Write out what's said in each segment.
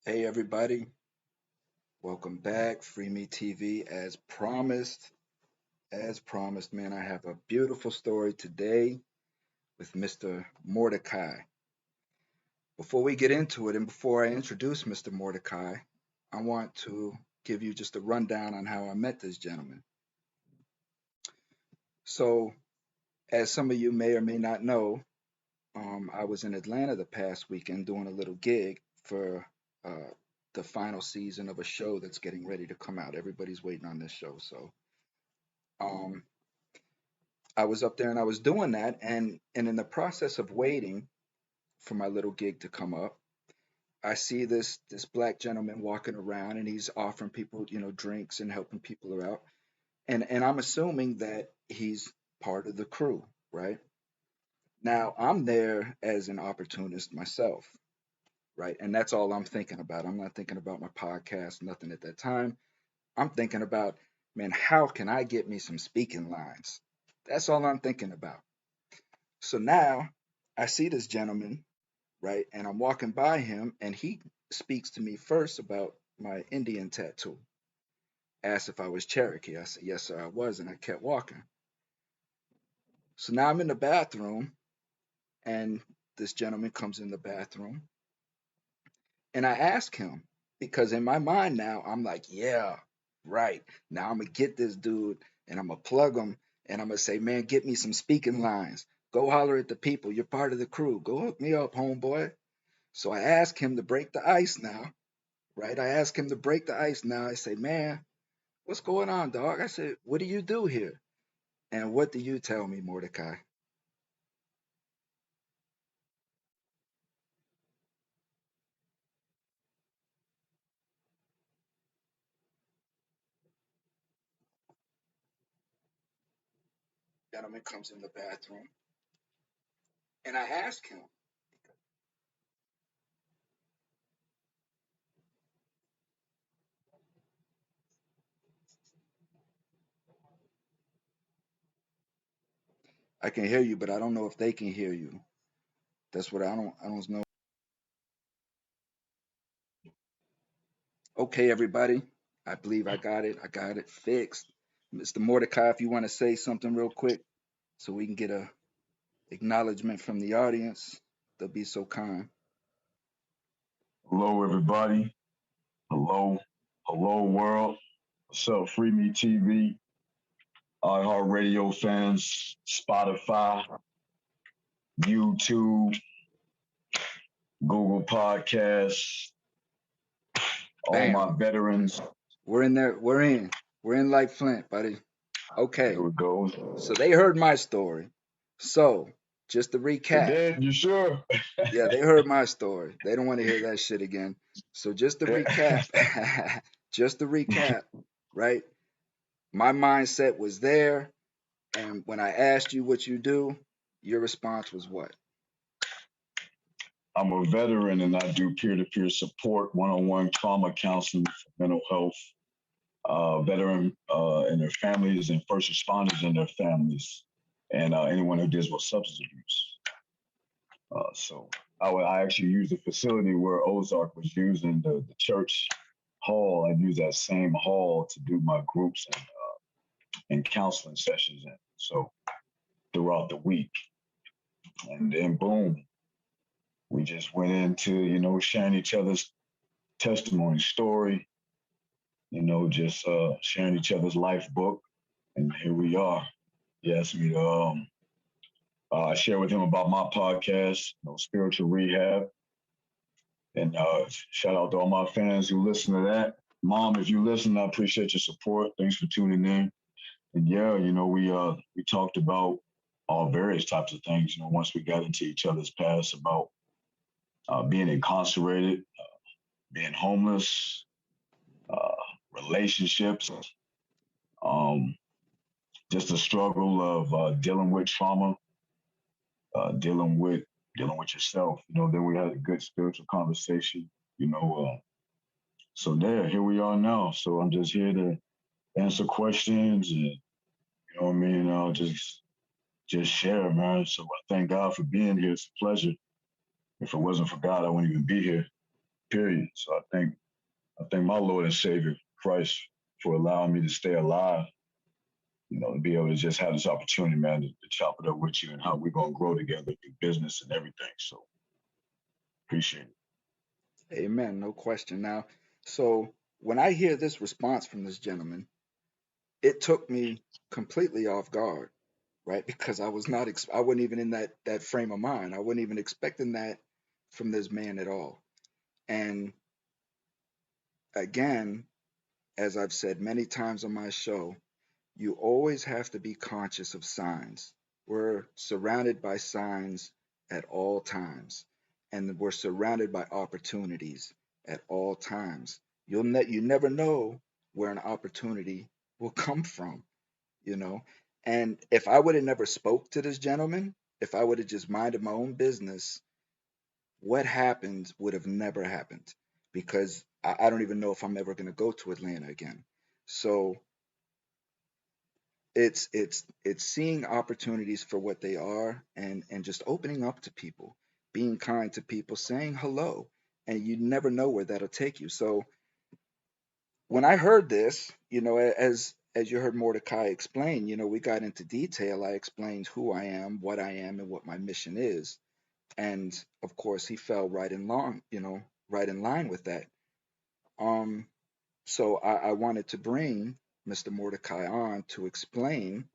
Hey everybody, welcome back. Free Me TV as promised. As promised, man, I have a beautiful story today with Mr. Mordecai. Before we get into it and before I introduce Mr. Mordecai, I want to give you just a rundown on how I met this gentleman. So, as some of you may or may not know, I was in Atlanta the past weekend doing a little gig for uh, the final season of a show that's getting ready to come out. Everybody's waiting on this show, so um, I was up there and I was doing that, and in the process of waiting for my little gig to come up, I see this black gentleman walking around and he's offering people, drinks and helping people out. And I'm assuming that he's part of the crew, right? Now, I'm there as an opportunist myself, right? And that's all I'm thinking about. I'm not thinking about my podcast, nothing at that time. I'm thinking about, man, how can I get me some speaking lines? That's all I'm thinking about. So now I see this gentleman, right? And I'm walking by him, and he speaks to me first about my Indian tattoo. Asked if I was Cherokee. I said, yes, sir, I was. And I kept walking. So now I'm in the bathroom, and this gentleman comes in the bathroom. And I ask him, because in my mind now, I'm like, yeah, right. Now I'm going to get this dude, and I'm going to plug him, and I'm going to say, man, get me some speaking lines. Go holler at the people. You're part of the crew. Go hook me up, homeboy. So I ask him to break the ice now, right? I ask him to break the ice now. I say, man, what's going on, dog? I said, what do you do here? And what do you tell me, Mordecai? Gentleman comes in the bathroom, and I ask him, I can hear you, but I don't know if they can hear you. That's what I don't know. Okay, everybody. I believe I got it. I got it fixed. Mr. Mordecai, if you want to say something real quick so we can get a acknowledgement from the audience, they'll be so kind. Hello, everybody. Hello, hello, world. What's up, Free Me TV, iHeartRadio fans, Spotify, YouTube, Google Podcasts, all my Bam. veterans. We're in there. We're in. We're in like Flint, buddy. There Okay. we go. So they heard my story. So just to They recap, did. You sure? yeah, they heard my story. They don't want to hear that shit again. So just to recap, just to recap, right? My mindset was there. And when I asked you what you do, your response was what? I'm a veteran and I do peer-to-peer support, one-on-one trauma counseling for mental health, veteran and their families, and first responders and their families, and anyone who deals with substance abuse. So I actually used the facility where Ozark was using the church hall. I used that same hall to do my groups and counseling sessions in. So throughout the week, and then boom, we just went into sharing each other's testimony story, just sharing each other's life book, and here we are. He asked me to share with him about my podcast, spiritual rehab. And shout out to all my fans who listen to that. Mom, if you listen, I appreciate your support. Thanks for tuning in. And yeah, we talked about all various types of things. Once we got into each other's past about being incarcerated, being homeless, uh, relationships, um, just the struggle of dealing with trauma, uh, dealing with dealing with yourself. Then we had a good spiritual conversation. You know, so there, here we are now. So I'm just here to answer questions and what I mean. I'll just share, man. So I thank God for being here. It's a pleasure. If it wasn't for God, I wouldn't even be here. period. So I thank my Lord and Savior Christ for allowing me to stay alive. To be able to just have this opportunity, man, to chop it up with you and how we're gonna grow together through business and everything. So appreciate it. Amen. No question. Now, so when I hear this response from this gentleman, it took me completely off guard, right? Because I was not, I wasn't even in that frame of mind. I wasn't even expecting that from this man at all. And again, as I've said many times on my show, you always have to be conscious of signs. We're surrounded by signs at all times, and we're surrounded by opportunities at all times. You never know where an opportunity will come from, you know. And if I would have never spoke to this gentleman, if I would have just minded my own business, what happened would have never happened because I don't even know if I'm ever going to go to Atlanta again. So it's seeing opportunities for what they are and just opening up to people, being kind to people, saying hello, and you never know where that'll take you. So when I heard this, as you heard Mordecai explain, we got into detail. I explained who I am, what I am, and what my mission is. And of course, he fell right in line with that. Um, so I wanted to bring Mr. Mordecai on to explain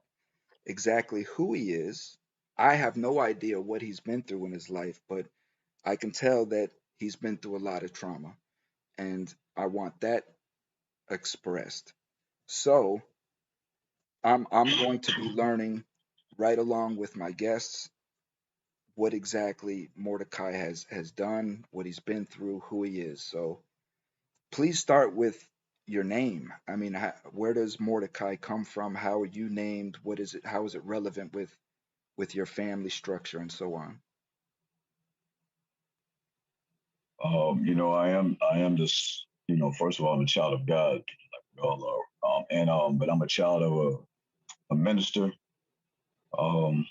exactly who he is. I have no idea what he's been through in his life, but I can tell that he's been through a lot of trauma, and I want that expressed. So I'm going to be learning right along with my guests what exactly Mordecai has done, what he's been through, who he is. So please start with your name. I mean, where does Mordecai come from? How are you named? What is it? How is it relevant with your family structure and so on? I am just, first of all, I'm a child of God, like we all are. But I'm a child of a minister. Um,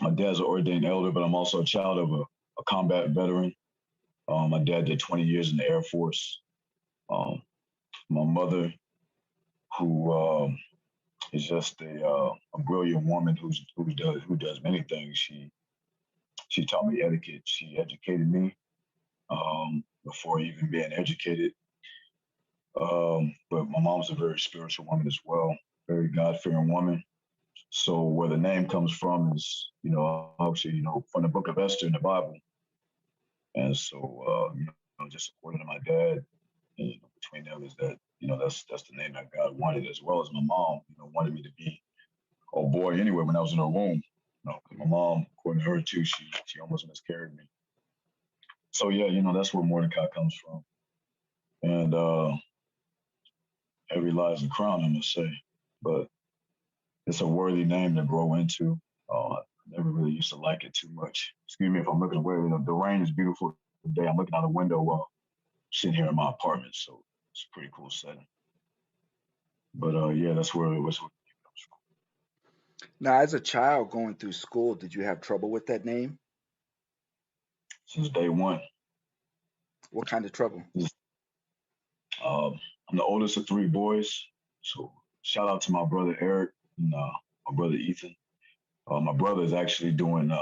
my dad's an ordained elder, but I'm also a child of a combat veteran. My dad did 20 years in the Air Force. Um, my mother, who is just a brilliant woman who does many things. She taught me etiquette. She educated me before even being educated. But my mom's a very spiritual woman as well, very God fearing woman. So where the name comes from is, obviously, from the book of Esther in the Bible. And so, just according to my dad, between them is that, that's the name that God wanted, as well as my mom, wanted me to be a boy anyway when I was in her womb. 'Cause my mom, according to her too, she almost miscarried me. So yeah, that's where Mordecai comes from. And heavy lies the crown, I must say. But it's a worthy name to grow into. I never really used to like it too much. Excuse me if I'm looking away. The rain is beautiful today. I'm looking out the window while sitting here in my apartment, so it's a pretty cool setting. But yeah, that's where it comes Now, as a child going through school, did you have trouble with that name? from. Since day one. What kind of trouble? Um, I'm the oldest of three boys, so shout out to my brother Eric and my brother Ethan. My brother is actually doing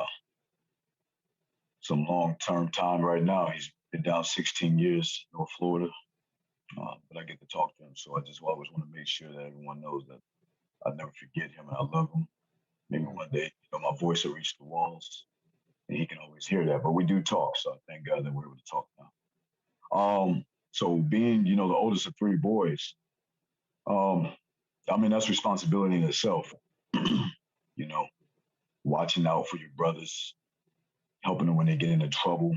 some long-term time right now. He's been down 16 years in North Florida, but I get to talk to him, so I just always want to make sure that everyone knows that I never forget him and I love him. Maybe Mm. one day, my voice will reach the walls and he can always hear that. But we do talk, so I thank God that we're able to talk now. So being, the oldest of three boys, um, I mean that's responsibility in itself. you know, watching out for your brothers, helping them when they get into trouble,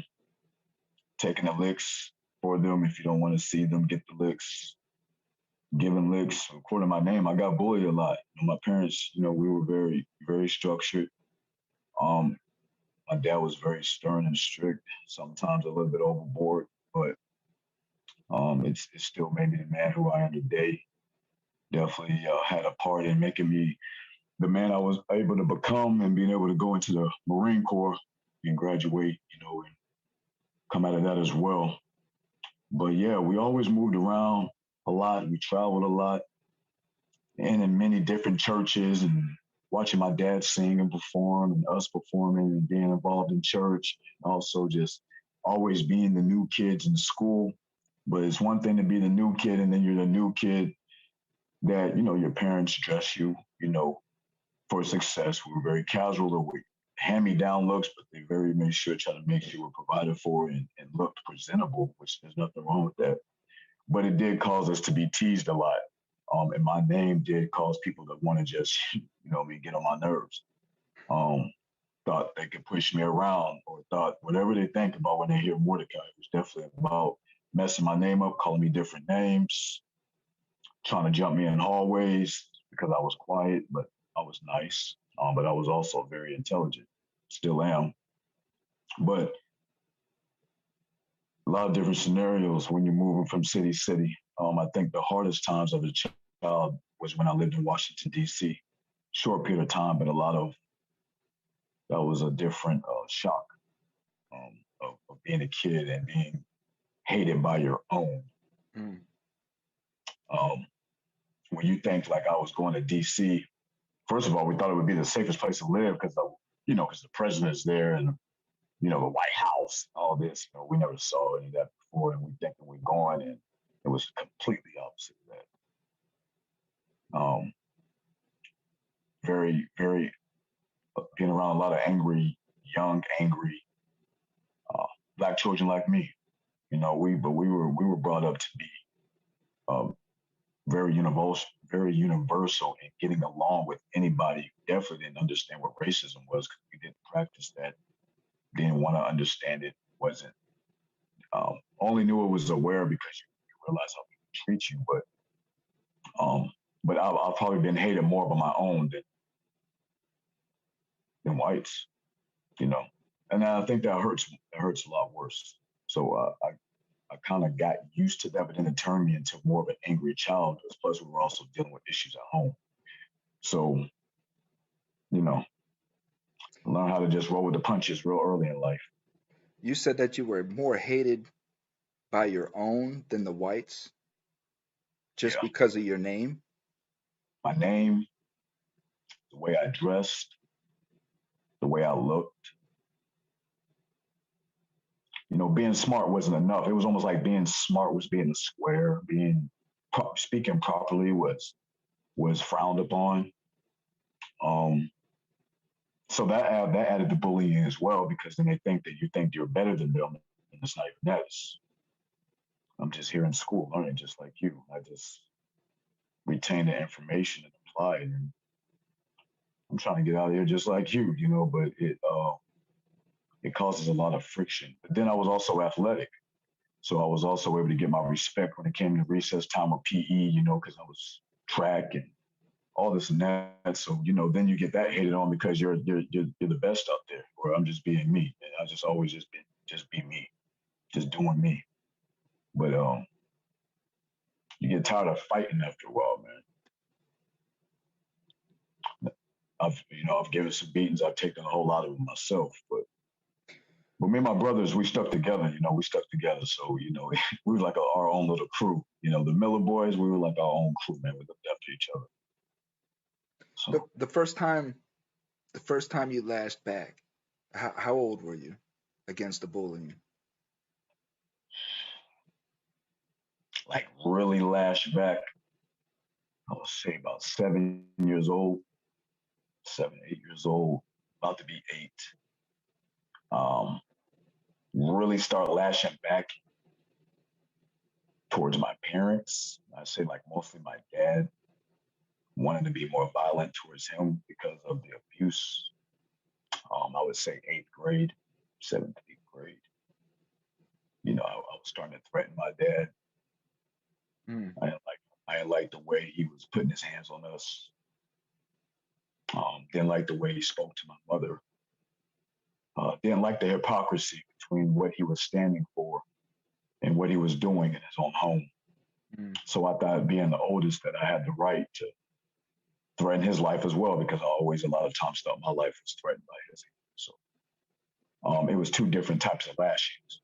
taking the licks for them if you don't want to see them get the licks, giving licks. According to my name, I got bullied a lot. My parents, we were very, very structured. Um, my dad was very stern and strict, sometimes a little bit overboard, but it still made me the man who I am today. Definitely had a part in making me the man I was able to become and being able to go into the Marine Corps and graduate, and come out of that as well. But yeah, we always moved around a lot. We traveled a lot and in many different churches and watching my dad sing and perform and us performing and being involved in church. Also just always being the new kids in school. But it's one thing to be the new kid and then you're the new kid that, your parents dress you, for success. We were very casual. We hand me down looks, but they very made sure try to make sure we're provided for and looked presentable, which there's nothing wrong with that. But it did cause us to be teased a lot. And my name did cause people to want to just, get on my nerves. Um, thought they could push me around or thought whatever they think about when they hear Mordecai. It was definitely about messing my name up, calling me different names, trying to jump me in hallways because I was quiet, but I was nice. But I was also very intelligent, still am. But a lot of different scenarios when you're moving from city to city. I think the hardest times of a child was when I lived in Washington, D.C. Short period of time, but a lot of that was a different shock of being a kid and being hated by your own. Mm. Um, when you think like I was going to D.C., first of all, we thought it would be the safest place to live because because the president is there and the White House, all this. We never saw any of that before, and we think that we're going, and it was completely opposite of that. Very, very being around a lot of angry, young, angry uh, black children like me. We were brought up to be um, very universal in getting along with anybody. Definitely didn't understand what racism was because we didn't practice that. Didn't want to understand it. Wasn't only knew it was aware because you realize how people treat you. Um, but I've probably been hated more by my own than whites. You know, and I think that hurts. It hurts a lot worse. So I kind of got used to that, but then it turned me into more of an angry child. Plus, we were also dealing with issues at home. So you know, learn how to just roll with the punches real early in life. You said that you were more hated by your own than the whites just Yeah, because of your name. my name, the way I dressed, the way I looked. Being smart wasn't enough. It was almost like being smart was being a square. Being speaking properly was frowned upon. Um, so that added to bullying as well because then they think that you think you're better than them, and it's not even that. I'm just here in school learning just like you. I just retain the information and apply it. And I'm trying to get out of here just like you, but it causes a lot of friction. But then I was also athletic. So I was also able to get my respect when it came to recess time or PE, because I was track and all this and that. So, then you get that hated on because you're the best out there, or I'm just being me. And I just always just be me, just doing me. But you get tired of fighting after a while, man. I've given some beatings. I've taken a whole lot of them myself, but me and my brothers, we stuck together. We stuck together. So we were like our own little crew. The Miller boys, we were like our own crew, man. We looked after each other. The So the first time the first time you lashed back, how old were you against the bullying? like really lash back, I would say about 7 years old, 7, 8 years old, about to be eight. Um, really start lashing back towards my parents. I say like mostly my dad, wanting to be more violent towards him because of the abuse. I would say eighth grade, seventh, eighth grade. I was starting to threaten my dad. Mm. I didn't like the way he was putting his hands on us. Didn't like the way he spoke to my mother. Didn't like the hypocrisy between what he was standing for and what he was doing in his own home. Mm. So I thought, being the oldest, that I had the right to threaten his life as well because I always, a lot of times, thought my life was threatened by his. So it was two different types of lashings.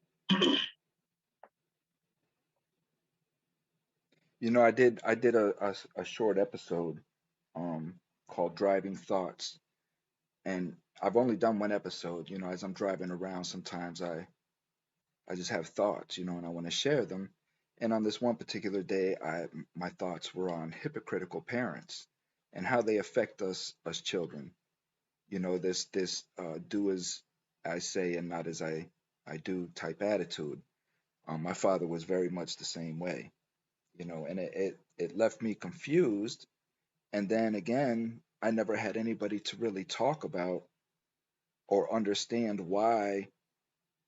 I did a short episode um called Driving Thoughts, and I've only done one episode. As I'm driving around, sometimes I just have thoughts, and I want to share them. And on this one particular day, my thoughts were on hypocritical parents and how they affect us children. This do as I say and not as I do type attitude. My father was very much the same way, and it left me confused. And then again, I never had anybody to really talk about or understand why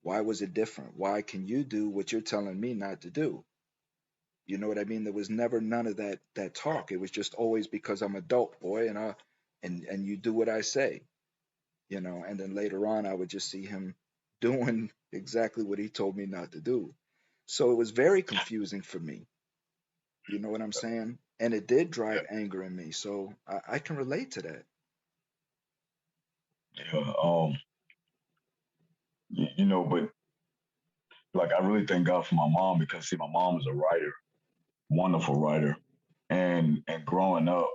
was it different? Why can you do what you're telling me not to do? You know what I mean? There was never none of that talk. It was just always because I'm adult boy, and you do what I say, and then later on I would just see him doing exactly what he told me not to do. So it was very confusing for me. You know what I'm saying? And it did Yeah, drive anger in me. So I can relate to that. yeah. But like I really thank God for my mom because see, my mom is a writer, wonderful writer, and growing up,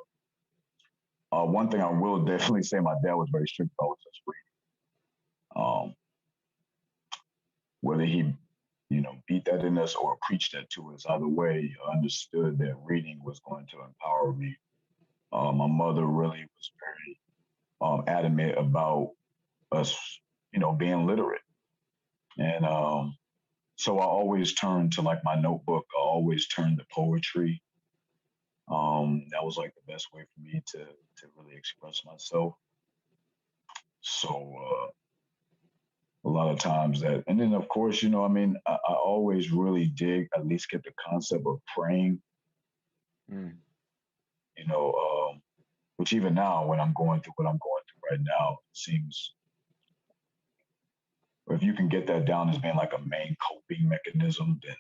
one thing I will definitely say my dad was very strict about was just reading. Whether he, beat that in us or preached that to us, either way, I understood that reading was going to empower me. My mother really was very adamant about us, being literate, and so I always turned to like my notebook. I always turned to poetry. That was like the best way for me to really express myself. So a lot of times that, and then of course, I mean, I always really dig at least get the concept of praying. Mm. You know, which even now when I'm going through what I'm going through right now, it seems if you can get that down as being like a main coping mechanism, then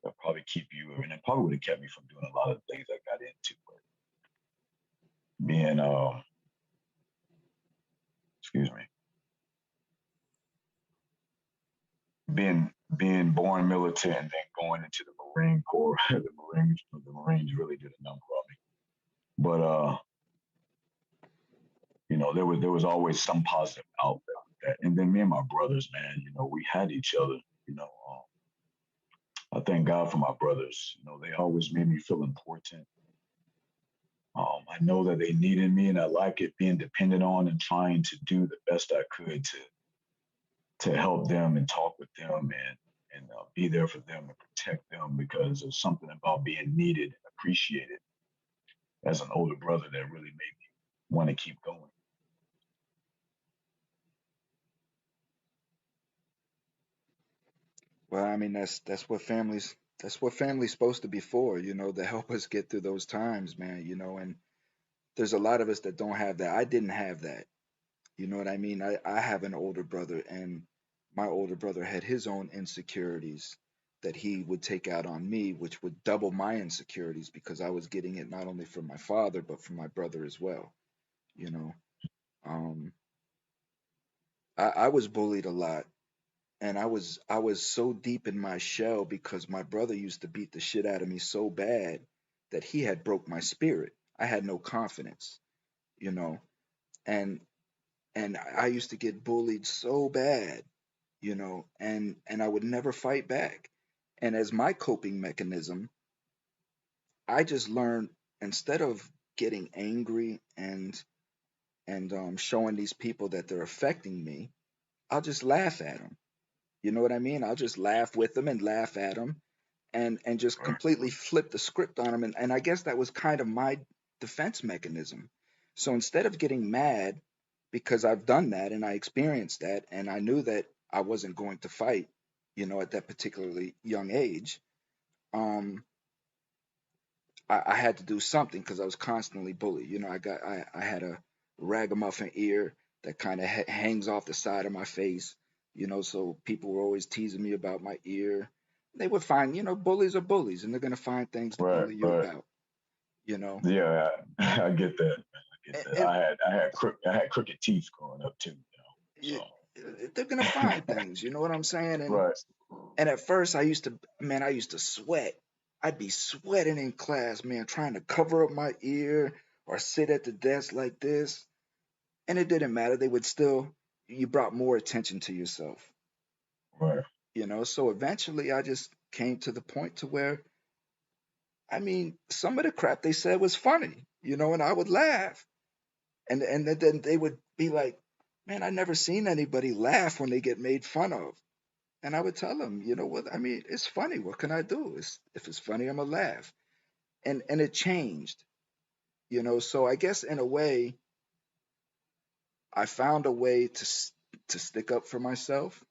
it'll probably keep you, and it probably would have kept me from doing a lot of things I got into. But being, excuse me, being born militant and then going into the Marine Corps, the Marines really did a number on me. But there was always some positive outlet with that. And then me and my brothers, man, we had each other. You know, I thank God for my brothers. They always made me feel important. I know that they needed me, and I like it being dependent on and trying to do the best I could to help them and talk with them and be there for them and protect them because there's something about being needed and appreciated as an older brother that really made me want to keep going. Well, I mean that's what family's supposed to be for, to help us get through those times, man, and there's a lot of us that don't have that. I didn't have that. You know what I mean? I have an older brother, and my older brother had his own insecurities that he would take out on me, which would double my insecurities because I was getting it not only from my father, but from my brother as well. You know, um, I was bullied a lot, and I was so deep in my shell because my brother used to beat the shit out of me so bad that he had broke my spirit. I had no confidence, you know, and and I used to get bullied so bad, and I would never fight back. And as my coping mechanism, I just learned, instead of getting angry and showing these people that they're affecting me, I'll just laugh at them. You know what I mean? I'll just laugh with them and laugh at them and just Right. completely flip the script on them. And I guess that was kind of my defense mechanism. So instead of getting mad, because I've done that and I experienced that and I knew that I wasn't going to fight, at that particularly young age, um, I had to do something because I was constantly bullied. I had a ragamuffin ear that kind of hangs off the side of my face, so people were always teasing me about my ear. They would find, bullies are bullies and they're going to find things to Right. bully you Right. about, you know. Yeah, I get that. I get And, that. and I had crooked teeth growing up too. So they're going to find things, you know what I'm saying? And right. And at first, I used to sweat. I'd be sweating in class, man, trying to cover up my ear or sit at the desk like this. And it didn't matter. They would still, you brought more attention to yourself, Right. So eventually I just came to the point to where, some of the crap they said was funny, and I would laugh. And then they would be like, man, I never seen anybody laugh when they get made fun of. And I would tell them, you know what? It's funny. What can I do? If it's funny, I'm gonna laugh. And it changed, So I guess in a way, I found a way to stick up for myself,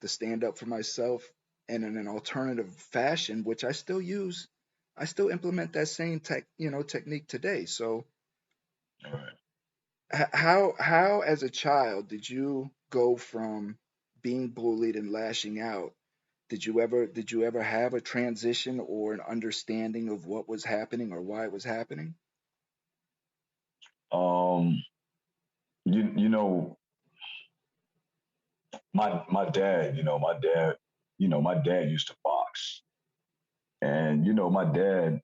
to stand up for myself, and in an alternative fashion, which I still use. I still implement that same technique today. So All right. how as a child did you go from being bullied and lashing out? Did you ever have a transition or an understanding of what was happening or why it was happening? Um, you know, my dad, my dad used to box, and my dad.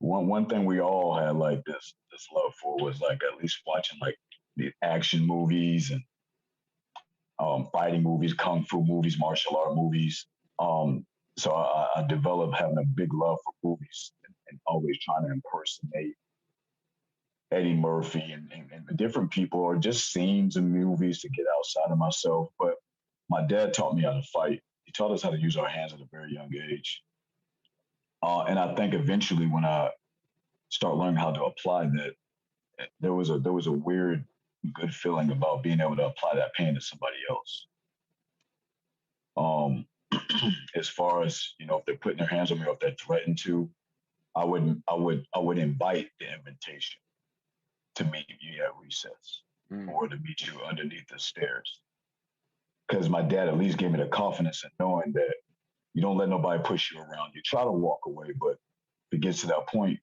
One thing we all had like this love for was like at least watching like the action movies and fighting movies, kung fu movies, martial art movies. Um, so I developed having a big love for movies and always trying to impersonate Eddie Murphy and different people or just scenes in movies to get outside of myself. But my dad taught me how to fight. He taught us how to use our hands at a very young age. And I think eventually when I start learning how to apply that, there was a weird good feeling about being able to apply that pain to somebody else. Um, as far as if they're putting their hands on me or if they're threatened to, I would invite the invitation to meet you at recess Mm, or to meet you underneath the stairs. Because my dad at least gave me the confidence in knowing that you don't let nobody push you around. You try to walk away, but if it gets to that point,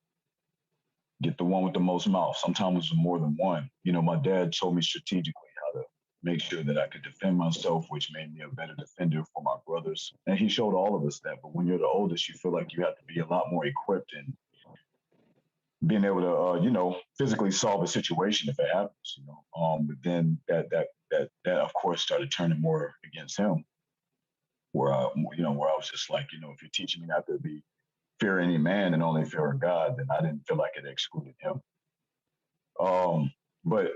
get the one with the most mouth. Sometimes it's more than one. My dad told me strategically how to make sure that I could defend myself, which made me a better defender for my brothers. And he showed all of us that. But when you're the oldest, you feel like you have to be a lot more equipped and being able to, physically solve a situation if it happens. But then that of course started turning more against him, where I was just like, if you're teaching me not to be fear any man and only fear of God, then I didn't feel like it excluded him. But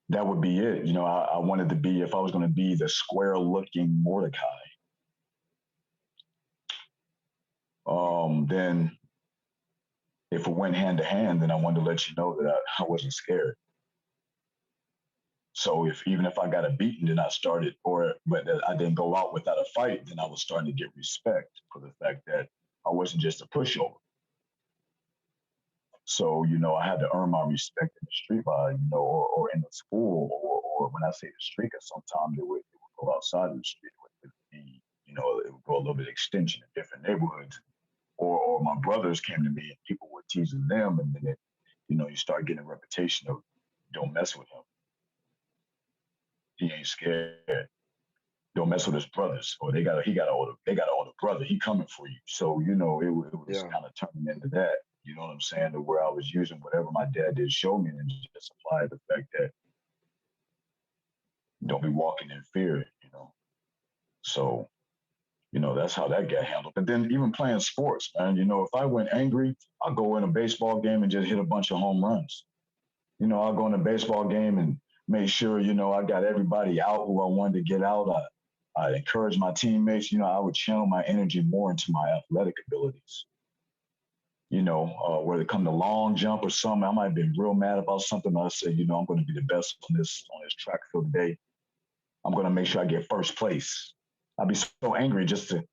that would be it. I wanted to be, if I was going to be the square looking Mordecai, then if it went hand to hand, then I wanted to let you know that I wasn't scared. So even if I got a beating, then I started, but I didn't go out without a fight, then I was starting to get respect for the fact that I wasn't just a pushover. So, I had to earn my respect in the street by, or in the school, or when I say the street, because sometimes it would go outside of the street. It would be, it would go a little bit extension in different neighborhoods. Or my brothers came to me and people were teasing them. And then, you start getting a reputation of don't mess with him. He ain't scared. Don't mess with his brothers. Or they got an older brother. He coming for you. So, it was yeah, kind of turning into that. You know what I'm saying? To where I was using whatever my dad did show me and just apply the fact that don't be walking in fear. So, that's how that got handled. And then even playing sports, man, if I went angry, I'll go in a baseball game and just hit a bunch of home runs. I'll go in a baseball game and make sure, I got everybody out who I wanted to get out. I encourage my teammates, I would channel my energy more into my athletic abilities. Whether it come to long jump or something, I might have been real mad about something. I said, I'm going to be the best on this track field today. I'm going to make sure I get first place. I'd be so angry just to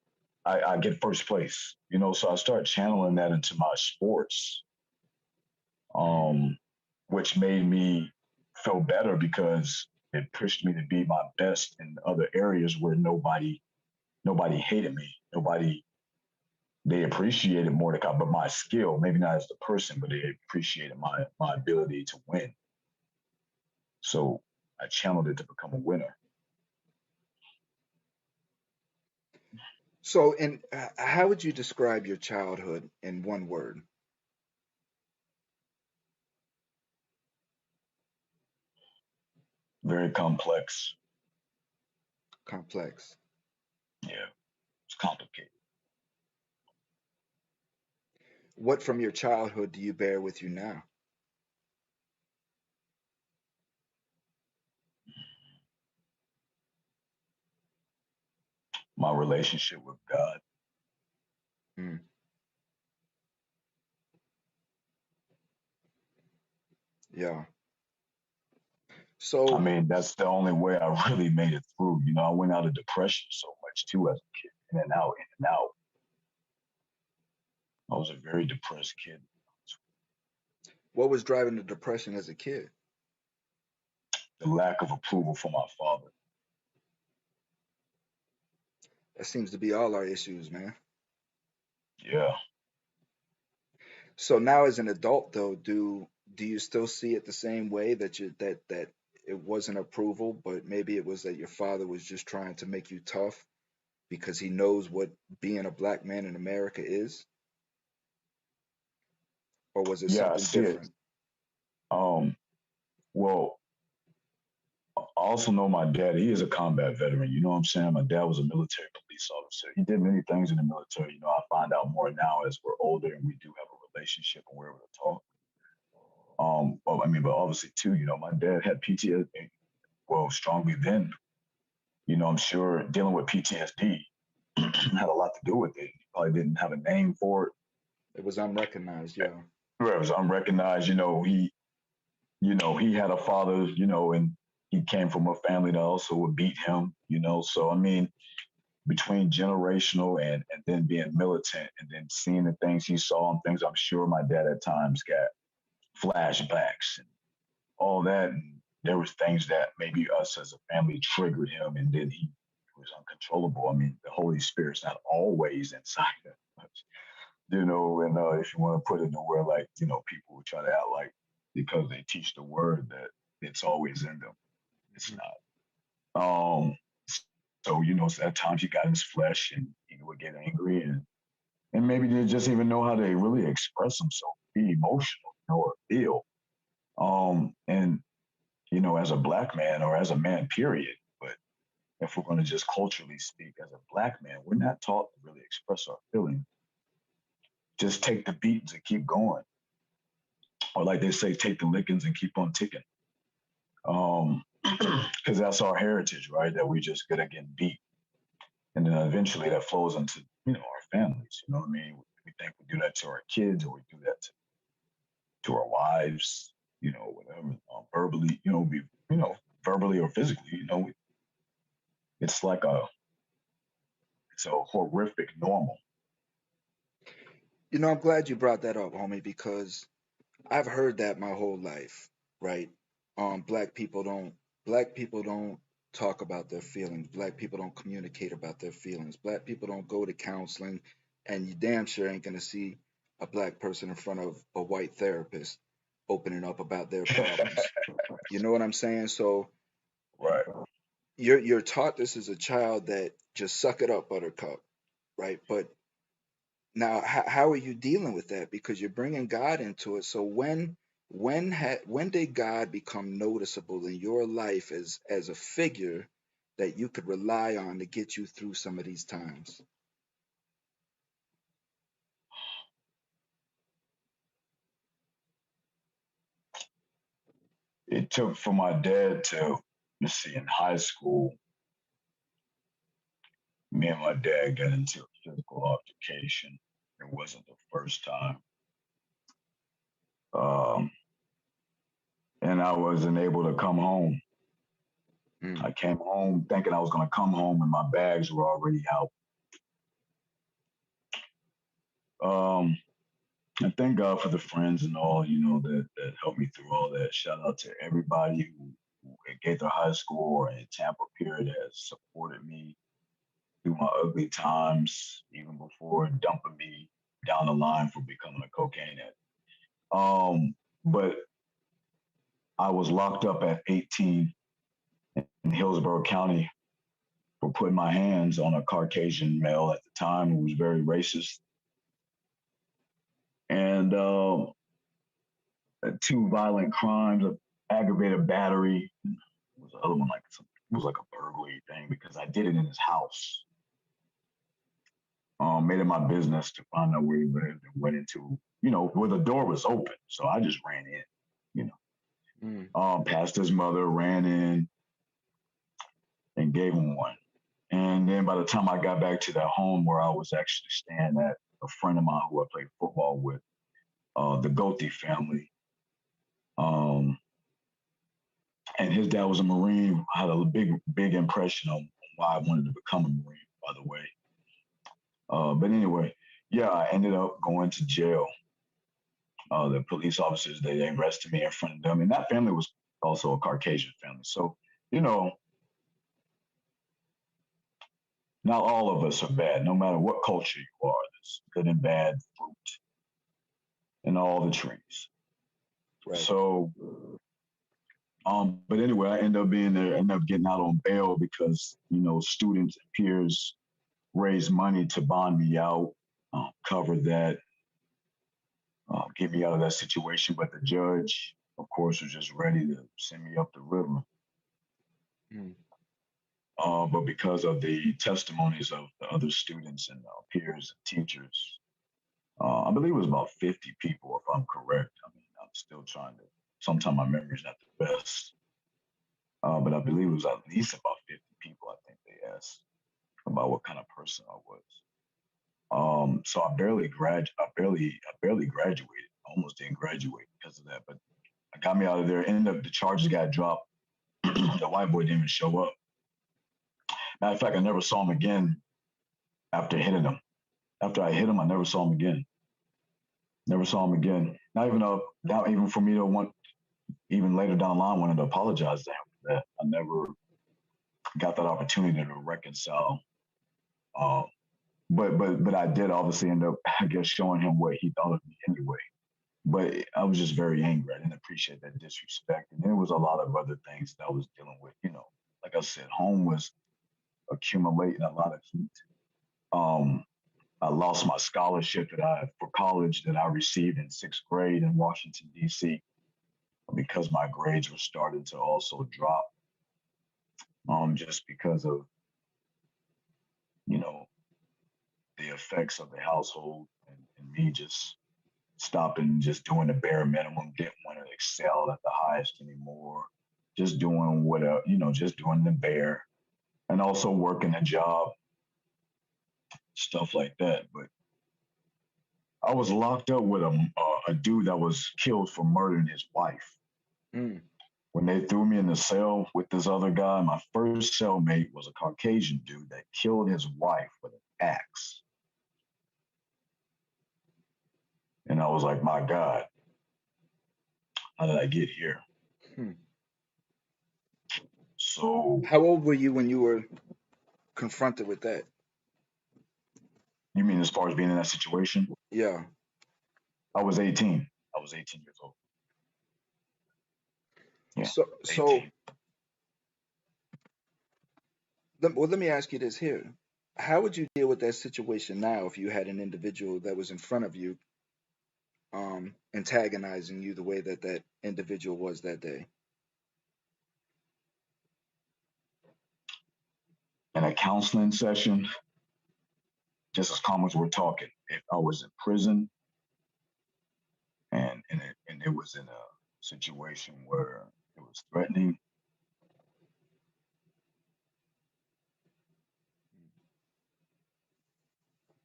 I get first place. So I started channeling that into my sports, um, which made me feel better because it pushed me to be my best in other areas where nobody hated me. Nobody they appreciated Mordecai, but my skill, maybe not as the person, but they appreciated my ability to win. So I channeled it to become a winner. So, in how would you describe your childhood in one word? Very complex. Complex. Yeah, it's complicated. What from your childhood do you bear with you now? My relationship with God. Mm, yeah. I So, mean, that's the only way I really made it through. You know, I went out of depression so much too as a kid, in and out, in and out. I was a very depressed kid. what was driving the depression as a kid? The lack of approval from my father. That seems to be all our issues, man. Yeah, So now as an adult though, do you still see it the same way that that it wasn't approval, but maybe it was that your father was just trying to make you tough because he knows what being a black man in America is? Or was it yeah, I something see it. different? Um, well, I also know my dad. He is a combat veteran. You know what I'm saying? My dad was a military police officer. He did many things in the military. You know, I find out more now as we're older and we do have a relationship and we're able to talk. Well, I mean, but obviously too, you know, my dad had PTSD. Well, strongly then. You know, I'm sure dealing with PTSD had a lot to do with it. He probably didn't have a name for it. It was unrecognized, yeah. It was unrecognized. You know, he had a father. You know, and he came from a family that also would beat him. You know, so I mean, between generational and then being militant and then seeing the things he saw and things I'm sure my dad at times got flashbacks and all that. And there was things that maybe us as a family triggered him and then he was uncontrollable. I mean, the Holy Spirit's not always inside of us, you know, and if you want to put it nowhere like, you know, people would try to act like because they teach the word that it's always in them. It's Mhm. not. So, you know, so at times he got in his flesh and he would get angry and maybe they just even know how to really express himself, be emotional, you know, or feel. And you know, as a black man or as a man, period. But if we're going to just culturally speak, as a black man, we're not taught to really express our feelings. Just take the beatings and keep going, or like they say, take the lickings and keep on ticking. Because that's our heritage, right? That we just gonna get beat, and then eventually that flows into our families. You know what I mean? We think we do that to our kids, or we do that to our wives. You know, whatever, verbally. You know, verbally or physically. You know, it's like it's a horrific normal. You know, I'm glad you brought that up, homie, because I've heard that my whole life, right? Black people don't black people don't talk about their feelings. Black people don't communicate about their feelings. Black people don't go to counseling, and you damn sure ain't gonna see a black person in front of a white therapist opening up about their problems. You know what I'm saying? So Right. you're taught this as a child that just suck it up, buttercup, right? But now, how are you dealing with that? Because you're bringing God into it. So when did God become noticeable in your life as a figure that you could rely on to get you through some of these times? It took for my dad to, let's see, in high school, me and my dad got into a physical altercation. It wasn't the first time. Um, and I wasn't able to come home. Mm, I came home thinking I was going to come home and my bags were already out. Um, and thank God for the friends and all, that helped me through all that. Shout out to everybody who at Gaither High School or in Tampa period has supported me through my ugly times, even before dumping me down the line for becoming a cocaine addict. But I was locked up at 18 in Hillsborough County for putting my hands on a Caucasian male at the time who was very racist. And two violent crimes, of aggravated battery. Was the other one like it was like a burglary thing because I did it in his house. Made it my business to find out where he lived and went into, where the door was open. So I just ran in, you past his mother, ran in and gave him one. And then by the time I got back to that home where I was actually staying at, a friend of mine who I played football with, the Gothi family, um, and his dad was a Marine. I had a big impression on why I wanted to become a Marine, by the way. But anyway, yeah, I ended up going to jail. The police officers, they arrested me in front of them. And that family was also a Caucasian family. So, you know, not all of us are bad, no matter what culture you are. There's good and bad fruit in all the trees. Right. So, but anyway, I ended up being there, ended up getting out on bail because, students and peers raised money to bond me out, cover that, get me out of that situation. But the judge, of course, was just ready to send me up the river. Mm. But because of the testimonies of the other students and peers and teachers, I believe it was about 50 people, if I'm correct. I mean, I'm still trying to, sometimes my memory's not the best. But I believe it was at least about 50 people, I think they asked about what kind of person I was. So I barely graduated. I almost didn't graduate because of that, but I got me out of there. Ended up, the charges got dropped. The white boy didn't even show up. Matter of fact, I never saw him again after hitting him. After I hit him, I never saw him again. Never saw him again. Not even for me to want, even later down the line, wanted to apologize to him for that. I never got that opportunity to reconcile. Uh, but I did obviously end up, I guess, showing him what he thought of me anyway. But I was just very angry. I didn't appreciate that disrespect, and there was a lot of other things that I was dealing with. Like I said, home was accumulating a lot of heat. Um, I lost my scholarship for college that I received in sixth grade in Washington D.C. because my grades were starting to also drop. Just because of you know the effects of the household and me just stopping, just doing the bare minimum, didn't want to excel at the highest anymore. Just doing just doing the bare, and also working a job, stuff like that. But I was locked up with a dude that was killed for murdering his wife. Mm. When they threw me in the cell with this other guy, my first cellmate was a Caucasian dude that killed his wife with an axe. And I was like, my God, how did I get here? Hmm. So, How old were you when you were confronted with that? you mean as far as being in that situation? Yeah. I was 18. I was 18 years old. Yeah, So 18. let me ask you this here. How would you deal with that situation now if you had an individual that was in front of you, antagonizing you the way that that individual was that day? In a counseling session, just as calm as we're talking, if I was in prison and it was in a situation where it was threatening,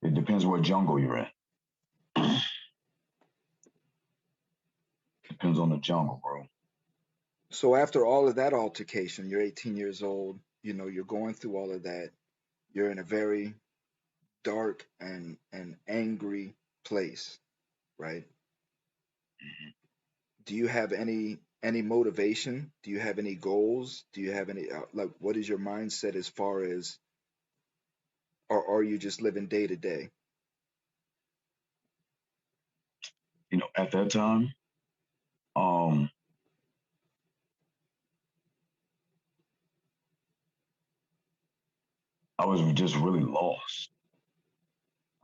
it depends what jungle you're in. Depends on the jungle, bro. So after all of that altercation, you're 18 years old, you're going through all of that. You're in a very dark and angry place, right? Mhm. Do you have any motivation? Do you have any goals? Do you have any like what is your mindset as far as, or are you just living day to day? At that time, um, I was just really lost.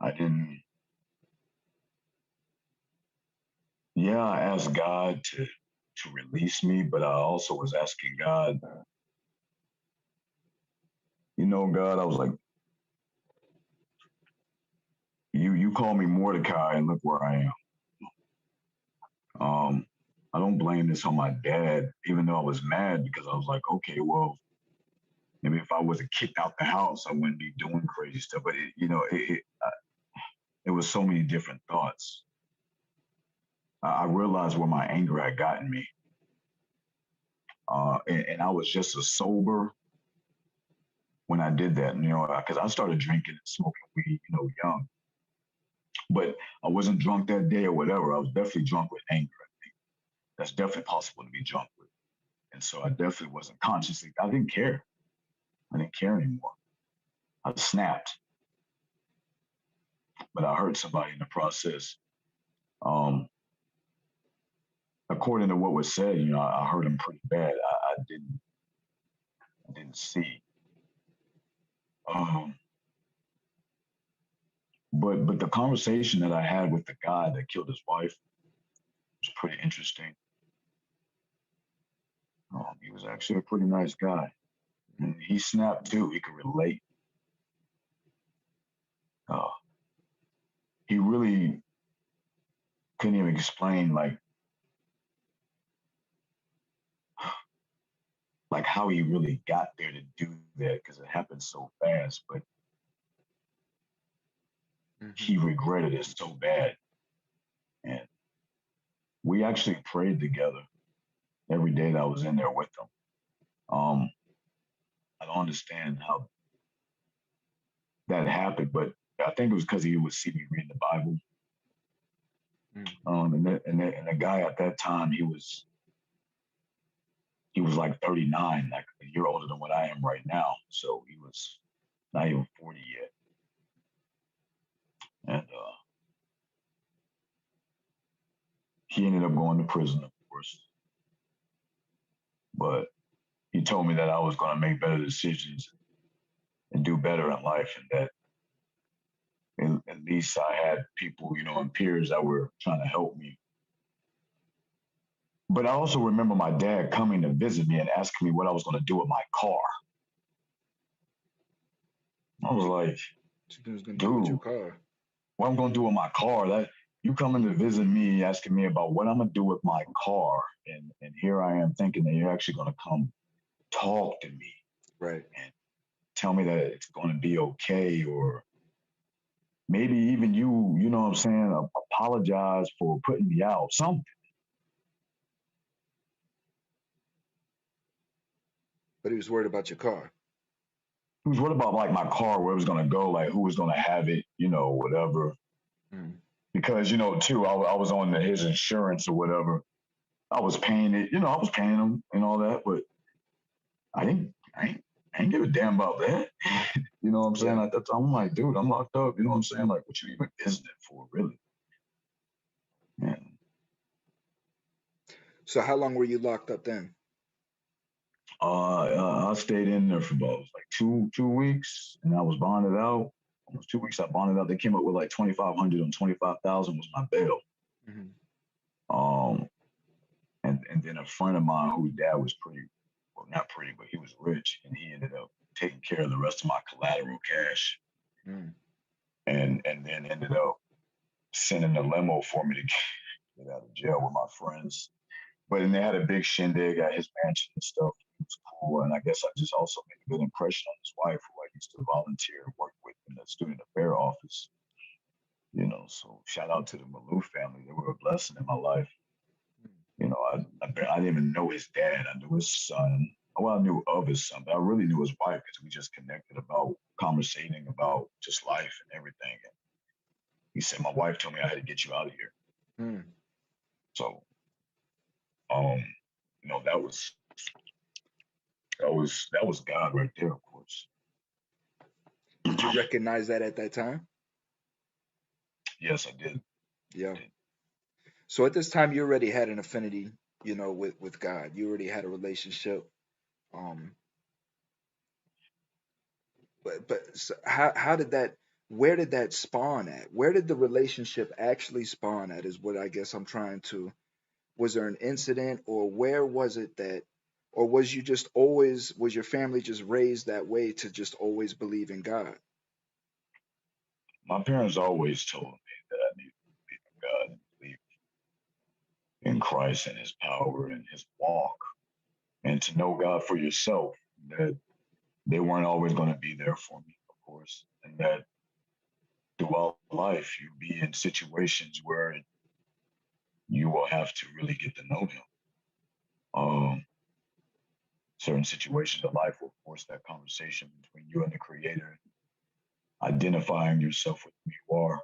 I didn't. Yeah, I asked God to release me, but I also was asking God, God, I was like, you call me Mordecai, and look where I am. Um, I don't blame this on my dad, even though I was mad because I was like, okay, well, maybe if I wasn't kicked out the house, I wouldn't be doing crazy stuff. But it was so many different thoughts. I realized where my anger had gotten me, and I was just as sober when I did that. Because I started drinking and smoking weed, young. But I wasn't drunk that day or whatever. I was definitely drunk with anger. That's definitely possible to be drunk with. And so I definitely wasn't consciously. I didn't care. I didn't care anymore. I snapped, but I hurt somebody in the process. Um, According to what was said, I hurt him pretty bad. I didn't see. Um, but the conversation that I had with the guy that killed his wife was pretty interesting. He was actually a pretty nice guy, and he snapped too. He could relate. Uh, he really couldn't even explain like how he really got there to do that because it happened so fast. But Hmm. he regretted it so bad, and we actually prayed together every day that I was in there with him. Um, I don't understand how that happened, but I think it was because he would see me reading the Bible. Mm. And the guy at that time, he was like 39, like a year older than what I am right now. So he was not even 40 yet, and he ended up going to prison, of course. But he told me that I was going to make better decisions and do better in life, and that at least I had people, and peers that were trying to help me. But I also remember my dad coming to visit me and asking me what I was going to do with my car. I was like, So you was gonna do with your dude, car? what I'm going to do with my car? That you coming to visit me, asking me about what I'm going to do with my car, and here I am thinking that you're actually going to come talk to me Right. and tell me that it's going to be okay, or maybe even you know what I'm saying, apologize for putting me out, something. But he was worried about your car. He was worried about like my car, where it was going to go, like who was going to have it, whatever. Mm. Because too, I was on his insurance or whatever. I was paying it, I was paying him and all that, but I ain't give a damn about that. You know what I'm saying? Yeah. At that time, I'm like, dude, I'm locked up. You know what I'm saying? Like, what you even visiting for, really? Man. So how long were you locked up then? I stayed in there for about like two weeks, and I was bonded out. Almost 2 weeks, I bonded out. They came up with like 2,500 and 25,000 was my bail. Hmm. Um, and then a friend of mine whose dad was pretty, well, not pretty, but he was rich, and he ended up taking care of the rest of my collateral cash, Mm. and then ended up sending a limo for me to get out of jail with my friends. But then they had a big shindig at his mansion and stuff. It was cool, and I guess I just also made a good impression on his wife, who I used to volunteer and work with in the student affair office. So shout out to the Malou family. They were a blessing in my life. I didn't even know his dad. I knew his son. Well, I knew of his son, but I really knew his wife because we just connected about conversating about just life and everything. And he said, "My wife told me I had to get you out of here." Mm. So, um, that was God right there, of course. Did you recognize that at that time? Yes, I did. Yeah. I did. So at this time, you already had an affinity, with God. You already had a relationship. Um, How did that, where did that spawn at? Where did the relationship actually spawn at is what I guess I'm trying to, was there an incident, or where was it that, or was you just always, was your family just raised that way to just always believe in God? My parents always told me that I need to believe in God and believe in Christ and His power and His walk, and to know God for yourself. That they weren't always going to be there for me, of course, and that throughout life you be in situations where you will have to really get to know Him. Um, Certain situations of life will force that conversation between you and the Creator, identifying yourself with who you are,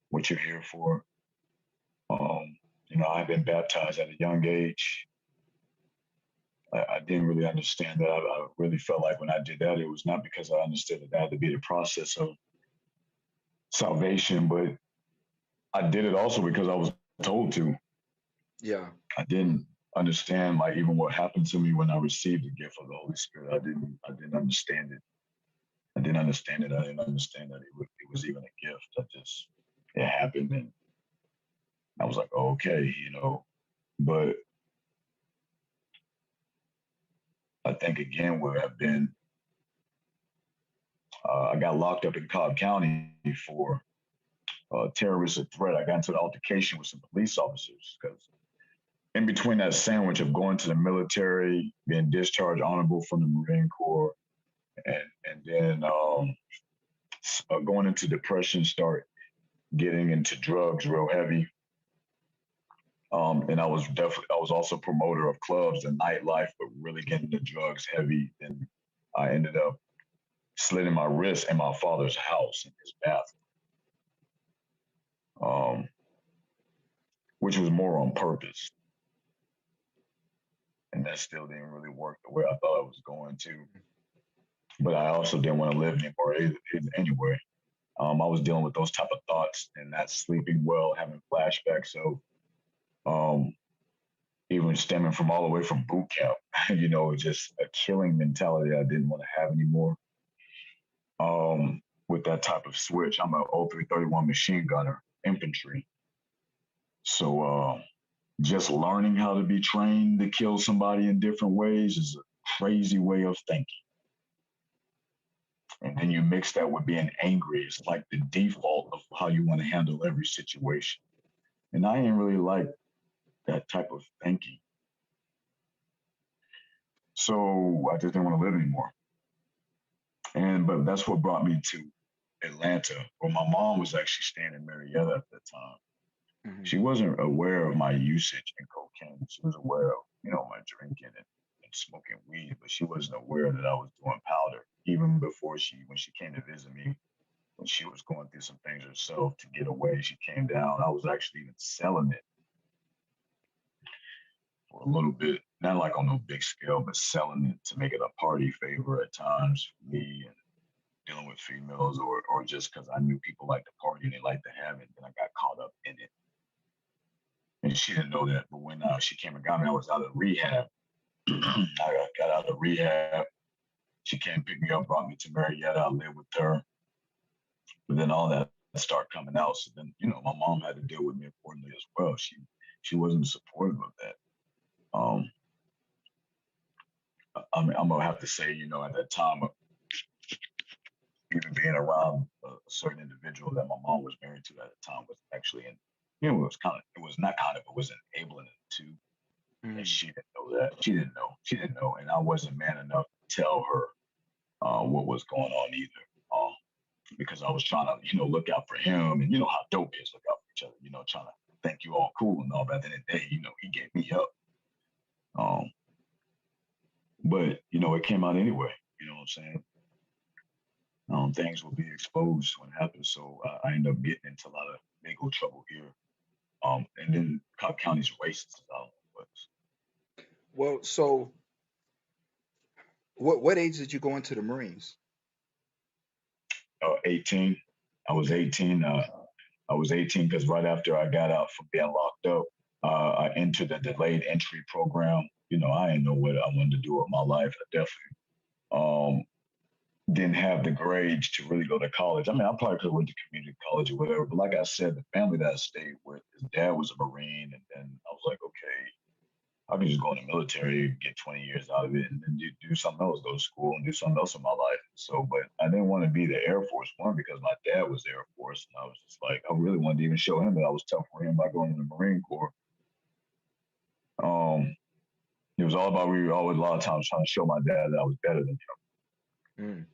what you're here for. Um, I've been baptized at a young age. I didn't really understand that. I really felt like when I did that, it was not because I understood that had to be the process of salvation, but I did it also because I was told to. Yeah. I didn't understand like even what happened to me when I received the gift of the Holy Spirit. I didn't understand it. I didn't understand it. I didn't understand that it was even a gift. It happened and I was like, oh, okay. But I think again where I've been, I got locked up in Cobb County for terrorist threat. I got into an altercation with some police officers because in between that sandwich of going to the military, being discharged honorable from the Marine Corps, and then going into depression, start getting into drugs real heavy. And I was also promoter of clubs and nightlife, but really getting the drugs heavy. And I ended up slitting my wrist in my father's house in his bathroom, um, which was more on purpose. And that still didn't really work the way I thought it was going to. But I also didn't want to live anymore anyway. I was dealing with those type of thoughts and not sleeping well, having flashbacks. So um, even stemming from all the way from boot camp, just a killing mentality I didn't want to have anymore. With that type of switch, I'm an 0331 machine gunner, infantry. So just learning how to be trained to kill somebody in different ways is a crazy way of thinking. And then you mix that with being angry. It's like the default of how you want to handle every situation. And I ain't really like that type of thinking. So I just didn't want to live anymore. But that's what brought me to Atlanta, where my mom was actually staying in Marietta at that time. Hmm. She wasn't aware of my usage in cocaine. She was aware of, my drinking and smoking weed, but she wasn't aware that I was doing powder. Even before when she came to visit me, when she was going through some things herself to get away, she came down. I was actually even selling it for a little bit, not like on no big scale, but selling it to make it a party favor at times for me and dealing with females, or just because I knew people like to party and they like to have it, and I got caught up in it. And she didn't know that, but when she came and got me, I was out of rehab. I got out of rehab. She came pick me up, brought me to Marietta. I lived with her, but then all that started coming out. So then, my mom had to deal with me accordingly as well. She wasn't supportive of that. Um, I'm gonna have to say, at that time, even being around a certain individual that my mom was married to at the time was actually it was it was not kind of, it was enabling it too. And Hmm. she didn't know that. She didn't know. She didn't know. And I wasn't man enough to tell her what was going on either. Because I was trying to, look out for him, and you know how dope is, look out for each other, trying to think you all cool and all. But at the end of the day, he gave me up. Um, but it came out anyway. You know what I'm saying? Things will be exposed when it happens. So I ended up getting into a lot of legal trouble here. And then Cobb County's racist. I don't know, Well, so what age did you go into the Marines? 18. I was 18. I was 18 because right after I got out from being locked up, I entered the delayed entry program. I didn't know what I wanted to do with my life. I definitely didn't have the grades to really go to college. I mean, I probably could have went to community college or whatever. But like I said, the family that I stayed with, his dad was a Marine, and then I was like, okay, I could just go in the military, get 20 years out of it, and then do something else, go to school and do something else in my life. So, but I didn't want to be the Air Force one because my dad was the Air Force, and I was just like, I really wanted to even show him that I was tough for him by going to the Marine Corps. Um, it was all about we were always a lot of times trying to show my dad that I was better than him. Mm.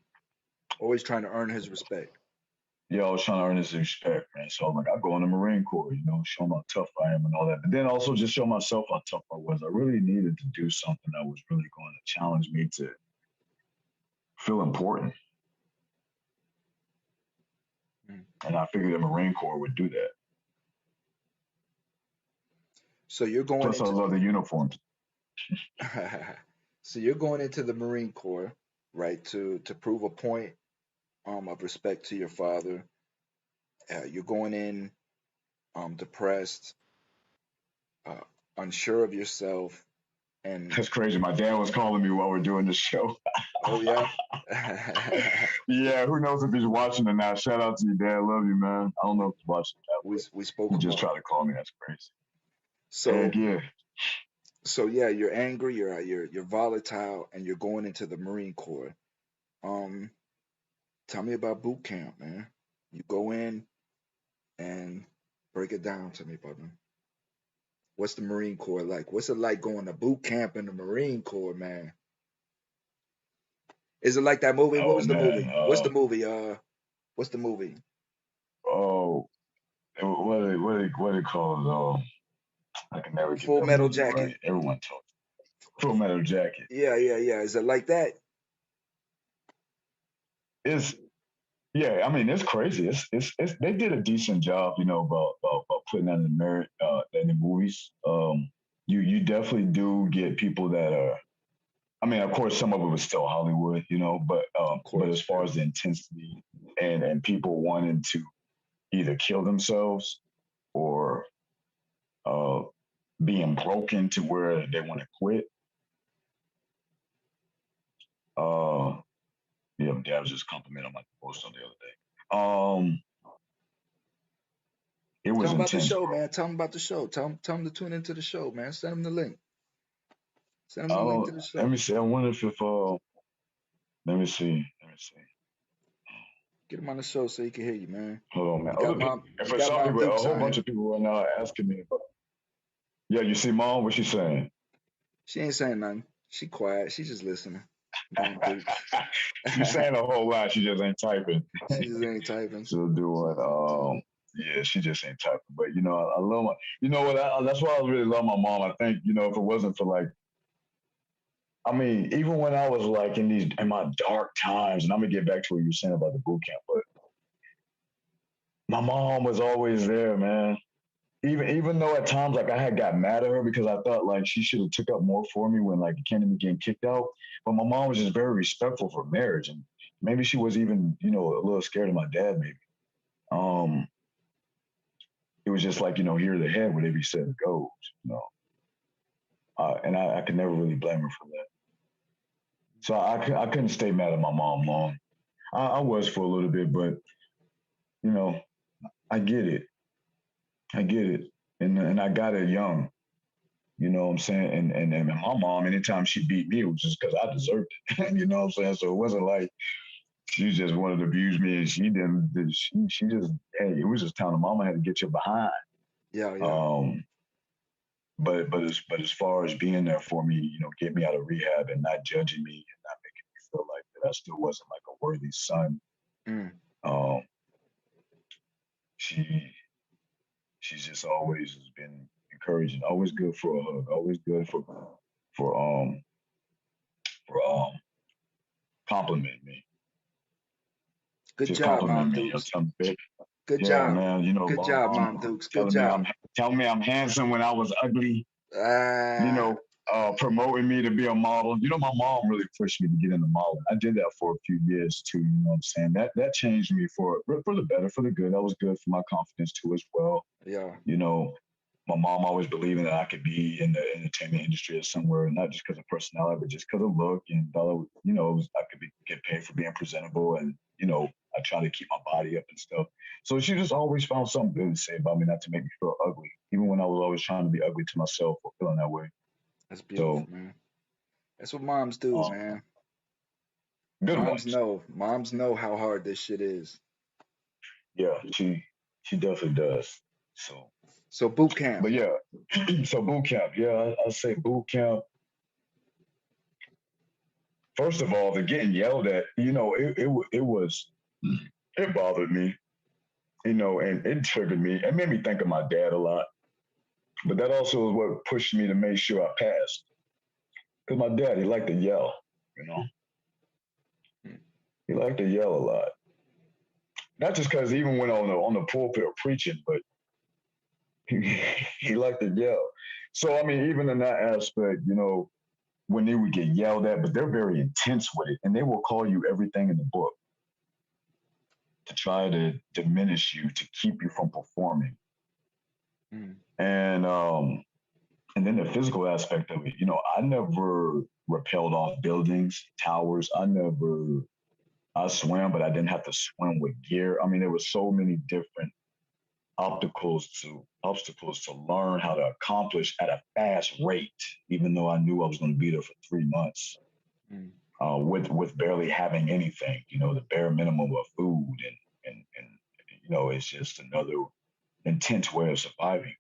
Always trying to earn his respect. Yeah, I was trying to earn his respect, man. So I'm like, I go in the Marine Corps, show him how tough I am and all that. But then also just show myself how tough I was. I really needed to do something that was really going to challenge me to feel important. Mm. And I figured the Marine Corps would do that. So you're going Plus, I into love the uniforms. so you're going into the Marine Corps, right, to prove a point of respect to your father. You're going in depressed, uh, unsure of yourself, and That's crazy. My dad was calling me while we're doing this show. oh yeah, Yeah, who knows if he's watching or not? Shout out to your dad. Love you, man. I don't know if he's watching that, but we he spoke just about. tried to call me. That's crazy. Heck So yeah. so yeah, you're angry, you're volatile, and you're going into the Marine Corps. Um, Tell me about boot camp, man. You go in and break it down to me, brother. What's the Marine Corps like? What's it like going to boot camp in the Marine Corps, man? Is it like that movie? What Oh was the man. movie? What's the movie? What's the movie? Oh, what they call it? I can never get Full that Metal movie Jacket. right. Everyone talks Full Metal Jacket. Yeah, yeah, yeah. Is it like that? It's Yeah, I mean it's crazy. It's they did a decent job, about putting that in merit in the movies. You definitely do get people that are. I mean, of course, some of it was still Hollywood, Of but as course, far yeah. as the intensity and people wanting to either kill themselves or uh, being broken to where they want to quit. Uh, yeah, Dad was just complimenting on my post on the other day. It Tell was them about the intense, show, bro. man. Tell them about the show. Tell them to tune into the show, man. Send them the link. Send them the link to Oh, the let show. me see. I wonder if let me see. Let me see. Get him on the show so he can hear you, man. Hold on, man. You got Other mom. people, and You for got some Mom people, a Dukes whole on bunch here. of people right now are asking me about. Yeah, you see, Mom, what she saying? She ain't saying nothing. She quiet. She just listening. Mom Dukes. She's saying a whole lot. She just ain't typing. She just ain't typing. So doing. Yeah, she just ain't typing. But I love my. You know what? That's why I really love my mom. I think if it wasn't for like. I mean, even when I was like in my dark times, and I'm gonna get back to what you were saying about the boot camp, but my mom was always there, man. Even though at times like I had got mad at her because I thought like she should have took up more for me when like it came to me getting kicked out. But my mom was just very respectful for marriage, and maybe she was even a little scared of my dad. Maybe um, it was just like here the head whatever he said goes. You know, and I could never really blame her for that. So I couldn't stay mad at my mom long. I was for a little bit, but you know I get it. I get it, and I got it young. You know what I'm saying? And my mom, anytime she beat me, it was just because I deserved it. You know what I'm saying? So it wasn't like she just wanted to abuse me and she didn't. She just, hey, it was just telling mama had to get your behind. Yeah, yeah. Um, but as far as being there for me, get me out of rehab and not judging me and not making me feel like that I still wasn't like a worthy son. Mm. Um, she she's just always has been encouraging, always good for a hug, always good for um for compliment me. Good Just job, compliment Mom me. Dukes. Tell me, babe, Good yeah, job. man. Good My job, mom Mom Dukes. Good job. telling me I'm handsome when I was ugly. You Ah, know, promoting me to be a model. My mom really pushed me to get into modeling. I did that for a few years too. You know what I'm saying? That changed me for the better, for the good. That was good for my confidence too as well. yeah. You know, My mom always believing that I could be in the entertainment industry or somewhere, not just because of personality, but just because of look and I could get paid for being presentable, and I try to keep my body up and stuff. So she just always found something good to say about me, not to make me feel ugly, even when I was always trying to be ugly to myself or feeling that way. That's So, beautiful, man. That's what moms do, um, man. good Moms ones. know. Moms know how hard this shit is. Yeah, she definitely does. So, So boot camp. but yeah, so boot camp. Yeah, I say boot camp. First of all, the getting yelled at, it was, it bothered me, and it triggered me. It made me think of my dad a lot. But that also is what pushed me to make sure I passed. Because my dad, he liked to yell, you know, Hmm. he liked to yell a lot. Not just because even when on the pulpit or preaching, but he, he liked to yell. So, I mean, even in that aspect, when they would get yelled at, but they're very intense with it, and they will call you everything in the book to try to diminish you, to keep you from performing. Hmm. And and then the physical aspect of it, I never rappelled off buildings, towers. I swam, but I didn't have to swim with gear. I mean, there were so many different obstacles to learn how to accomplish at a fast rate, even though I knew I was going to be there for 3 months. Hmm. With barely having anything, the bare minimum of food, and it's just another intense way of surviving.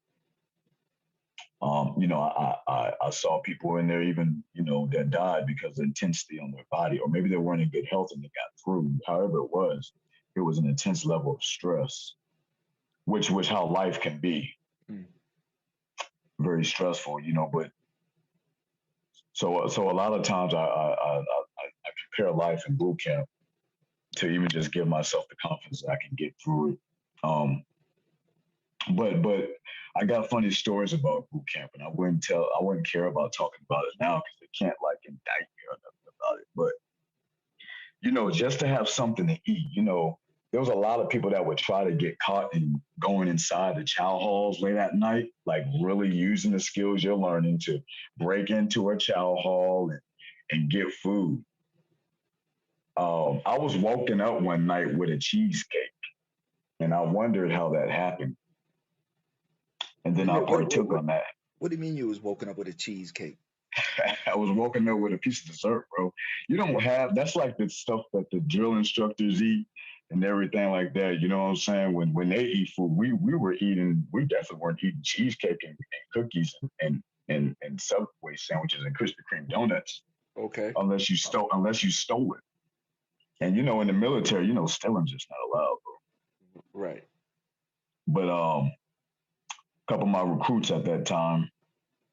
I saw people in there even, that died because of intensity on their body, or maybe they weren't in good health and they got through. However it was an intense level of stress, which how life can be, Hmm. very stressful, but so a lot of times I compare life in boot camp to even just give myself the confidence that I can get through it. But I got funny stories about boot camp, and I wouldn't care about talking about it now because they can't like indict me or nothing about it. But just to have something to eat, there was a lot of people that would try to get caught in going inside the chow halls late at night, like really using the skills you're learning to break into a chow hall and get food. I was woken up one night with a cheesecake, and I wondered how that happened. And Wait then a I minute. partook on that. What do you mean you was woken up with a cheesecake? I was woken up with a piece of dessert, bro. You don't have that's like the stuff that the drill instructors eat and everything like that. You know what I'm saying? When they eat food, we definitely weren't eating cheesecake and cookies and Subway sandwiches and Krispy Kreme donuts Okay. unless you stole it. And in the military, stealing's just not allowed, bro. Right. But a couple of my recruits at that time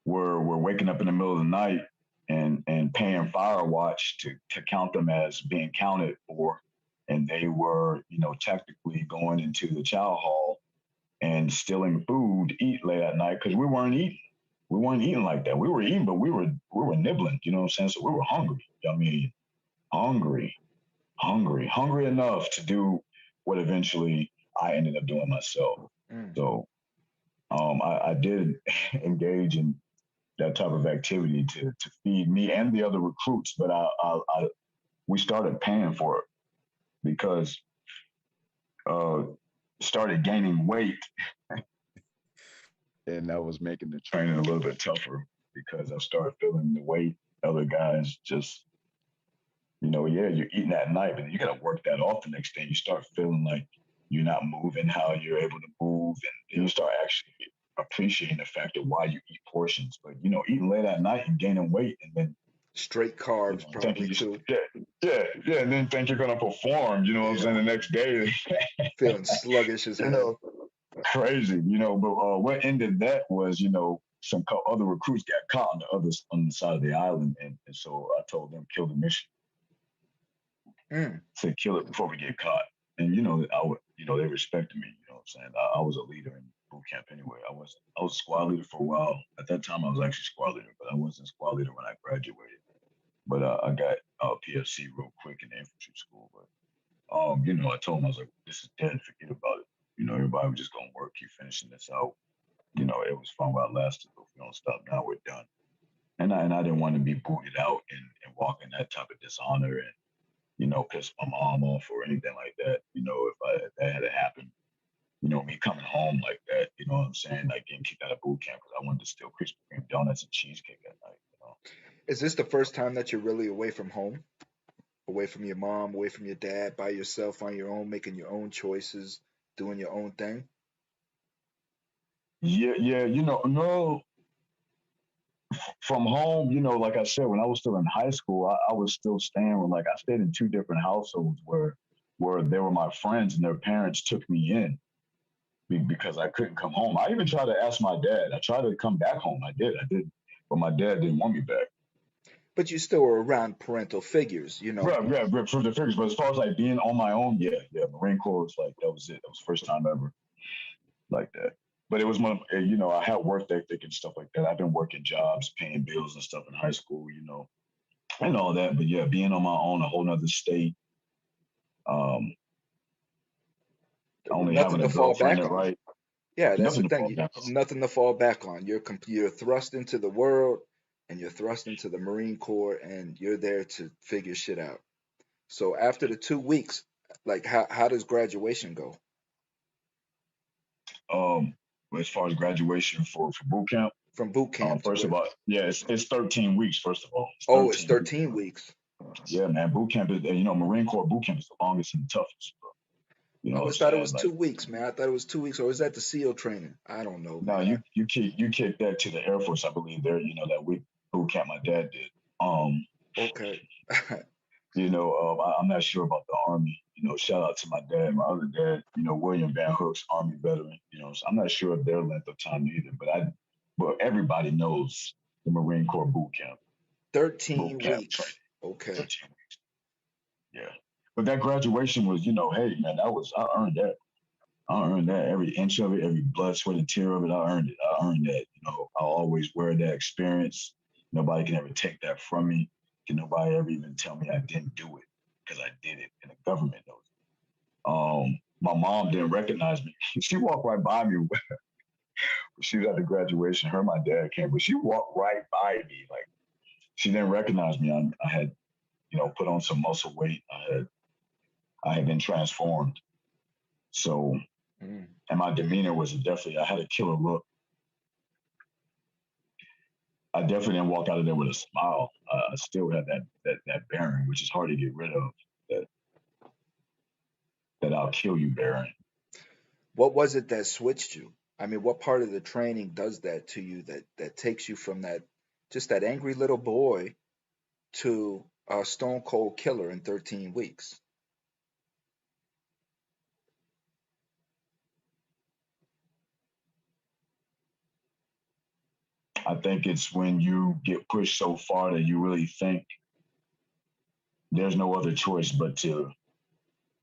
were waking up in the middle of the night and paying fire watch to count them as being counted for, and they were tactically going into the chow hall and stealing food to eat late at night because we weren't eating like that. We were eating, but we were nibbling, you know what I'm saying? So we were hungry. I mean, hungry, hungry enough to do what eventually I ended up doing myself. Mm. So I did engage in that type of activity to feed me and the other recruits. But we started paying for it because uh, started gaining weight, and that was making the training a little bit tougher because I started feeling the weight. Other guys just, yeah, you're eating at night, but you got to work that off the next day. You start feeling like you're not moving how you're able to move, and then you Yep. start actually appreciating the fact of why you eat portions. But eating late at night and gaining weight, and then Straight carbs thinking probably you, too. yeah, and then think you're gonna perform. You know what I'm saying? Yeah. The next day, Feeling sluggish as you hell. know, crazy. But what ended that was, some other recruits got caught on the side of the island, and so I told them kill the mission, Mm. said kill it before we get caught. And they respected me. You know what I'm saying? I was a leader in boot camp anyway. I was squad leader for a while. At that time, I was actually squad leader, but I wasn't squad leader when I graduated. But I got PFC real quick in the infantry school. But I told him I was like, this is dead. Forget about it. Everybody was just gonna work, keep finishing this out. It was fun while it lasted, but if we don't stop now, we're done. And I didn't want to be booted out and walk in that type of dishonor and piss my mom off or anything like that. If that had happened, me coming home like that, you know what I'm saying, like getting kicked out of boot camp because I wanted to steal Krispy Kreme donuts and cheesecake at night. Is this the first time that you're really away from home, away from your mom, away from your dad, by yourself on your own, making your own choices, doing your own thing? Yeah, yeah, no, from home, like I said, when I was still in high school, I was still staying with like I stayed in two different households where they were my friends and their parents took me in because I couldn't come home. I even tried to ask my dad. I tried to come back home. I did, but my dad didn't want me back. But you still were around parental figures, you know. Right, yeah, for the figures. But as far as like being on my own, yeah, yeah, Marine Corps was like that was it. That was the first time ever like that. But it was one, I had work ethic and stuff like that. I've been working jobs, paying bills and stuff in high school, and all that. But yeah, being on my own, a whole nother state, um, With only nothing having to a fall girlfriend back that on. right, Yeah, that's the nothing to thing. fall back on. Nothing to fall back on. You're thrust into the world, and you're thrust into the Marine Corps, and you're there to figure shit out. So after the 2 weeks, like how does graduation go Um, as far as graduation for boot camp, from boot camp to first of where? all, yeah, it's 13 weeks. First of all, it's Oh, it's 13 weeks. 13 weeks. Yeah, man, boot camp is Marine Corps boot camp is the longest and the toughest. Bro. You I know what I'm always thought it was saying? Like, 2 weeks, man. I thought it was 2 weeks, or is that the SEAL training? I don't know, no, man. you kick that to the Air Force, I believe. There, that week boot camp my dad did. Um, Okay. I'm not sure about the Army. Shout out to my dad, my other dad. William Van Hook's Army veteran. So I'm not sure of their length of time either. But everybody knows the Marine Corps boot 13 camp training, weeks. Okay. 13 weeks. Yeah, but that graduation was, hey man, I earned that. I earned that every inch of it, every blood, sweat, and tear of it. I earned it. I earned that. I'll always wear that experience. Nobody can ever take that from me. Can nobody ever even tell me I didn't do it because I did it, and the government knows it. My mom didn't recognize me. She walked right by me. She was at the graduation. Her and my dad came, but she walked right by me. Like she didn't recognize me. I had, put on some muscle weight. I had been transformed. So, Mm. and my demeanor was definitely. I had a killer look. I definitely didn't walk out of there with a smile. I still had that bearing, which is hard to get rid of. That that I'll kill you bearing. What was it that switched you? I mean, what part of the training does that to you that takes you from that just that angry little boy to a stone cold killer in 13 weeks? I think it's when you get pushed so far that you really think there's no other choice but to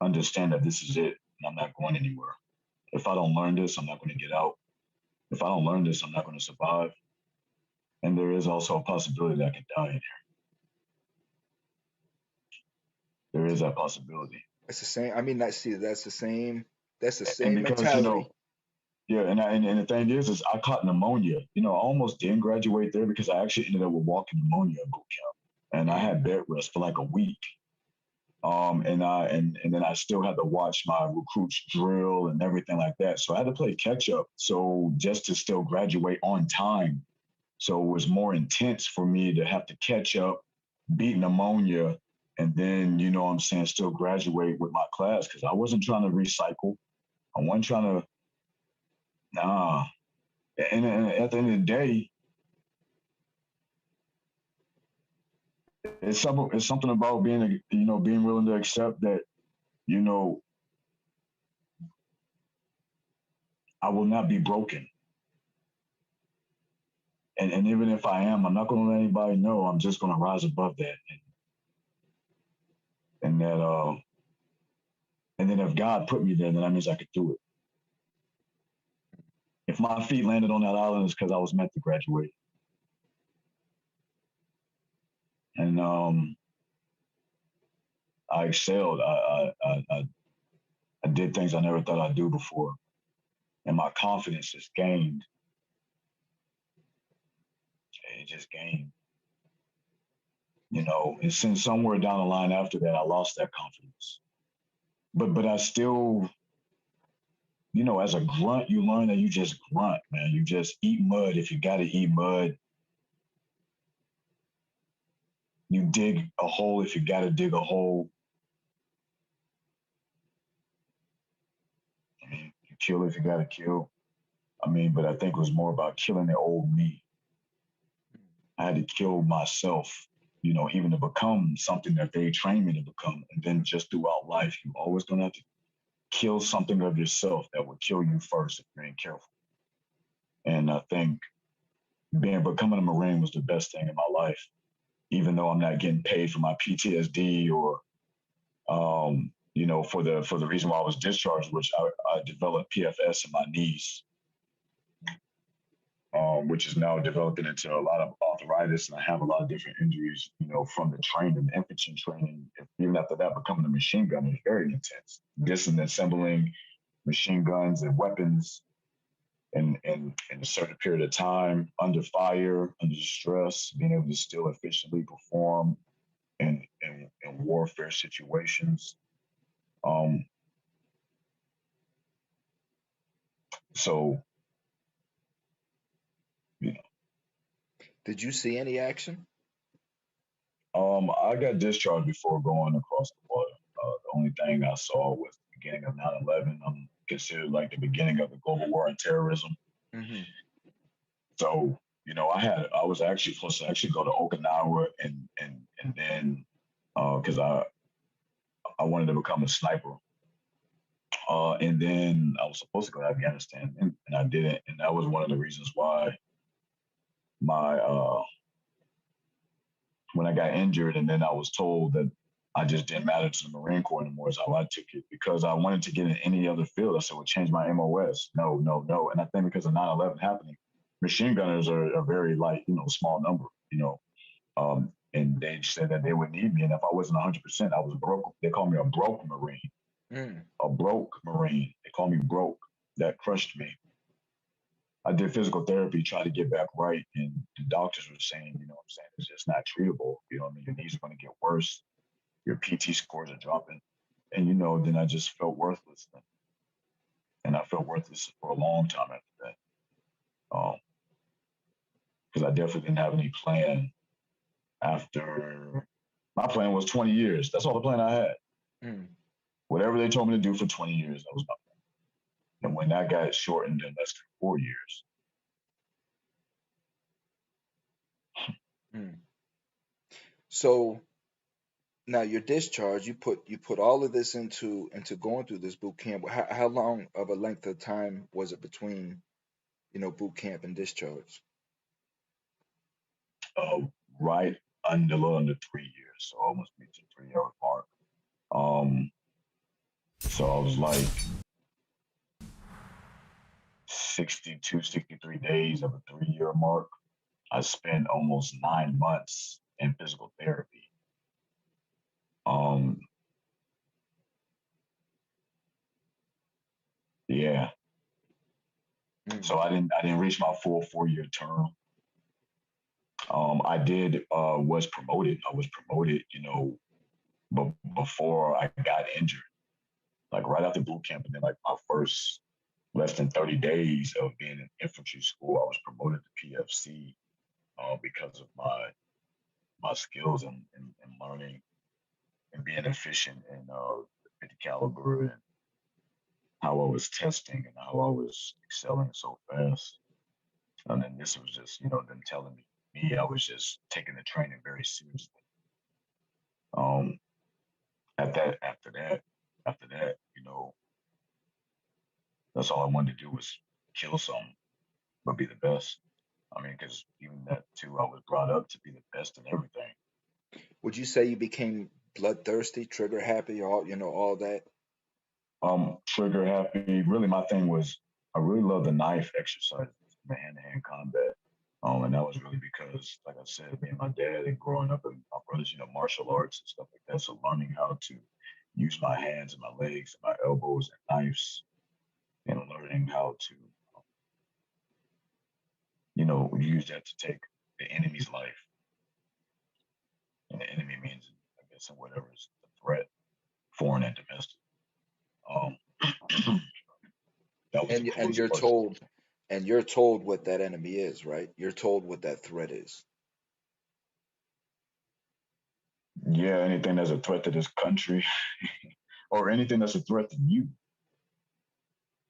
understand that this is it and I'm not going anywhere. If I don't learn this, I'm not going to get out. If I don't learn this, I'm not going to survive. And there is also a possibility that I can die in here. There is that possibility. It's the same. I mean, that's the same. That's the And same because, mentality. yeah, and the thing is I caught pneumonia. I almost didn't graduate there because I actually ended up with walking pneumonia at boot camp, and I Mm. had bed rest for like a week. And then I still had to watch my recruits drill and everything like that. So I had to play catch up. So just to still graduate on time. So it was more intense for me to have to catch up, beat pneumonia, and then what I'm saying, still graduate with my class because I wasn't trying to recycle. I wasn't trying to nah. And at the end of the day, it's something about being willing to accept that you know I will not be broken. And even if I am, I'm not going to let anybody know. I'm just going to rise above that. And that, and then if God put me there, then that means I could do it. If my feet landed on that island, it's because I was meant to graduate. And I excelled. I did things I never thought I'd do before. And my confidence is gained. It just gained, and since somewhere down the line after that, I lost that confidence. But I still, as a grunt, you learn that you just grunt, man. You just eat mud if you got to eat mud. You dig a hole if you got to dig a hole. I mean, you kill if you got to kill. I mean, but I think it was more about killing the old me. I had to kill myself, even to become something that they trained me to become. And then just throughout life, you always gonna have to kill something of yourself that will kill you first if you ain't careful. And I think becoming a Marine was the best thing in my life, even though I'm not getting paid for my PTSD or for the reason why I was discharged, which I developed PFS in my knees, which is now developing into a lot of arthritis, and I have a lot of different injuries, from the training, infantry training. Even after that, becoming a machine gunner is very intense. Disassembling machine guns and weapons in a certain period of time, under fire, under stress, being able to still efficiently perform in warfare situations. Um, so, you Did you see any action? I got discharged before going across the water. The only thing I saw was the beginning of 9/11. I'm considered like the beginning of the global war on terrorism. Hmm. So, I was actually supposed to actually go to Okinawa and then because I wanted to become a sniper. And then I was supposed to go to Afghanistan, and I didn't. And that was one of the reasons why my when I got injured, and then I was told that I just didn't matter to the Marine Corps anymore. Is how I took it because I wanted to get in any other field. I said, "Well, change my MOS." No, no, no. And I think because of 9/11 happening, machine gunners are a very light, small number. And they said that they would need me, and if I wasn't 100%, I was broke. They called me a broke Marine. Mm. A broke Marine. They called me broke. That crushed me. I did physical therapy, tried to get back right, and the doctors were saying, what I'm saying, it's just not treatable. You know what I mean? Your knees are going to get worse. Your PT scores are dropping. And, then I just felt worthless. And I felt worthless for a long time after that. Because I definitely didn't have any plan after. My plan was 20 years. That's all the plan I had. Mm. Whatever they told me to do for 20 years, that was my plan. And when that got shortened in less than 4 years, Mm. So now you're discharged. You put all of this into going through this boot camp. How long of a length of time was it between boot camp and discharge? uh, right under a little under 3 years, so almost reaching 3 year mark. Um, so I was like 62, 63 days of a 3 year mark. I spent almost 9 months in physical therapy. Um, yeah. Mm. So I didn't reach my full 4 year term. I did was promoted. I was promoted, but before I got injured, like right after boot camp, and then like my first less than 30 days of being in infantry school, I was promoted to PFC because of my skills and learning and being efficient in 50 caliber and how I was testing and how I was excelling so fast. And then this was just, them telling me I was just taking the training very seriously. Um, at that, after that, that's all I wanted to do was kill something, but be the best. I mean, because even that too, I was brought up to be the best in everything. Would you say you became bloodthirsty, trigger happy, all that? Trigger happy. Really, my thing was I really love the knife exercises, the hand-to-hand combat. And that was really because, like I said, me and my dad and growing up and my brothers, martial arts and stuff like that. So learning how to use my hands and my legs and my elbows and knives and learning how to, use that to take. the enemy's life, and the enemy means, I guess, in whatever is the threat, foreign and domestic. Um, that was the And crucial you're part. told, and you're told what that enemy is, right? You're told what that threat is. Yeah, anything that's a threat to this country, or anything that's a threat to you.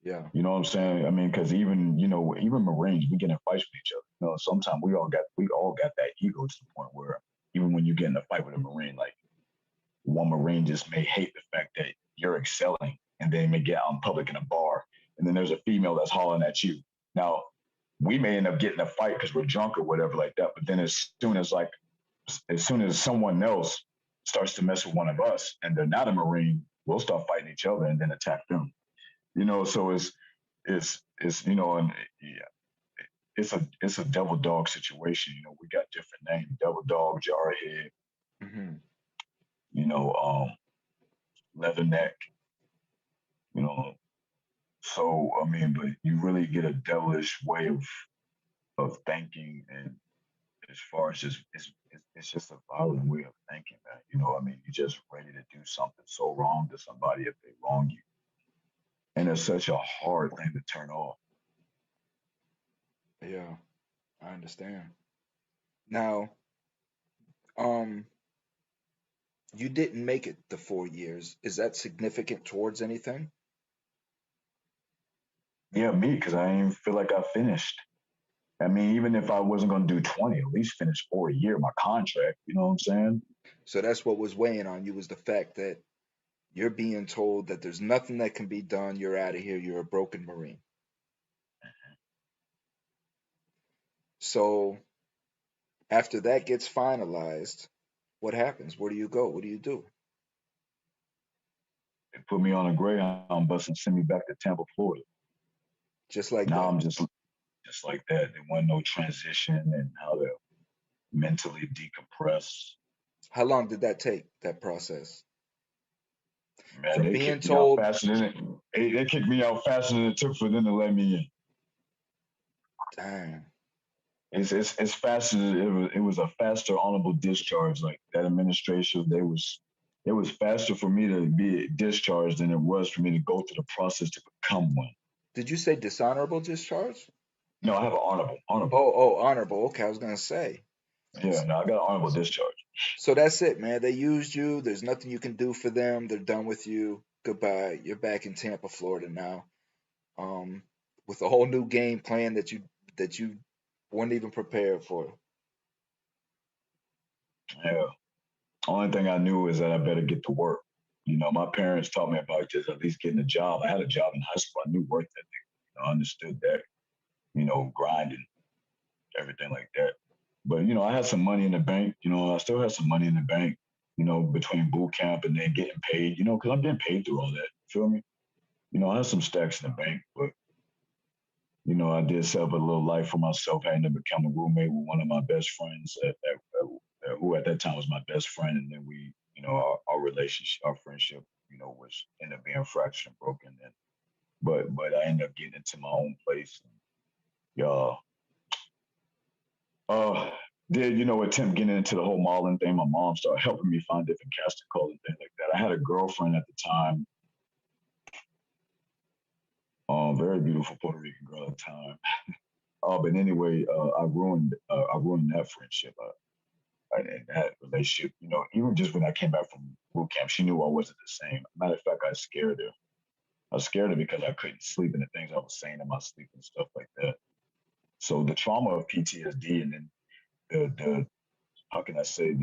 Yeah. You know what I'm saying? I mean, because even even Marines, we get in fights with each other. Sometimes we all got that ego to the point where even when you get in a fight with a Marine, like one Marine just may hate the fact that you're excelling, and they may get out in public in a bar, and then there's a female that's hollering at you. Now, we may end up getting a fight because we're drunk or whatever like that. But then as soon as someone else starts to mess with one of us, and they're not a Marine, we'll start fighting each other and then attack them. So and yeah, it's a devil dog situation. We got different names: devil dog, jarhead, Hmm. you know, um, leatherneck, you know. So I mean, but you really get a devilish way of thinking, and as far as just it's just a violent way of thinking, man. I mean, you're just ready to do something so wrong to somebody if they wrong you, and it's such a hard thing to turn off. Yeah, I understand. Now, um, you didn't make it the 4 years. Is that significant towards anything? Yeah, me, because I didn't feel like I finished. I mean, even if I wasn't going to do 20, at least finish 4 a year, my contract. You know what I'm saying? So that's what was weighing on you, was the fact that you're being told that there's nothing that can be done. You're out of here. You're a broken Marine. So after that gets finalized, what happens? Where do you go? What do you do? They put me on a Greyhound bus and sent me back to Tampa, Florida. Just like Now that. I'm just like that. There wasn't no transition and how to mentally decompress. How long did that take, that process? Man, From they being kicked me out told, faster than they kicked me out faster than it took for them to let me in. damn, It's faster. It was a faster honorable discharge. Like that administration, it was faster for me to be discharged than it was for me to go through the process to become one. did you say dishonorable discharge? No, I have an honorable. Oh, honorable. Okay, I was gonna say. Yeah, no, I got an honorable discharge. So that's it, man. They used you. There's nothing you can do for them. They're done with you. Goodbye. You're back in Tampa, Florida now. Um, with a whole new game plan that you weren't even prepared for. Yeah. Only thing I knew is that I better get to work. My parents taught me about just at least getting a job. I had a job in high school. I knew work ethic. I understood that. Grinding, everything like that. But I had some money in the bank. I still had some money in the bank. Between boot camp and then getting paid. Because I'm getting paid through all that. Feel me? I had some stacks in the bank, but I did set up a little life for myself. I ended up becoming a roommate with one of my best friends, who at that time was my best friend, and then our relationship, our friendship, was ended up being fractured and broken. And but I ended up getting into my own place. And, yeah, uh, did attempt getting into the whole modeling thing. My mom started helping me find different casting calls and things like that. I had a girlfriend at the time, very beautiful Puerto Rican girl at the time. But anyway, I ruined that friendship. And that relationship, even just when I came back from boot camp, she knew I wasn't the same. Matter of fact, I scared her. I was scared her because I couldn't sleep and the things I was saying in my sleep and stuff like that. So the trauma of PTSD and then the how can I say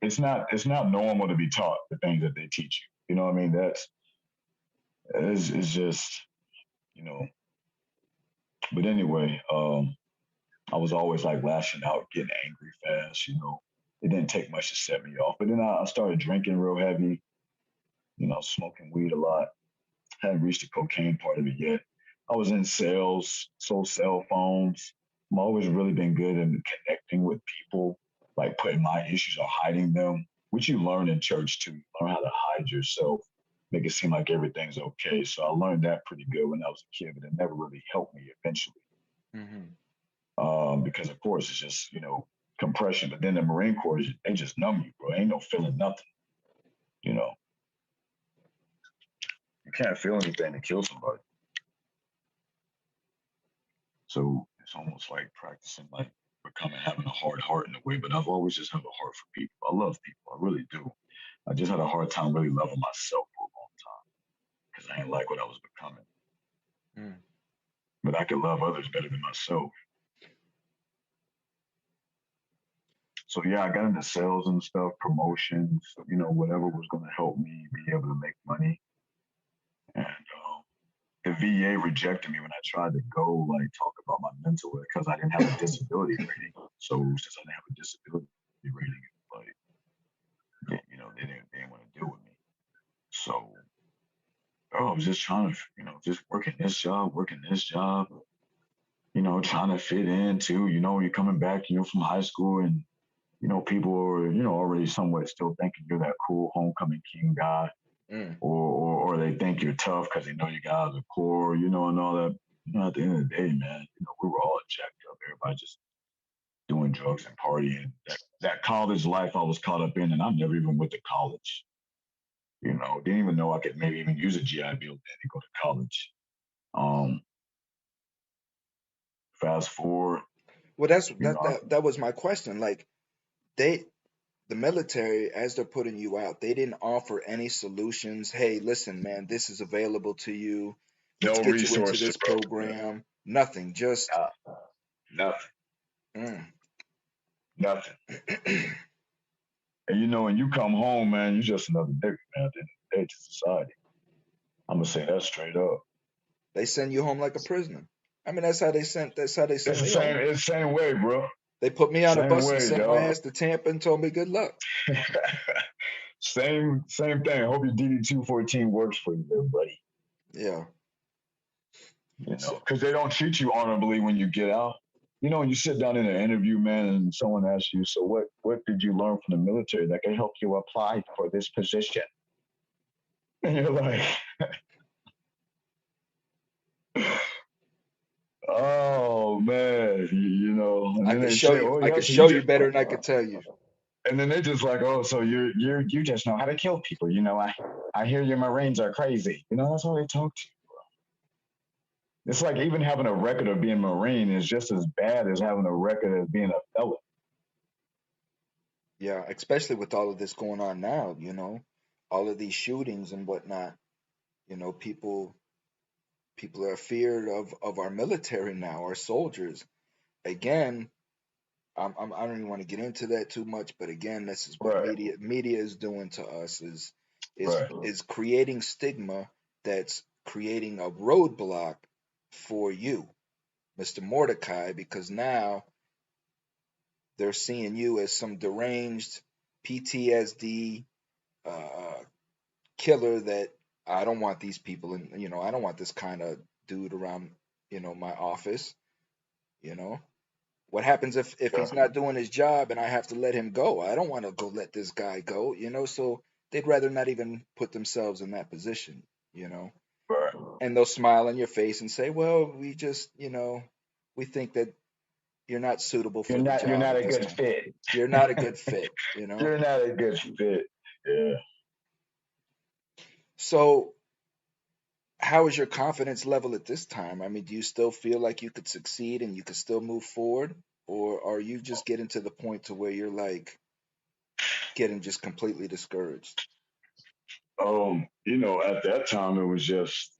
it's not normal to be taught the things that they teach you. You know what I mean? It's just you know. But anyway, I was always like lashing out, getting angry fast. It didn't take much to set me off. But then I started drinking real heavy. Smoking weed a lot. Hadn't reached the cocaine part of it yet. I was in sales, sold cell phones. I've always really been good in connecting with people, like putting my issues or hiding them, which you learn in church too. You learn how to hide yourself, make it seem like everything's okay. So I learned that pretty good when I was a kid, but it never really helped me eventually. Hmm. because of course it's just compression. But then the Marine Corps, they just numb you, bro. Ain't no feeling nothing. You know, you can't feel anything to kill somebody. So it's almost like practicing like becoming having a hard heart in a way. But I've always just had a heart for people. I love people. I really do. I just had a hard time really loving myself for a long time because I didn't like what I was becoming. Mm. But I could love others better than myself. So yeah, I got into sales and stuff, promotions, whatever was going to help me be able to make money. And the VA rejected me when I tried to go like talk about my mental because I didn't have a disability rating. So since I didn't have a disability rating, like they didn't want to deal with me. So I was just trying to just working this job, trying to fit in too. You're coming back, from high school and people are, already somewhat still thinking you're that cool homecoming king guy, Mm. or they think you're tough because they know you got out of the Corps, and all that. At the end of the day, man, we were all jacked up. Everybody just doing drugs and partying. That college life I was caught up in, and I never even went to college. Didn't even know I could maybe even use a GI Bill to go to college. Um, Fast forward, Well, that's you know, that was my question. Like they, the military, as they're putting you out, they didn't offer any solutions. Hey, listen, man, this is available to you. Let's no get you into resources, this bro. program. Nothing. Just Nah, nothing, mm. nothing. And when you come home, man, you're just another nigga, man. At the end of the day, to society. I'm gonna say that straight up. They send you home like a prisoner. I mean, that's how they sent. That's how they It's sent the me same. home. It's the same way, bro. They put me on a Same bus and way, sent my dog. ass to Tampa and told me good luck. same thing. I hope your DD 214 works for you, there, buddy. Yeah. So, Because they don't treat you honorably when you get out. When you sit down in an interview, man, and someone asks you, "So what did you learn from the military that can help you apply for this position?" And you're like, "Oh man," And I then could they show say, you. "Oh I yeah, could so you show you just," better than I could tell you. and then they just like, "Oh, so you just know how to kill people." I hear your Marines are crazy. That's how they talk to you. It's like even having a record of being a Marine is just as bad as having a record of being a felon. Yeah, especially with all of this going on now. All of these shootings and whatnot. People are feared of our military now, our soldiers. Again, I don't even want to get into that too much, but again, this is what Right, media is doing to us is right. is creating stigma that's creating a roadblock for you, Mr. Mordecai, because now they're seeing you as some deranged PTSD uh, killer that I don't want these people in, I don't want this kind of dude around, my office, you know. What happens if Yeah, he's not doing his job and I have to let him go? I don't want to go let this guy go, so they'd rather not even put themselves in that position, you know. right. And they'll smile in your face and say, "Well, we just, we think that you're not suitable You're for the not you're job not at a this good time. fit. You're not a good fit." You're not a good fit. Yeah. So, how is your confidence level at this time? I mean, do you still feel like you could succeed and you could still move forward, or are you just getting to the point to where you're like getting just completely discouraged? At that time it was just,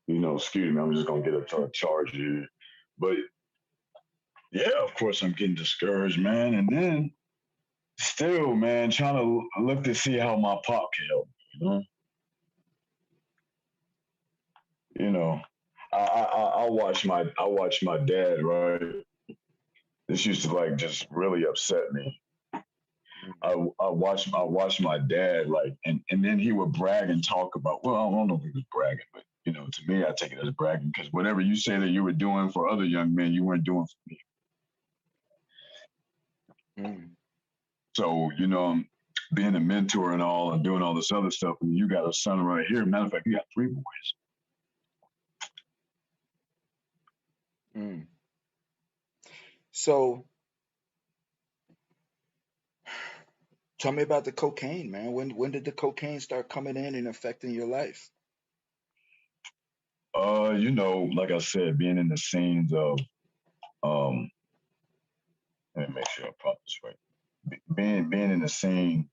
excuse me, I'm just gonna get a charge here. But yeah, of course I'm getting discouraged, man. And then still, man, trying to look to see how my pop can help. You know, you know. I watch my dad, right? This used to like just really upset me. Mm. I watched my dad like, and then he would brag and talk about. Well, I don't know if he was bragging, but to me, I take it as bragging because whatever you say that you were doing for other young men, you weren't doing for me. Mm. So being a mentor and all, and doing all this other stuff, and you got a son right here. Matter of fact, you got three boys. Mm. So tell me about the cocaine, man. When did the cocaine start coming in and affecting your life? Like I said, being in the scenes of um, let me make sure I pop this right. Being in the scene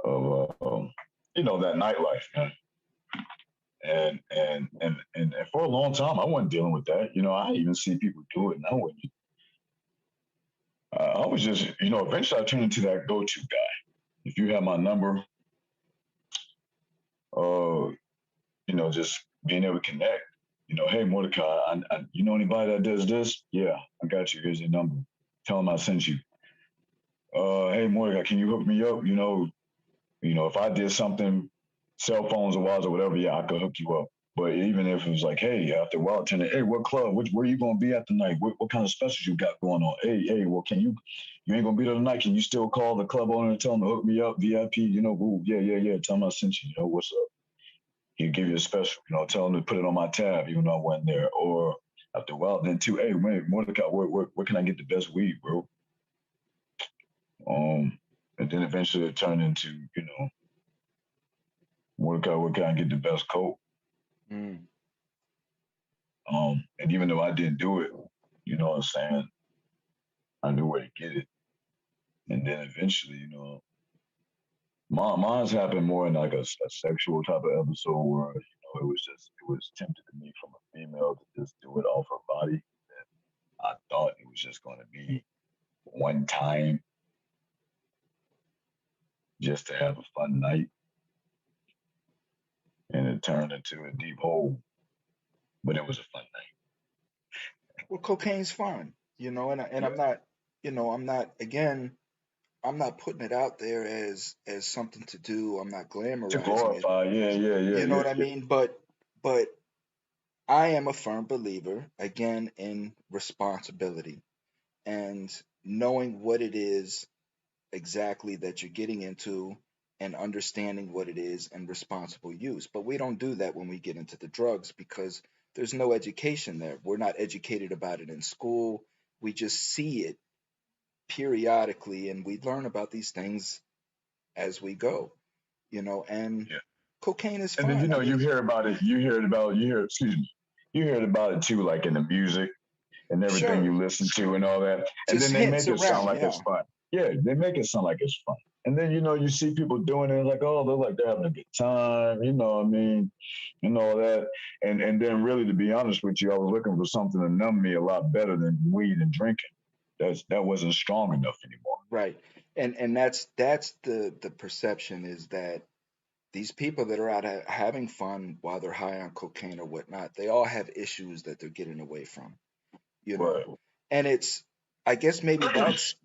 of that nightlife, man. And for a long time, I wasn't dealing with that. I even see people do it, and I wouldn't. I was just, eventually I turned into that go-to guy. If you have my number, uh, just being able to connect. Hey Mordecai, you know anybody that does this? Yeah, I got you. Here's your number. Tell them I sent you. Hey Mordecai, can you hook me up? If I did something, cell phones or wires or whatever, yeah, I could hook you up. But even if it was like, hey, after a while, turn it, hey, what club? Where you gonna be at tonight? What kind of specials you got going on? Hey, well, you ain't gonna be there tonight? Can you still call the club owner and tell them to hook me up, VIP? Ooh, yeah. Tell them I sent you. What's up? He'll give you a special. Tell them to put it on my tab, even though I wasn't there. Or after a while, then too, hey, man, Mordecai, where can I get the best weed, bro? Um, and then eventually it turned into, where can I get the best coat? Mm. And even though I didn't do it, you know what I'm saying, I knew where to get it. And then eventually, mine's happened more in like a sexual type of episode where, it was tempted to me from a female to just do it off her body. I thought it was just going to be one time just to have a fun night. And it turned into a deep hole, but it was a fun night. Well, cocaine's fun, and Yeah. I'm not, I'm not again, I'm not putting it out there as something to do. I'm not To glamorizing it. glorify, You know yeah. what I mean? But I am a firm believer again in responsibility and knowing what it is exactly that you're getting into and understanding what it is and responsible use. But we don't do that when we get into the drugs because there's no education there. We're not educated about it in school. We just see it periodically and we learn about these things as we go, and Yeah. cocaine is And then fun. I you mean, hear about it. Excuse me. You heard about it too, like in the music and everything sure, you listen to and all that. And just then they hints make it sound around, like it's yeah. fun. Yeah, they make it sound like it's fun. And then you see people doing it like, oh, they're having a good time. You know what I mean? And all that. And then really, to be honest with you, I was looking for something to numb me a lot better than weed and drinking. That wasn't strong enough anymore. Right. And that's the perception is that these people that are out having fun while they're high on cocaine or whatnot, they all have issues that they're getting away from, you know. Right. And it's I guess maybe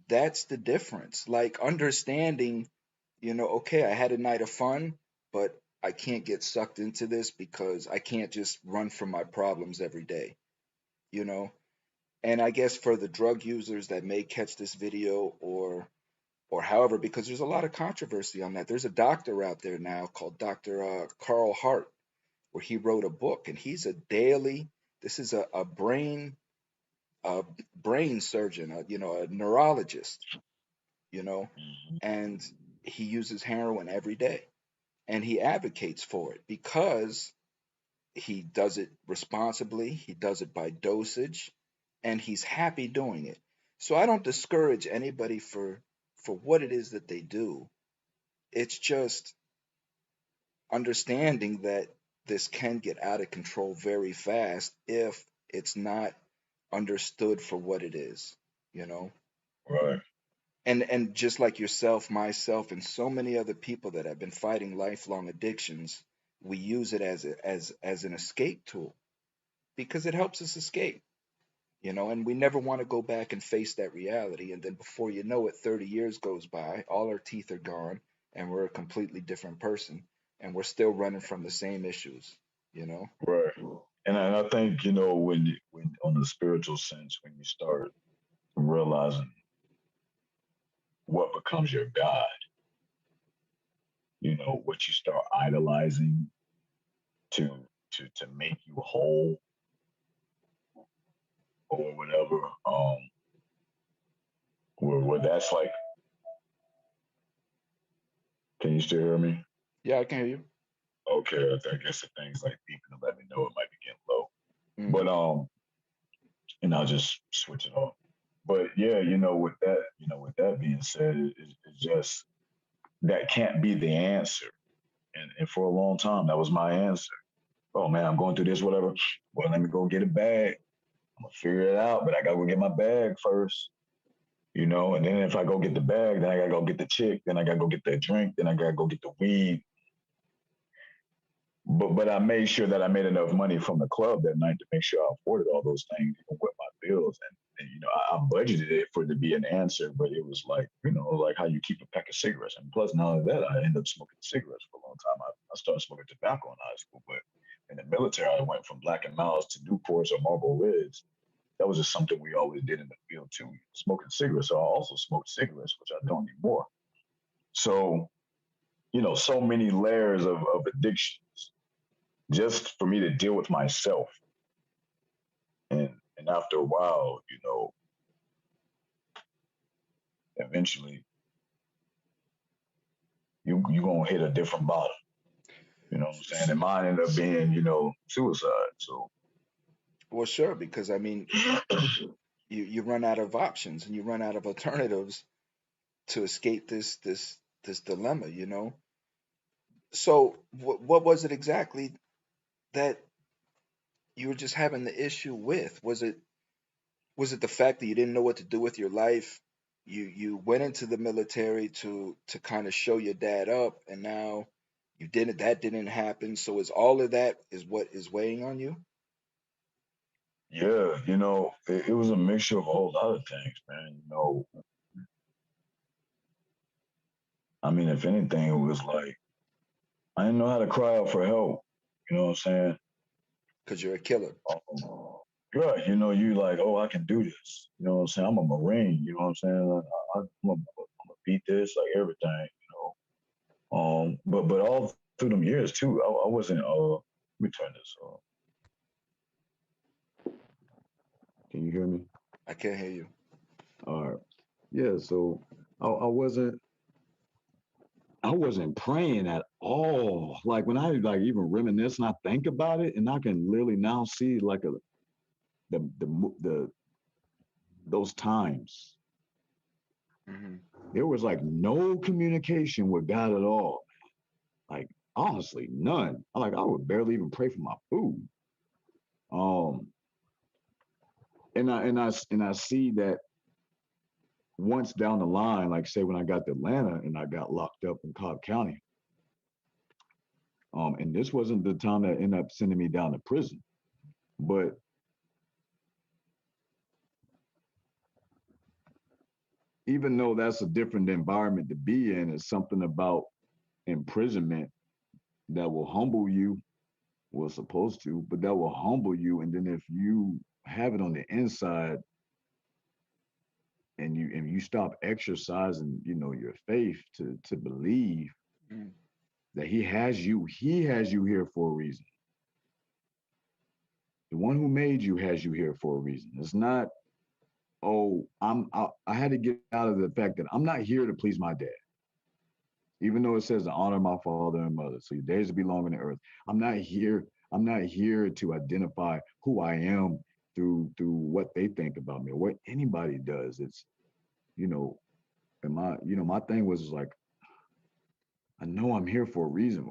that's the difference. Like understanding, okay, I had a night of fun, but I can't get sucked into this because I can't just run from my problems every day, you know. And I guess for the drug users that may catch this video or however, because there's a lot of controversy on that. There's a doctor out there now called Dr. Carl Hart, where he wrote a book, and he's a daily. This is a brain surgeon, a neurologist, you know, Mhm. and he uses heroin every day, and he advocates for it because he does it responsibly, he does it by dosage, and he's happy doing it. So I don't discourage anybody for what it is that they do. It's just understanding that this can get out of control very fast if it's not understood for what it is, you know? Right. And just like yourself, myself, and so many other people that have been fighting lifelong addictions, we use it as an escape tool because it helps us escape, and we never want to go back and face that reality. And then before you know it, 30 years goes by, all our teeth are gone, and we're a completely different person, and we're still running from the same issues, you know? Right. And I think when on the spiritual sense, when you start realizing what becomes your God, what you start idolizing to to make you whole or whatever. where that's like, can you still hear me? Yeah, I can hear you. Okay, I guess the thing's like beeping to let me know it might be getting low. But Hmm. and I'll just switch it off. But yeah, with that being said, it's just that can't be the answer. And for a long time, that was my answer. Oh man, I'm going through this, whatever. Well, let me go get a bag. I'm gonna figure it out, but I gotta go get my bag first. And then if I go get the bag, then I gotta go get the chick, then I gotta go get the drink, then I gotta go get the weed. But I made sure that I made enough money from the club that night to make sure I afforded all those things, even with my bills. And I budgeted it for it to be an answer, but it was like, like how you keep a pack of cigarettes. And plus, not only that, I ended up smoking cigarettes for a long time. I started smoking tobacco in high school, but in the military, I went from Black and Miles to Newports or Marlboro Reds. That was just something we always did in the field too. Smoking cigarettes. So I also smoked cigarettes, which I don't anymore. So, so many layers of addictions just for me to deal with myself. And after a while, eventually you gonna hit a different bottom. You know what I'm saying? And mine ended up being, suicide. So Well, sure, because I mean, you run out of options and you run out of alternatives to escape this dilemma. So what was it exactly that you were just having the issue with? Was it the fact that you didn't know what to do with your life? You went into the military to kind of show your dad up, and now that didn't happen. So is all of that is what is weighing on you? yeah, it was a mixture of a whole lot of things, man. I mean, if anything, it was like I didn't know how to cry out for help. You know what I'm saying? Because you're a killer. Right. You like, oh, I can do this. You know what I'm saying? I'm a Marine. You know what I'm saying? I'm gonna beat this, like everything. But all through them years too, I wasn't. Let me turn this off. Can you hear me? I can't hear you. All right. Yeah. So I wasn't praying at all. Like when I like even reminisce and I think about it, and I can literally now see like the those times Hmm. there was like no communication with God at all. Like honestly, none. I would barely even pray for my food. Um, and I see that once down the line, like say when I got to Atlanta and I got locked up in Cobb County. And this wasn't the time that ended up sending me down to prison, but even though that's a different environment to be in, it's something about imprisonment that will humble you. Well, supposed to, but that will humble you. And then if you have it on the inside and you stop exercising, your faith to believe Hmm. that he has you here for a reason. The one who made you has you here for a reason. It's not, oh, I had to get out of the fact that I'm not here to please my dad. Even though it says to honor my father and mother, so your days will be long on the earth. I'm not here. I'm not here to identify who I am through what they think about me or what anybody does. It's you know, and my thing was like, I know I'm here for a reason.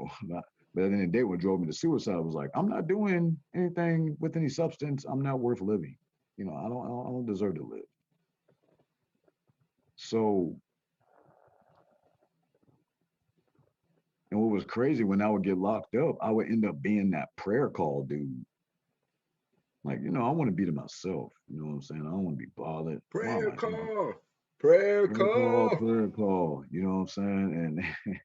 But at the end of the day, what drove me to suicide was like, I'm not doing anything with any substance. I'm not worth living. I don't deserve to live. So, and what was crazy when I would get locked up, I would end up being that prayer call dude. Like, I want to be to myself. You know what I'm saying? I don't want to be bothered. Why am Prayer I here? call. Prayer Prayer call, call. prayer call. You know what I'm saying? And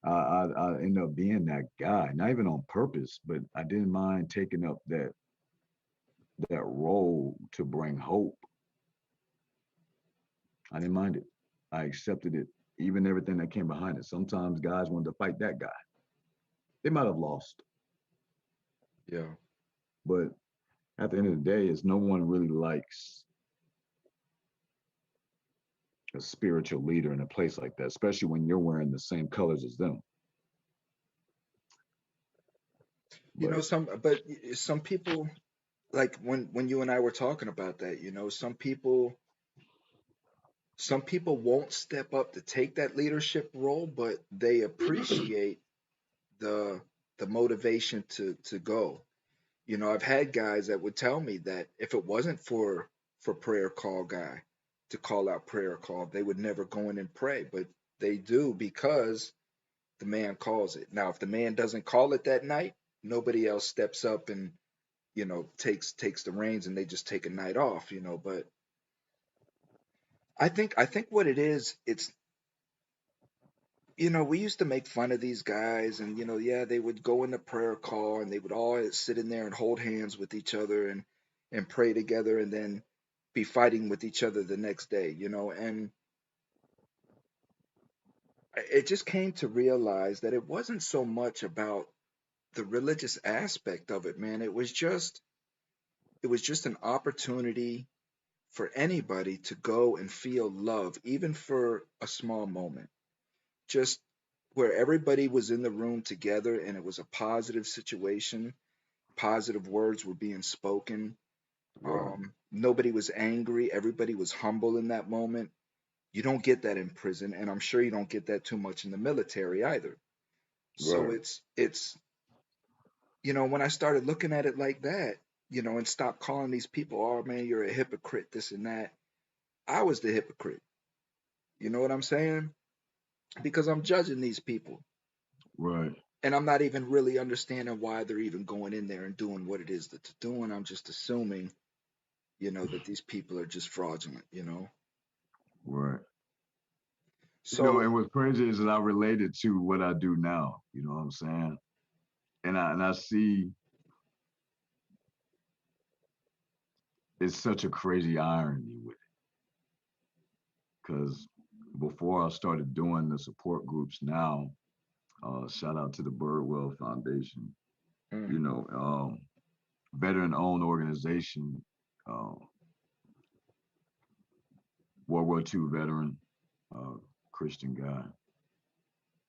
I end up being that guy, not even on purpose, but I didn't mind taking up that role to bring hope. I didn't mind it. I accepted it, even everything that came behind it. Sometimes guys wanted to fight that guy. They might have lost, Yeah. but at the end of the day, it's no one really likes a spiritual leader in a place like that, especially when you're wearing the same colors as them. You know, But some people, like when you and I were talking about that, some people won't step up to take that leadership role, but they appreciate the the motivation to go. You know, I've had guys that would tell me that if it wasn't for prayer call guy to call out prayer call, they would never go in and pray, but they do because the man calls it. Now, if the man doesn't call it that night, nobody else steps up and takes the reins and they just take a night off. But I think what it is, it's we used to make fun of these guys, and yeah, they would go in the prayer call and they would all sit in there and hold hands with each other and pray together and then be fighting with each other the next day, and it just came to realize that it wasn't so much about the religious aspect of it, man. It was just an opportunity for anybody to go and feel love, even for a small moment, just where everybody was in the room together and it was a positive situation. Positive words were being spoken. right, Nobody was angry. Everybody was humble in that moment. You don't get that in prison, and I'm sure you don't get that too much in the military either. So right, it's when I started looking at it like that, and stopped calling these people, oh man, you're a hypocrite, this and that. I was the hypocrite. You know what I'm saying? Because I'm judging these people, right, and I'm not even really understanding why they're even going in there and doing what it is that they're doing. I'm just assuming, that these people are just fraudulent. right. So And what's crazy is that I relate it to what I do now. You know what I'm saying? And I see it's such a crazy irony with it because before I started doing the support groups now, shout out to the Birdwell Foundation, mm, you know, veteran owned organization, uh, World War II veteran, uh, Christian guy,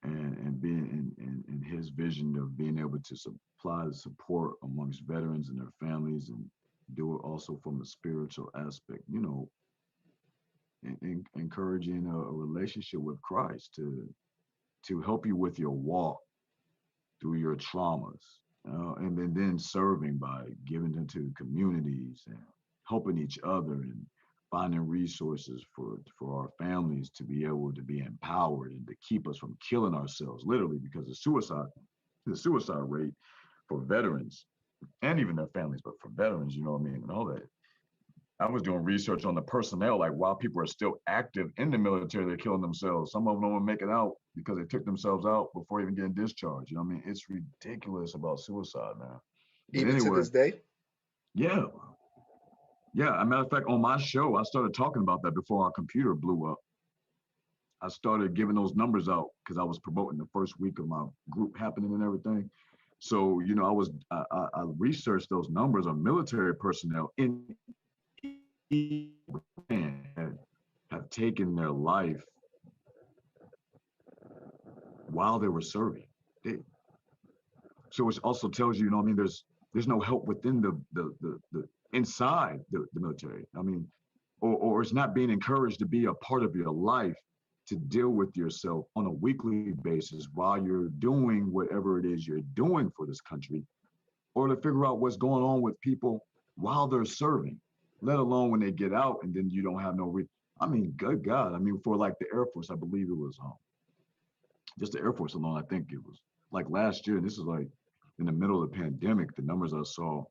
and being in his vision of being able to supply the support amongst veterans and their families and do it also from a spiritual aspect, encouraging a relationship with Christ to help you with your walk through your traumas, and then serving by giving into communities and helping each other and finding resources for our families to be able to be empowered and to keep us from killing ourselves, literally, because the suicide rate for veterans and even their families, but for veterans, you know what I mean, and all that. I was doing research on the personnel, like while people are still active in the military, they're killing themselves. Some of them don't make it out because they took themselves out before even getting discharged. You know what I mean? It's ridiculous about suicide, man. But even to anyway, this day, yeah, yeah. As a matter of fact, on my show, I started talking about that before our computer blew up. I started giving those numbers out because I was promoting the first week of my group happening and everything. So, I researched those numbers on military personnel in have taken their life while they were serving. They, so it also tells you, you know, what I mean, there's no help within the inside the military. I mean, or it's not being encouraged to be a part of your life to deal with yourself on a weekly basis while you're doing whatever it is you're doing for this country, or to figure out what's going on with people while they're serving, let alone when they get out and then you don't have no I mean, good God. I mean, for like the Air Force, I believe it was just the Air Force alone, I think it was like last year, and this is like in the middle of the pandemic, the numbers I saw,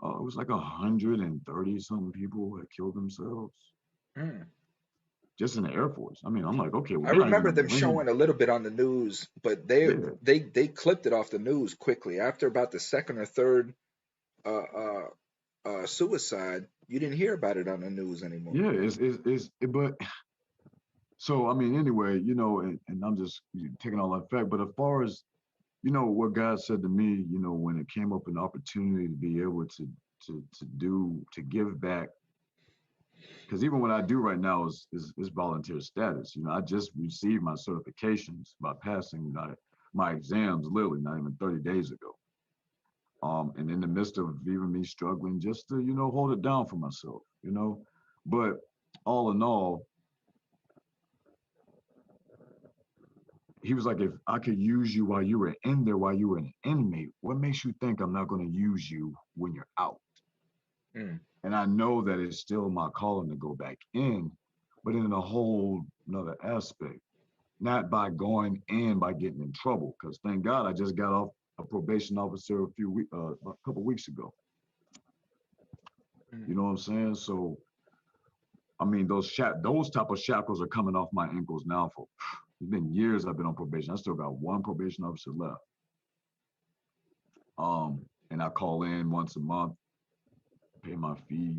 it was like 130 something people had killed themselves mm. just in the Air Force. I mean, I'm like, okay, well, I they're not even remember a them Marine. showing a little bit on the news, but they Yeah, they they clipped it off the news quickly after about the second or third uh, uh, suicide. You didn't hear about it on the news anymore. yeah, but so, I mean, anyway, and I'm just taking all that fact, but as far as, what God said to me, when it came up an opportunity to be able to give back because even what I do right now is volunteer status. I just received my certifications by passing my exams literally not even 30 days ago. And in the midst of even me struggling just to, hold it down for myself. But all in all, he was like, if I could use you while you were in there, while you were an inmate, what makes you think I'm not going to use you when you're out? Mm, And I know that it's still my calling to go back in, but in a whole another aspect, not by going in by getting in trouble. Because thank God I just got off a probation officer a couple weeks ago. mm, You know what I'm saying? So I mean, those type of shackles are coming off my ankles now. For it's been years I've been on probation. I still got one probation officer left. And I call in once a month, pay my fee,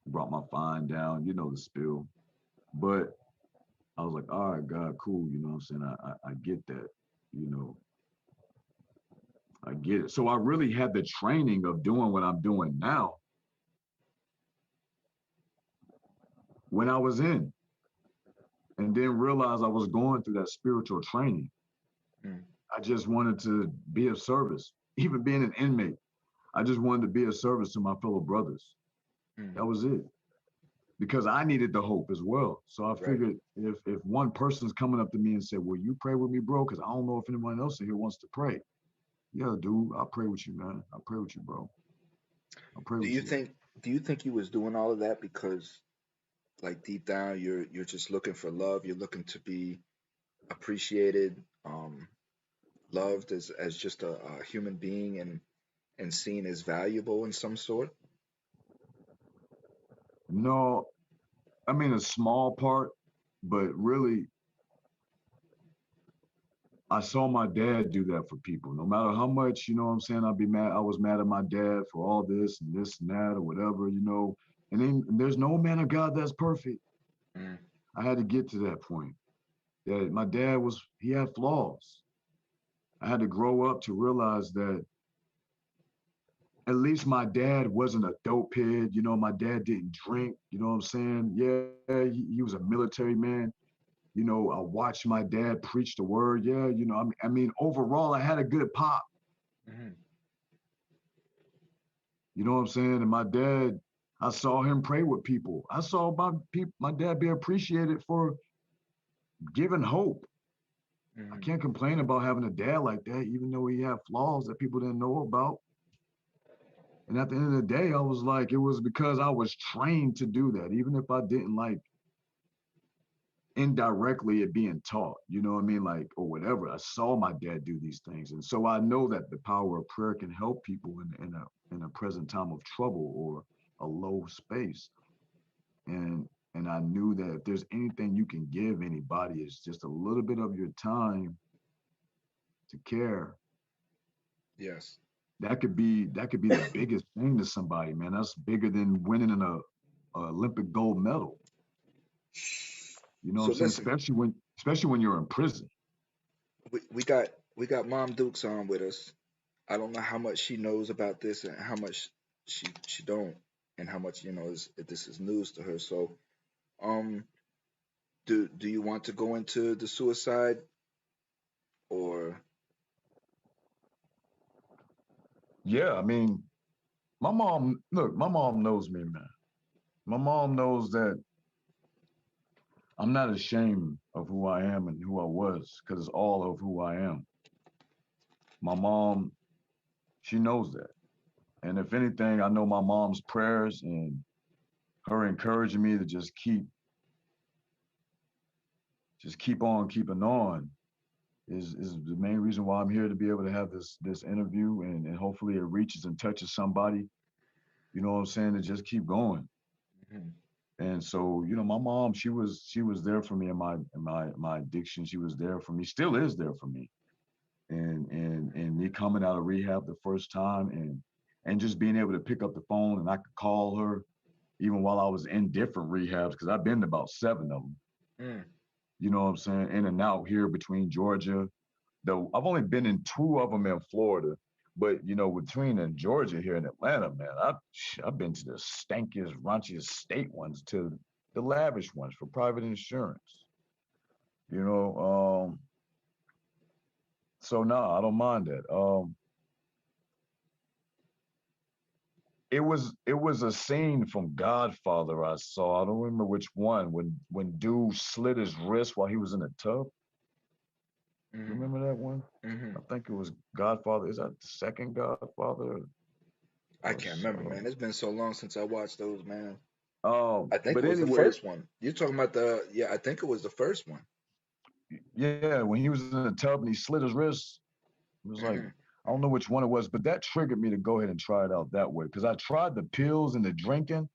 brought my fine down. You know the spill. But I was like, all right, God, cool. You know what I'm saying? I get that. You know, I get it. So I really had the training of doing what I'm doing now when I was in, and then realized I was going through that spiritual training. mm, I just wanted to be of service, even being an inmate. I just wanted to be of service to my fellow brothers. mm. That was it. Because I needed the hope as well. So I Right. figured if one person's coming up to me and said, "Will you pray with me, bro?" Because I don't know if anyone else in here wants to pray. Yeah, dude, I'll pray with you, man. I'll pray with you, bro. I'll pray Do with you you. think do you think you was doing all of that because like deep down you're just looking for love, you're looking to be appreciated, loved as just a human being and seen as valuable in some sort? No, I mean a small part, but really, I saw my dad do that for people. No matter how much, you know what I'm saying, I'd be mad. I was mad at my dad for all this and that or whatever. And then there's no man of God that's perfect. Mm, I had to get to that point. That my dad he had flaws. I had to grow up to realize that at least my dad wasn't a dope head. My dad didn't drink. You know what I'm saying? Yeah, he was a military man. I watched my dad preach the word. Yeah, I mean, overall, I had a good pop. mm, You know what I'm saying? And my dad, I saw him pray with people. I saw my dad be appreciated for giving hope. I mm. can't complain about having a dad like that, even though he had flaws that people didn't know about. And at the end of the day, I was like, it was because I was trained to do that, even if I didn't like indirectly it being taught, you know what I mean? Like, or whatever. I saw my dad do these things. And so I know that the power of prayer can help people in a present time of trouble or a low space. And I knew that if there's anything you can give anybody, it's just a little bit of your time to care. Yes. That could be the biggest thing to somebody, man. That's bigger than winning a Olympic gold medal. You know what So I'm saying? listen, Especially when you're in prison. we got Mom Dukes on with us. I don't know how much she knows about this and how much she don't, and how much is this is news to her. So, um, do you want to go into the suicide or Yeah, I mean, my mom knows me, man. My mom knows that I'm not ashamed of who I am and who I was because it's all of who I am. My mom, she knows that. And if anything, I know my mom's prayers and her encouraging me to just keep on keeping on is the main reason why I'm here to be able to have this interview and hopefully it reaches and touches somebody, you know what I'm saying, to just keep going. Mhm. And so, my mom, she was there for me in my addiction. She was there for me, still is there for me. And me coming out of rehab the first time and just being able to pick up the phone and I could call her even while I was in different rehabs, because I've been to about seven of them. Mm, You know what I'm saying? In and out here between Georgia. Though I've only been in two of them in Florida, But between in Georgia here in Atlanta, man, I've been to the stankiest, raunchiest state ones to the lavish ones for private insurance. You know, so no, I don't mind that. It was a scene from Godfather I saw. I don't remember which one. When dude slit his wrist while he was in a tub. You Mm-hmm. remember that one? Mm-hmm. I think it was Godfather. Is that the second Godfather? I Or can't remember, so? man. It's been so long since I watched those, man. I think But it was the anyway, first one. You're talking about the, yeah, I think it was the first one. yeah, when he was in the tub and he slit his wrist, it was like Mm-hmm. I don't know which one it was, but that triggered me to go ahead and try it out that way because I tried the pills and the drinking,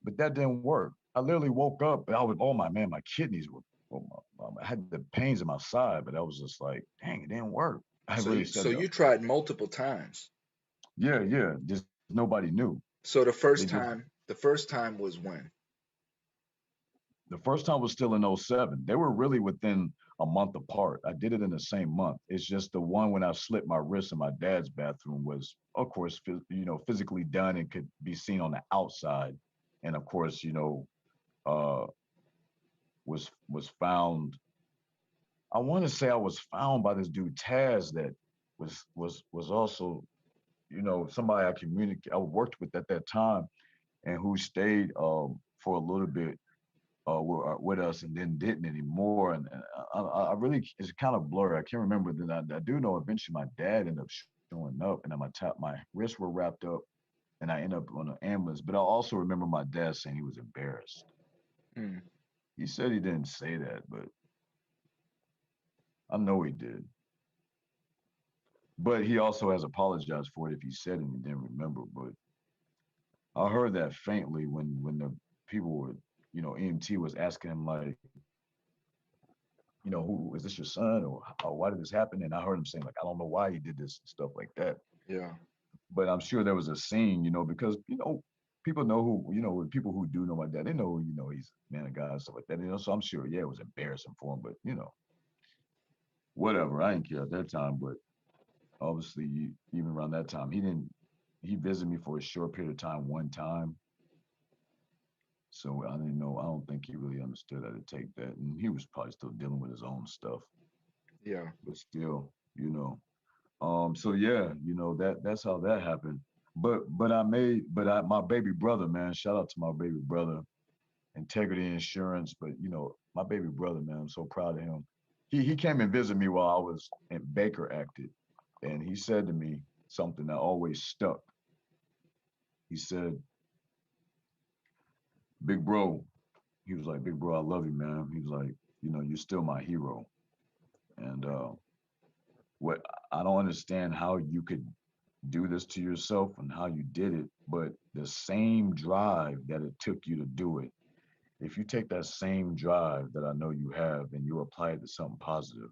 but that didn't work. I literally woke up and I was, oh my man, my kidneys were, I had the pains in my side, but I was just like, dang, it didn't work. I So really you so said that. you tried multiple times. Yeah, yeah, just nobody knew. So They just the first time was when? The first time was still in '07. They were really within a month apart. I did it in the same month. It's just the one when I slit my wrist in my dad's bathroom was, of course, physically done and could be seen on the outside. And of course, uh, was found. I want to say I was found by this dude Taz that was also somebody I worked with at that time and who stayed for a little bit with us and then didn't anymore. And I really, it's kind of blurry. I can't remember. Then I do know eventually my dad ended up showing up, and then my wrists were wrapped up, and I ended up on an ambulance. But I also remember my dad saying he was embarrassed. Mm. He said he didn't say that, but I know he did. But he also has apologized for it if he said it and he didn't remember. But I heard that faintly when the people were, EMT was asking him like, who is this your son or why did this happen? And I heard him saying like, I don't know why he did this and stuff like that. Yeah. But I'm sure there was a scene, because people know who, people who do know my dad, they know, he's a man of God and stuff like that. So I'm sure, yeah, it was embarrassing for him, but whatever. I didn't care at that time, but obviously even around that time, he visited me for a short period of time one time. So I didn't know. I don't think he really understood how to take that, and he was probably still dealing with his own stuff. Yeah. But still, so yeah, that's how that happened. But my baby brother, man, shout out to my baby brother, Integrity Insurance. But my baby brother, man, I'm so proud of him. He came and visited me while I was in Baker acted, and he said to me something that always stuck. He said, "Big bro," he was like, "Big bro, I love you, man." He was like, "You're still my hero." And what I don't understand how you could do this to yourself and how you did it, but the same drive that it took you to do it, if you take that same drive that I know you have and you apply it to something positive,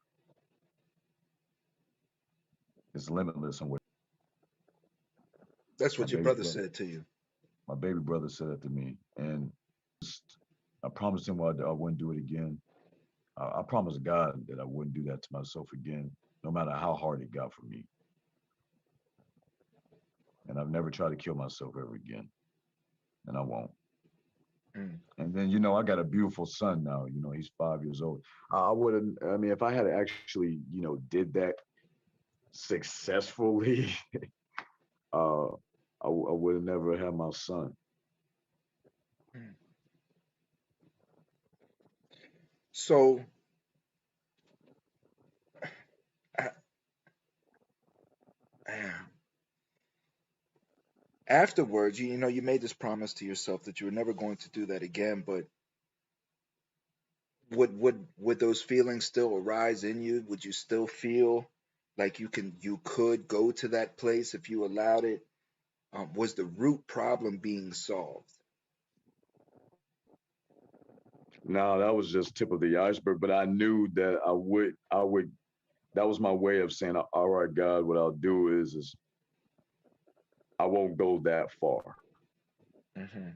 it's limitless. And what That's my what your baby brother brother, said to you. my baby brother said that to me, and I promised him I wouldn't do it again. I promised God that I wouldn't do that to myself again, no matter how hard it got for me. And I've never tried to kill myself ever again, and I won't. Mm. And then, I got a beautiful son now. He's 5 years old. I wouldn't. I mean, if I had actually, did that successfully, uh, I would have never had my son. Mm. So a- a- afterwards, you made this promise to yourself that you were never going to do that again. But would those feelings still arise in you? Would you still feel like you could go to that place if you allowed it? Was the root problem being solved? No, that was just tip of the iceberg. But I knew that I would. That was my way of saying, all right, God, what I'll do is I won't go that far. Hmm.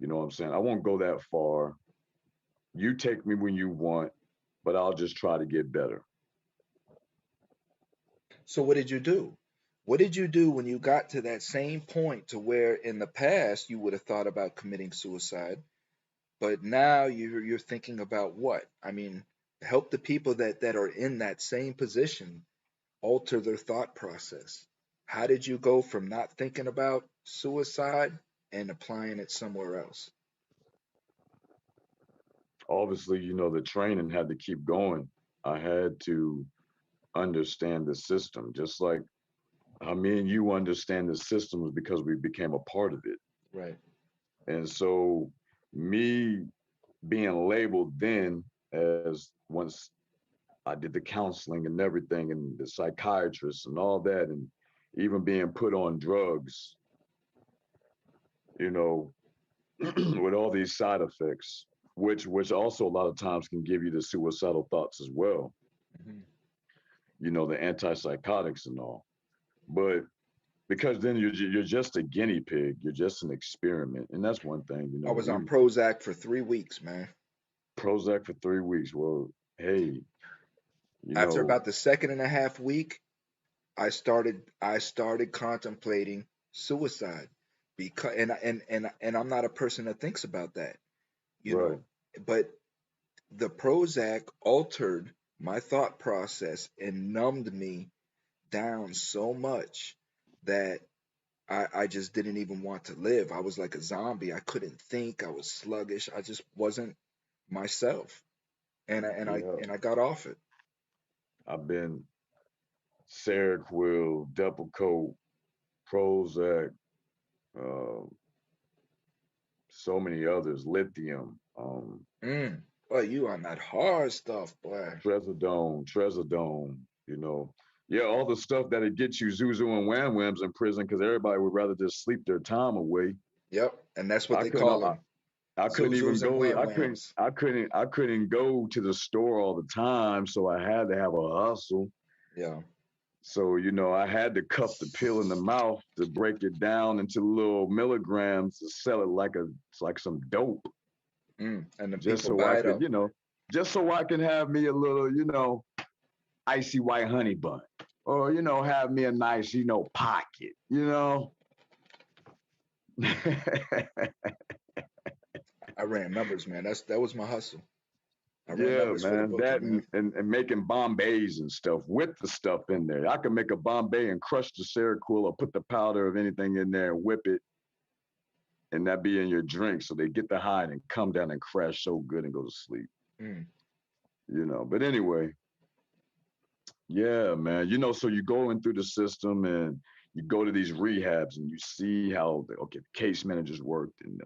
You know what I'm saying? I won't go that far. You take me when you want, but I'll just try to get better. So what did you do? What did you do when you got to that same point to where in the past you would have thought about committing suicide, but now you're thinking about what? I mean, help the people that are in that same position alter their thought process. How did you go from not thinking about suicide and applying it somewhere else? Obviously, the training had to keep going. I had to understand the system, just like how me and you understand the system was because we became a part of it. Right. And so, me being labeled then as once I did the counseling and everything, and the psychiatrist and all that, and even being put on drugs, you know, with all these side effects, which also a lot of times can give you the suicidal thoughts as well. Hmm. The antipsychotics and all. But because then you're just a guinea pig, you're just an experiment, and that's one thing. I was on We Prozac for 3 weeks, man. Prozac for 3 weeks. Well, hey, you After know, about the second and a half week, I started contemplating suicide because and I'm not a person that thinks about that, you right? know. But the Prozac altered my thought process and numbed me down so much that I just didn't even want to live. I was like a zombie. I couldn't think. I was sluggish. I just wasn't myself. And I and I Yeah, and I got off it. I've been Seroquel, Depakote, Prozac, uh, so many others, lithium, Mm. Boy, you on that hard stuff, boy. trazodone. Yeah, all the stuff that'd get you Zuzu and Wham Whams in prison because everybody would rather just sleep their time away. Yep, and that's what I they couldn't. call them. I couldn't even Zuzus and go. Wham Whams. I couldn't go to the store all the time, so I had to have a hustle. Yeah. So I had to cup the pill in the mouth to break it down into little milligrams to sell it like it's like some dope, And then just people so I buy it could, up. just so I can have me a little, icy white honey bun, or have me a nice, pocket, I ran numbers, man. That was my hustle. I ran Yeah, numbers for the man. bookie, That man. and making Bombays and stuff with the stuff in there. I can make a Bombay and crush the Seroquel or put the powder of anything in there and whip it, and that be in your drink. So they get the high and come down and crash so good and go to sleep. Mm. But anyway, yeah, man. So you going through the system and you go to these rehabs and you see how the case managers worked and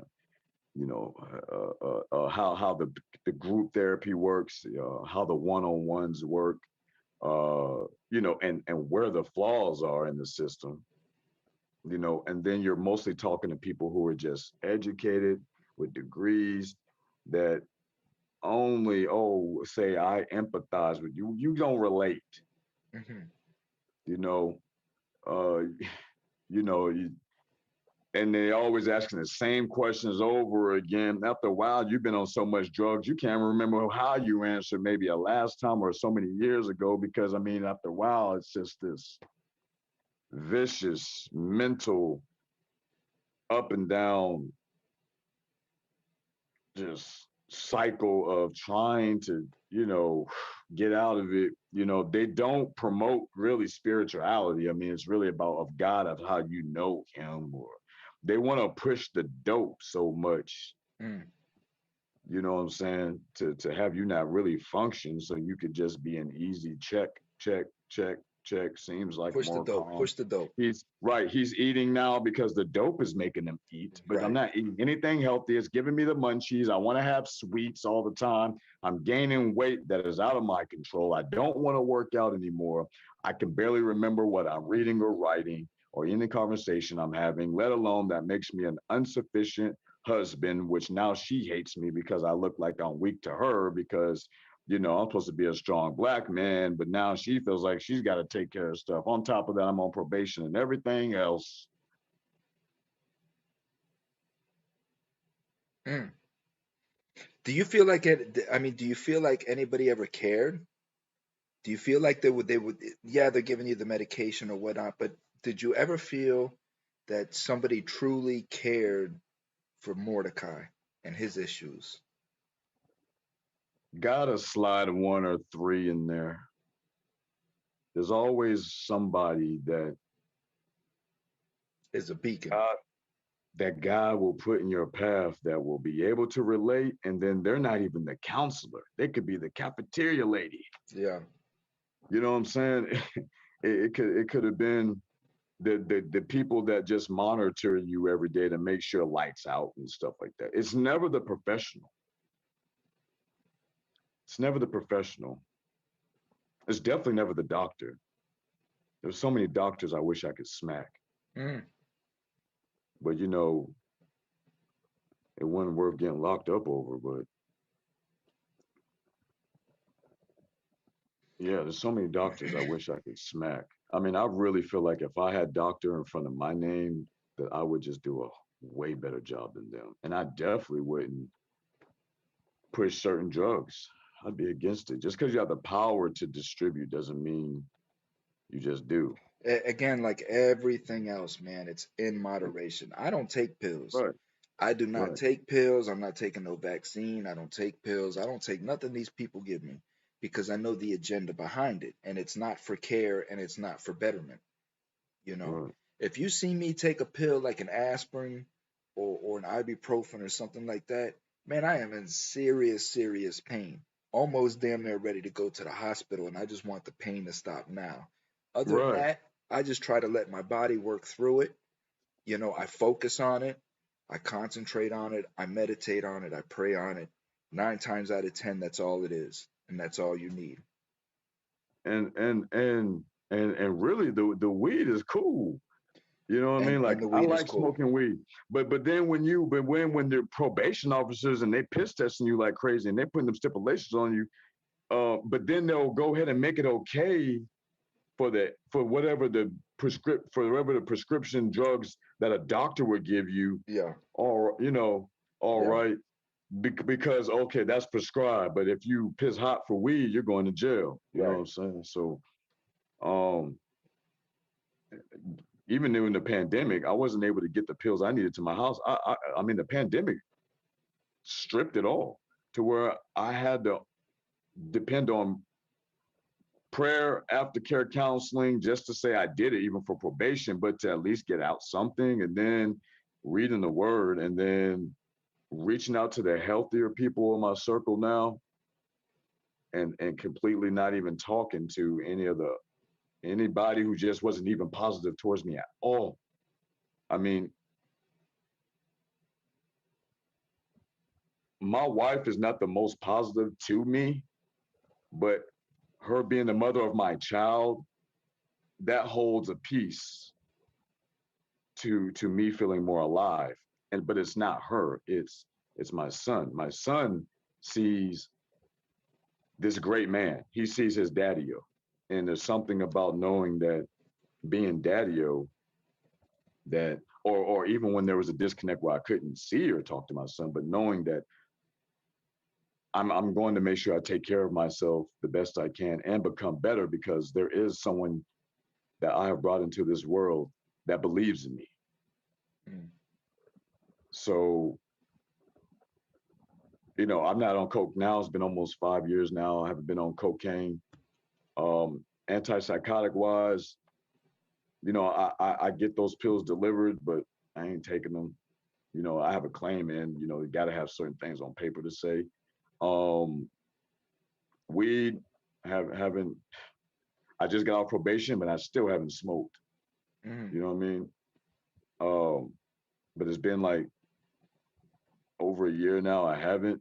how the group therapy works, how the one-on-ones work, and where the flaws are in the system, and then you're mostly talking to people who are just educated with degrees that only, say I empathize with you. You don't relate, Hmm. you know, uh, you, and they always asking the same questions over again. After a while, you've been on so much drugs, you can't remember how you answered maybe a last time or so many years ago. Because I mean, after a while, it's just this vicious mental up and down just cycle of trying to get out of it. They don't promote really spirituality. I mean, it's really about of God, of how you know him, or they want to push the dope so much, Mm. you know what I'm saying, to have you not really function so you could just be an easy check, check, check, check. Seems like Push the more dope. calm. Push the dope. He's right. He's eating now because the dope is making him eat, but I'm Right. not eating anything healthy. It's giving me the munchies. I want to have sweets all the time. I'm gaining weight that is out of my control. I don't want to work out anymore. I can barely remember what I'm reading or writing or any conversation I'm having, let alone that makes me an insufficient husband, which now she hates me because I look like I'm weak to her because I'm supposed to be a strong black man, but now she feels like she's got to take care of stuff. On top of that, I'm on probation and everything else. Mm. Do you feel like it? I mean, do you feel like anybody ever cared? Do you feel like they would? Yeah, they're giving you the medication or whatnot, but Did you ever feel that somebody truly cared for Mordecai and his issues? Gotta slide one or three in there. There's always somebody Is a beacon. God that God will put in your path that will be able to relate, and then they're not even the counselor. They could be the cafeteria lady. Yeah, You know what I'm saying? It could have been the people that just monitor you every day to make sure lights out and stuff like that. It's never the professional. It's never the professional. It's definitely never the doctor. There's so many doctors I wish I could smack, mm, but it wasn't worth getting locked up over. But yeah, there's so many doctors I wish I could smack. I mean, I really feel like if I had doctor in front of my name, that I would just do a way better job than them. And I definitely wouldn't push certain drugs. I'd be against it. Just because you have the power to distribute doesn't mean you just do. Again, like everything else, man, it's in moderation. I don't take pills. Right, I do not right, take pills. I'm not taking no vaccine. I don't take pills. I don't take nothing these people give me because I know the agenda behind it. And it's not for care and it's not for betterment. You know, right. if you see me take a pill like an aspirin or an ibuprofen or something like that, man, I am in serious, serious pain. Almost damn near ready to go to the hospital, and I just want the pain to stop now. Other than Right. that, I just try to let my body work through it. I focus on it, I concentrate on it, I meditate on it, I pray on it. 9 times out of 10, that's all it is, and that's all you need. And and really the weed is cool. You know what I And mean? Like and the I weed is like cool. smoking weed, but then when they're probation officers and they piss testing you like crazy and they putting them stipulations on you, but then they'll go ahead and make it okay for whatever the prescription drugs that a doctor would give you, Yeah, or all yeah, right, because okay, that's prescribed. But if you piss hot for weed, you're going to jail. You know what right. I'm saying? So um, even during the pandemic, I wasn't able to get the pills I needed to my house. I mean, the pandemic stripped it all to where I had to depend on prayer, aftercare counseling, just to say I did it, even for probation, but to at least get out something, and then reading the word, and then reaching out to the healthier people in my circle now, and completely not even talking to anybody who just wasn't even positive towards me at all. I mean, my wife is not the most positive to me, but her being the mother of my child, that holds a piece to me feeling more alive. And but it's not her, it's my son. My son sees this great man. He sees his daddy-o. And there's something about knowing that being daddy-o, that or even when there was a disconnect where I couldn't see or talk to my son, but knowing that I'm going to make sure I take care of myself the best I can and become better, because there is someone that I have brought into this world that believes in me. Mm. So, I'm not on coke now. It's been almost 5 years now. I haven't been on cocaine. Antipsychotic wise, I get those pills delivered, but I ain't taking them. I have a claim in, you got to have certain things on paper to say. Um, weed, haven't, I just got off probation, but I still haven't smoked. Mm. You know what I mean? Um, but it's been like over a year now. I haven't.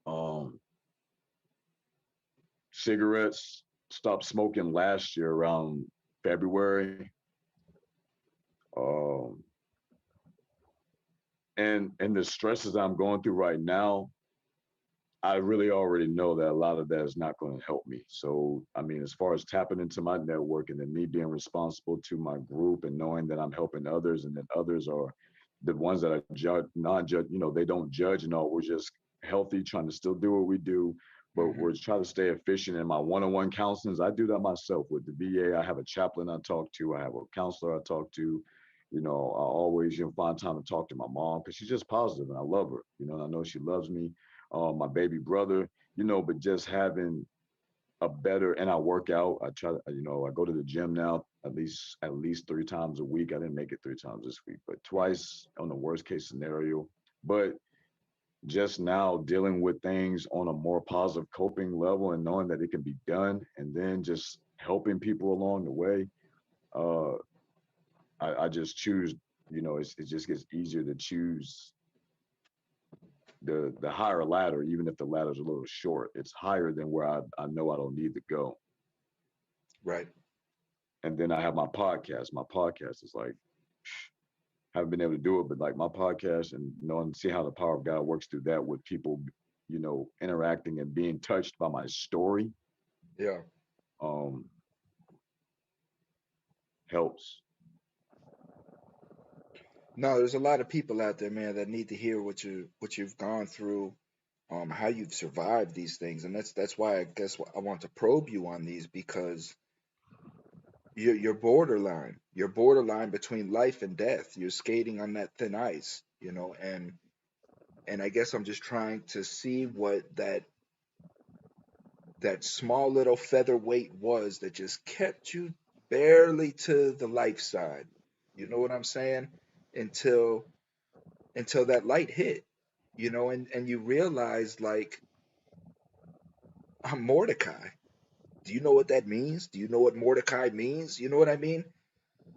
Um, cigarettes, stopped smoking last year around February. Um, and the stresses I'm going through right now, I really already know that a lot of that is not going to help me. So, I mean, as far as tapping into my network and then me being responsible to my group and knowing that I'm helping others and that others are the ones that are judge, non-judge, they don't judge and all. We're just healthy, trying to still do what we do. but Hmm. we're trying to stay efficient in my one-on-one counselings. I do that myself with the VA. I have a chaplain I talk to. I have a counselor I talk to. I always find time to talk to my mom because she's just positive and I love her. And I know she loves me. My baby brother. But just having a better and I work out. I try to, I go to the gym now at least 3 times a week. I didn't make it 3 times this week, but twice on the worst case scenario. But just now dealing with things on a more positive coping level and knowing that it can be done and then just helping people along the way. uh I just choose, it just gets easier to choose the higher ladder, even if the ladder's a little short. It's higher than where I know I don't need to go. Right. And then I have my podcast. My podcast is like, haven't been able to do it, but like my podcast and knowing see how the power of God works through that with people, interacting and being touched by my story, Yeah. um, helps. No, there's a lot of people out there, man, that need to hear what you've gone through, how you've survived these things, and that's why I guess I want to probe you on these because you're borderline. You're borderline between life and death. You're skating on that thin ice, and I guess I'm just trying to see what that small little featherweight was that just kept you barely to the life side. You know what I'm saying? Until until that light hit, and you realize like I'm Mordecai. Do you know what that means? Do you know what Mordecai means? You know what I mean?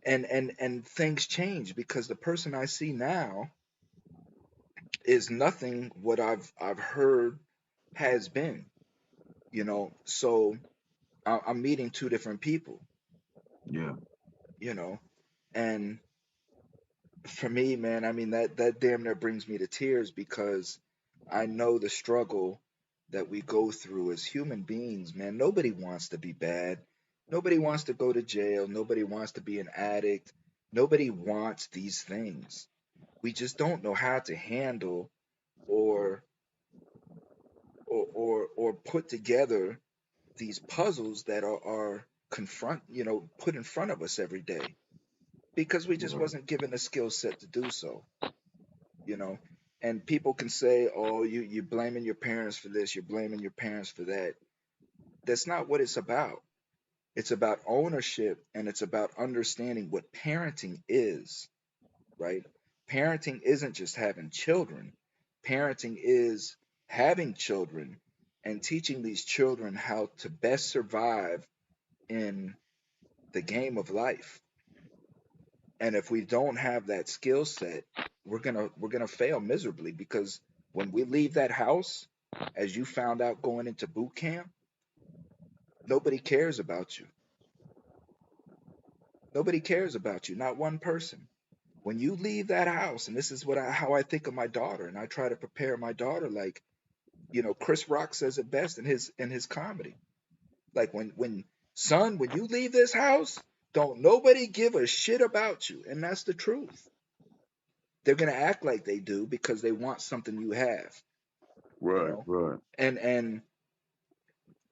And things change because the person I see now is nothing what I've heard has been, So I'm meeting two different people, Yeah, you know, and for me, man, I mean that damn near brings me to tears because I know the struggle that we go through as human beings, man. Nobody wants to be bad. Nobody wants to go to jail. Nobody wants to be an addict. Nobody wants these things. We just don't know how to handle or or put together these puzzles that are put in front of us every day because we just right, wasn't given the skill set to do so. you know. And people can say, "Oh, you're blaming your parents for this, you're blaming your parents for that." That's not what it's about. It's about ownership and it's about understanding what parenting is, right? Parenting isn't just having children. Parenting is having children and teaching these children how to best survive in the game of life. And if we don't have that skill set, we're gonna fail miserably because when we leave that house, as you found out going into boot camp, nobody cares about you. Nobody cares about you, not one person. When you leave that house, and this is how I think of my daughter, and I try to prepare my daughter like, Chris Rock says it best in his comedy. Like when son, when you leave this house, don't nobody give a shit about you. And that's the truth. They're gonna act like they do because they want something you have, you right, know. right,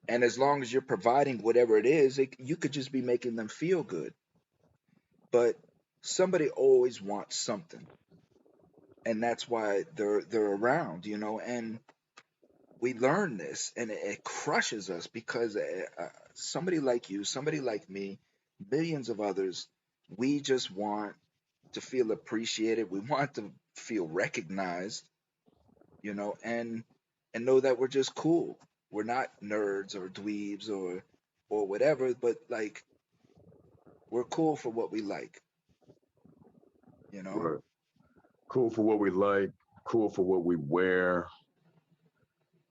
And as long as you're providing whatever it is, you could just be making them feel good. But somebody always wants something, and that's why they're around, And we learn this, and it crushes us because somebody like you, somebody like me, millions of others, we just want to feel appreciated. We want to feel recognized, and know that we're just cool. We're not nerds or dweebs or whatever, but like we're cool for what we like, you know. right. Cool for what we like, cool for what we wear.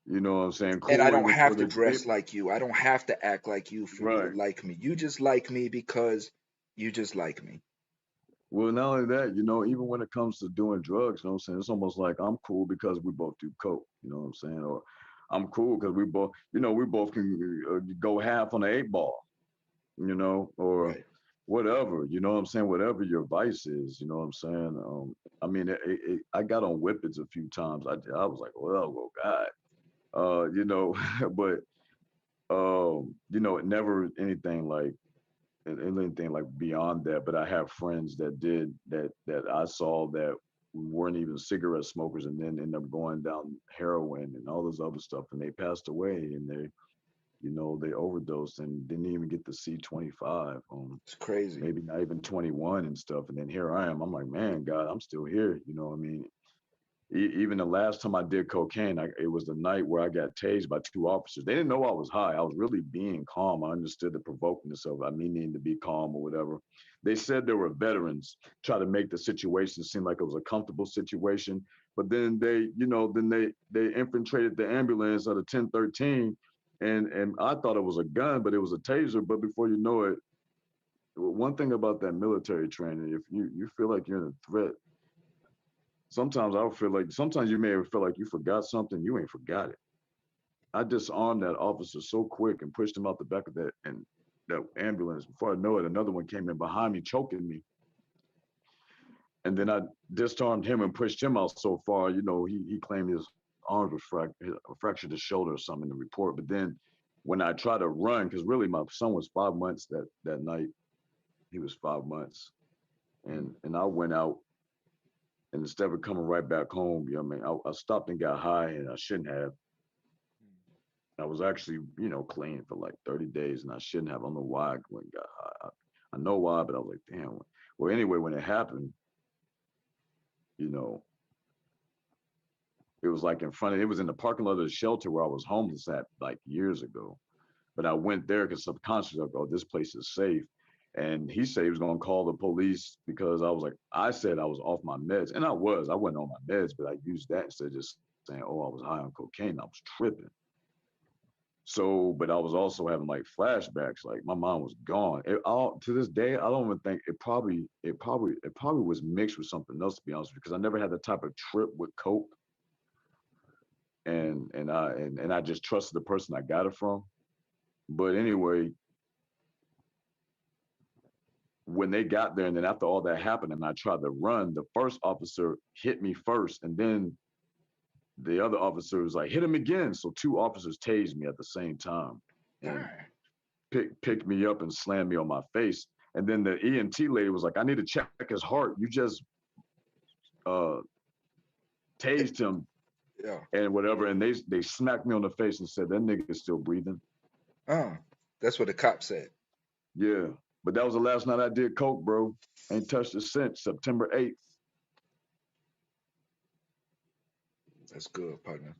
You know what I'm saying? And I Cool don't even for have to the dress like you. I don't have to act like you for you to right. like me. You just like me because you just like me. Well, not only that, even when it comes to doing drugs, you know what I'm saying? It's almost like I'm cool because we both do coke, you know what I'm saying? Or I'm cool because we both can go half on the 8 ball, or Right. whatever, you know what I'm saying? Whatever your vice is, you know what I'm saying? I mean, I got on whippets a few times. I was like, well, God. You know, but you know, it never anything like beyond that. But I have friends that did that I saw that weren't even cigarette smokers and then end up going down heroin and all this other stuff, and they passed away, and they overdosed and didn't even get to see 25, It's crazy. maybe not even 21 and stuff. And then here I am. I'm like, man, God, I'm still here. You know what I mean? Even the last time I did cocaine, it was the night where I got tased by two officers. They didn't know I was high. I was really being calm. I understood the provokingness of it. I mean, needing to be calm or whatever. They said there were veterans, try to make the situation seem like it was a comfortable situation. But then they infiltrated the ambulance at a 1013, and I thought it was a gun, but it was a taser. But before you know it, one thing about that military training, if you feel like you're in a threat, sometimes I would feel like sometimes you may have felt like you forgot something. You ain't forgot it. I disarmed that officer so quick and pushed him out the back of that ambulance. Before I know it, another one came in behind me, choking me. And then I disarmed him and pushed him out so far. He claimed his arms were fractured his shoulder or something in the report. But then when I tried to run, because really my son was 5 months that night, he was 5 months, and I went out. And instead of coming right back home, you know what I mean, I stopped and got high, and I shouldn't have. I was actually, clean for like 30 days, and I shouldn't have. I don't know why I went and got high. I know why, but I was like, damn. Well, anyway, when it happened, you know, it was like it was in the parking lot of the shelter where I was homeless at like years ago. But I went there because subconsciously, like, oh, this place is safe. And he said he was going to call the police because I said I was off my meds. And I wasn't on my meds, but I used that instead of just saying, oh, I was high on cocaine. I was tripping. So, but I was also having like flashbacks. Like my mind was gone. To this day, I don't even think it probably was mixed with something else, to be honest with you, because I never had the type of trip with coke. And I just trusted the person I got it from. But anyway, when they got there, and then after all that happened and I tried to run, the first officer hit me first, and then the other officer was like, hit him again. So two officers tased me at the same time and Darn. picked me up and slammed me on my face. And then the EMT lady was like, I need to check his heart. You just uh, tased him Yeah. and whatever. And they smacked me on the face and said, that nigga's still breathing. Oh, that's what the cop said. Yeah. But that was the last night I did coke, bro. Ain't touched it since September 8th. That's good, partner.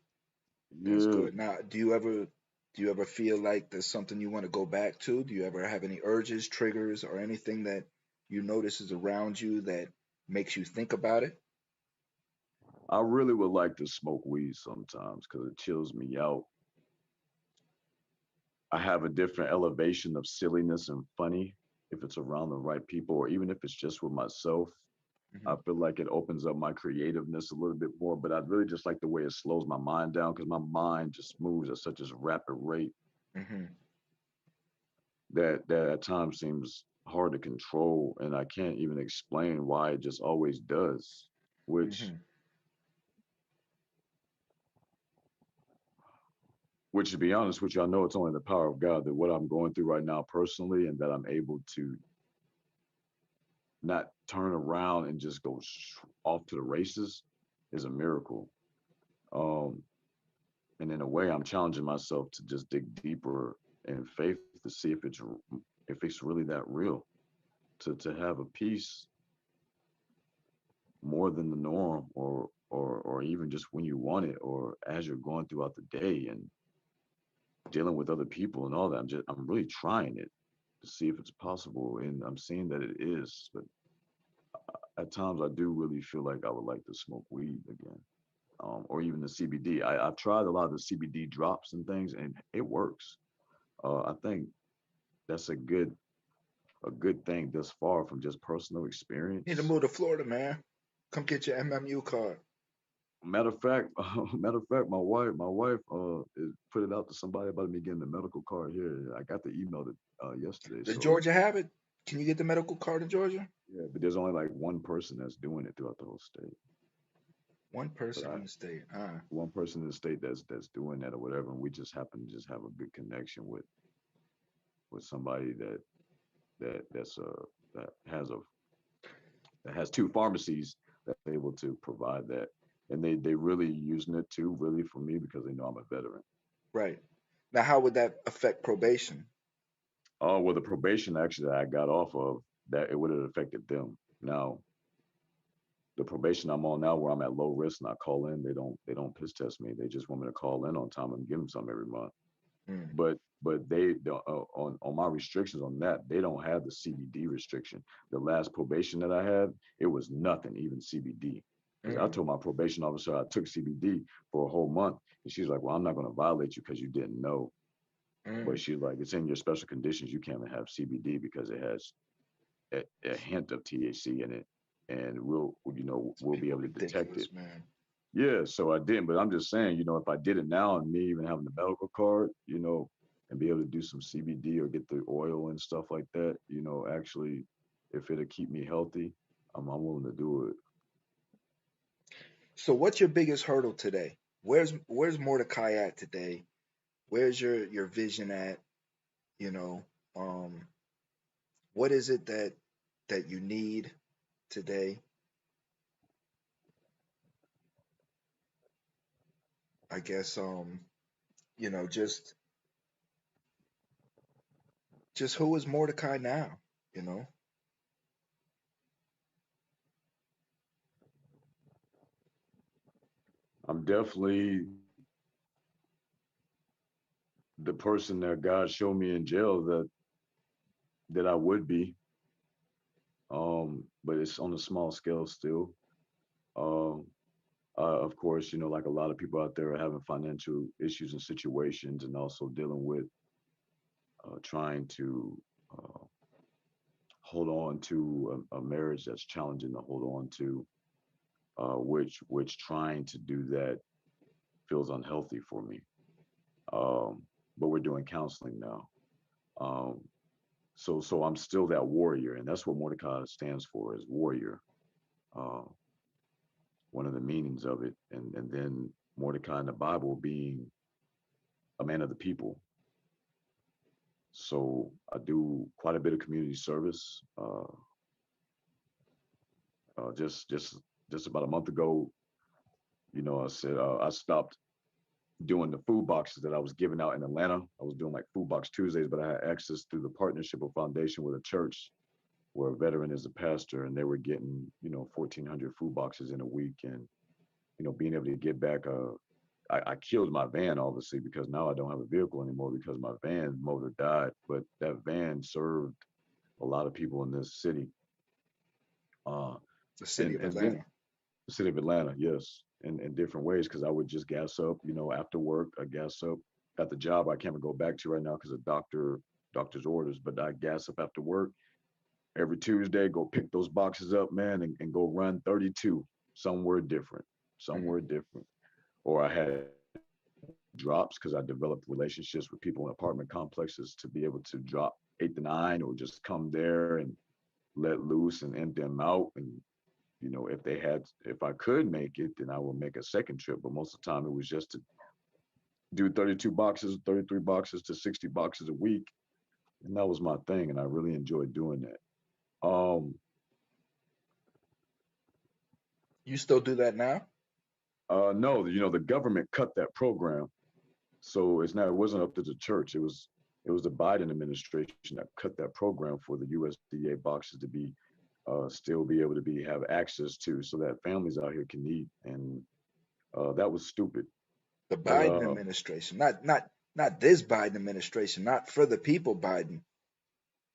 That's Yeah. good. Now, do you ever feel like there's something you want to go back to? Do you ever have any urges, triggers, or anything that you notice is around you that makes you think about it? I really would like to smoke weed sometimes because it chills me out. I have a different elevation of silliness and funny if it's around the right people, or even if it's just with myself. I Hmm. feel like it opens up my creativeness a little bit more, but I really just like the way it slows my mind down because my mind just moves at such a rapid rate Hmm. that at times seems hard to control, and I can't even explain why it just always does. Which, Hmm. which to be honest with you, I know it's only the power of God that what I'm going through right now personally, and that I'm able to not turn around and just go off to the races is a miracle. Um, and in a way, I'm challenging myself to just dig deeper in faith to see if it's really that real. To have a peace more than the norm, or even just when you want it, or as you're going throughout the day and dealing with other people and all that. I'm really trying it to see if it's possible, and I'm seeing that it is. But at times, I do really feel like I would like to smoke weed again, or even the CBD. I've tried a lot of the CBD drops and things, and it works. I think that's a good thing thus far from just personal Need to experience. move to Florida, man. Come get your MMU card. Matter of fact, my wife put it out to somebody about me getting the medical card here. I got the email yesterday, Does so Georgia have it? Can you get the medical card in Georgia? yeah, but there's only like one person that's doing it throughout the whole state. One But person I in the state. one person in the state that's doing that or whatever, and we just happen to just have a good connection with somebody that's that has two pharmacies that's able to provide that, and they really using it too, really for me because they know I'm a veteran. Right. Now, how would that affect probation? Oh well, the probation actually that I got off of that it would have affected them. Now the probation I'm on now, where I'm at low risk and I call in, they don't piss test me. They just want me to call in on time and give them some every month. Mm, But they on my restrictions on that they don't have the CBD restriction. The last probation that I had, it was nothing, even CBD. Because I mm, told my probation officer I took CBD for a whole month, and she's like, "Well, I'm not going to violate you because you didn't know." But mm. she's like, "It's in your special conditions. You can't have CBD because it has a hint of THC in it, and we'll be People able to detect it." ridiculous, man. Yeah, so I didn't, but I'm just saying, if I did it now and me even having the medical card, and be able to do some CBD or get the oil and stuff like that, actually, if it'll keep me healthy, I'm willing to do it. So, what's your biggest hurdle today? Where's Mordecai at today? Where's your vision at? You know, um, what is it that you need today? I guess just who is Mordecai now? You know, I'm definitely the person that God showed me in jail that I would be, but it's on a small scale still. Um, of course, like a lot of people out there are having financial issues and situations, and also dealing with trying to uh, hold on to a marriage that's challenging to hold on to, which trying to do that feels unhealthy for me. Um, but we're doing counseling now. Um, so I'm still that warrior, and that's what Mordecai stands for, is warrior. Uh, One of the meanings of it, and then Mordecai in the Bible being a man of the people. So I do quite a bit of community service. Just about a month ago, I said I stopped doing the food boxes that I was giving out in Atlanta. I was doing like food box Tuesdays, but I had access through the partnership or foundation with a church where a veteran is a pastor, and they were getting 1,400 food boxes in a week, and being able to get back. I killed my van obviously because now I don't have a vehicle anymore because my van motor died, but that van served a lot of people in this city. Uh, the city and of and then Atlanta. the city of Atlanta, yes, in different ways because I would just gas up, after work, I gas up at the job I can't even go back to right now because of doctor's orders, but I gas up after work every Tuesday, go pick those boxes up, man, and go run 32 somewhere different, Mm. somewhere different. Or I had drops because I developed relationships with people in apartment complexes to be able to drop 8 to 9 or just come there and let loose and empty them out. And if I could make it, then I would make a second trip. But most of the time, it was just to do 32 boxes, 33 boxes to 60 boxes a week, and that was my thing, and I really enjoyed doing that. You still do that now? No, the government cut that program, so it wasn't up to the church. It was the Biden administration that cut that program for the USDA boxes to be still be able to be have access to, so that families out here can eat, and that was stupid. The But Biden administration, not this Biden administration, not for the people Biden.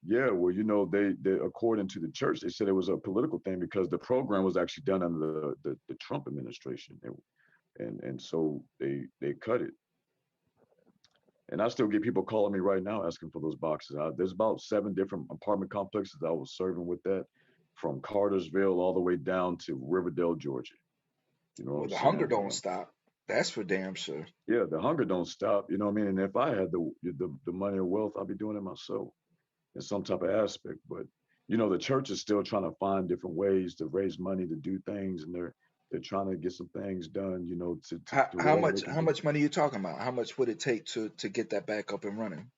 yeah, well, they according to the church, they said it was a political thing because the program was actually done under the Trump administration, and so they cut it. And I still get people calling me right now asking for those boxes. There's about 7 different apartment complexes that I was serving with that, from Cartersville all the way down to Riverdale, Georgia. You know what Well, I'm the hunger saying? don't stop. That's for damn sure. Yeah, the hunger don't stop. You know what I mean? And if I had the money or wealth, I'd be doing it myself in some type of aspect. But the church is still trying to find different ways to raise money to do things, and they're trying to get some things done, to How do how whatever they much can how do. much money you talking about? How much would it take to get that back up and running?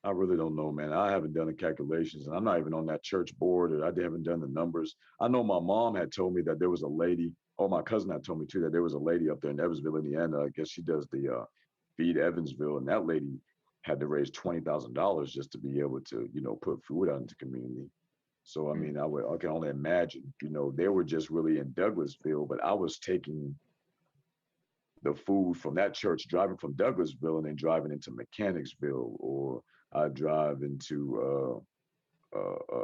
I really don't know, man. I haven't done the calculations, and I'm not even on that church board, or I haven't done the numbers. I know my mom had told me that there was a lady, or my cousin had told me too, that there was a lady up there in Evansville, Indiana. I guess she does the Feed Evansville, and that lady had to raise $20,000 just to be able to, put food out into community. So I Mm, mean, I can only imagine, they were just really in Douglasville, but I was taking the food from that church, driving from Douglasville and then driving into Mechanicsville, or I drive into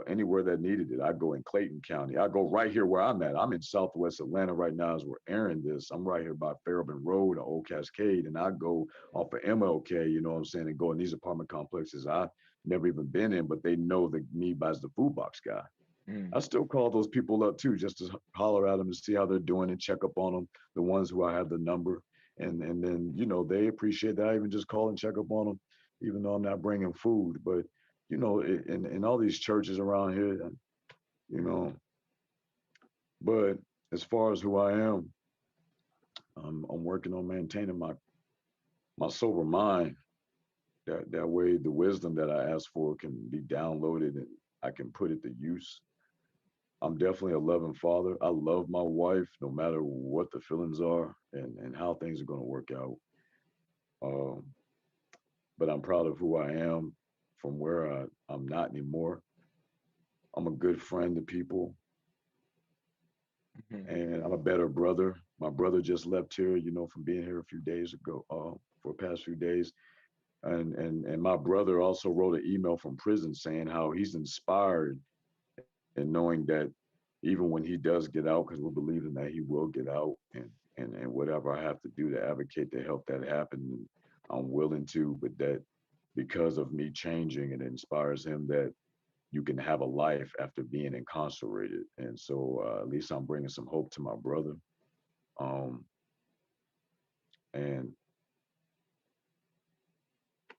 anywhere that needed it. I go in Clayton County. I go right here where I'm at. I'm in Southwest Atlanta right now, is where Aaron is. I'm right here by Fairburn Road or Old Cascade, and I go off of MLK. You know what I'm saying? And go in these apartment complexes I never even been in, but they know the me as the food box guy. mm, I still call those people up too, just to holler at them to see how they're doing and check up on them. The ones who I have the number, and then they appreciate that I even just call and check up on them, even though I'm not bringing food. But in all these churches around here, you know. But as far as who I am, I'm working on maintaining my sober mind. That way, the wisdom that I ask for can be downloaded and I can put it to use. I'm definitely a loving father. I love my wife no matter what the feelings are and how things are going to work out. Um, but I'm proud of who I am from where I'm not anymore. I'm a good friend to people, mhm. and I'm a better brother. My brother just left here, from being here a few days ago, for the past few days. And my brother also wrote an email from prison saying how he's inspired and knowing that even when he does get out, because we're believing that he will get out, and whatever I have to do to advocate to help that happen, I'm willing to. But that because of me changing, it inspires him that you can have a life after being incarcerated. And so at least I'm bringing some hope to my brother. Um, and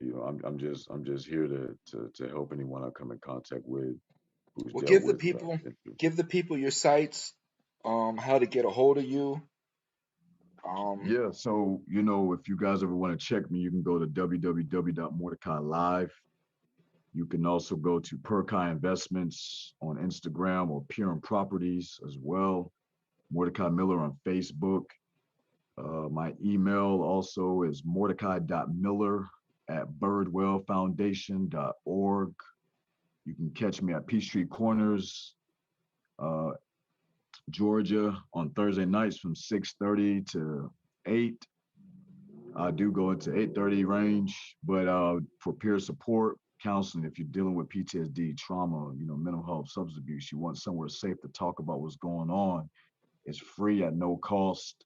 I'm just here to help anyone I come in contact with who's Well, dealt with what I've been through. give the people your sites, how to get a hold of you. Um, Yeah, so if you guys ever want to check me, you can go to www.mordecai live. You can also go to Perkai Investments on Instagram or Pure Properties as well. Mordecai Miller on Facebook. My email also is mordecai.miller@birdwellfoundation.org. You can catch me at Peachtree Corners, uh, Georgia, on Thursday nights from 6:30 to 8. I do go into 8:30 range, but for peer support, counseling, if you're dealing with PTSD, trauma, mental health, substance abuse, you want somewhere safe to talk about what's going on. It's free at no cost.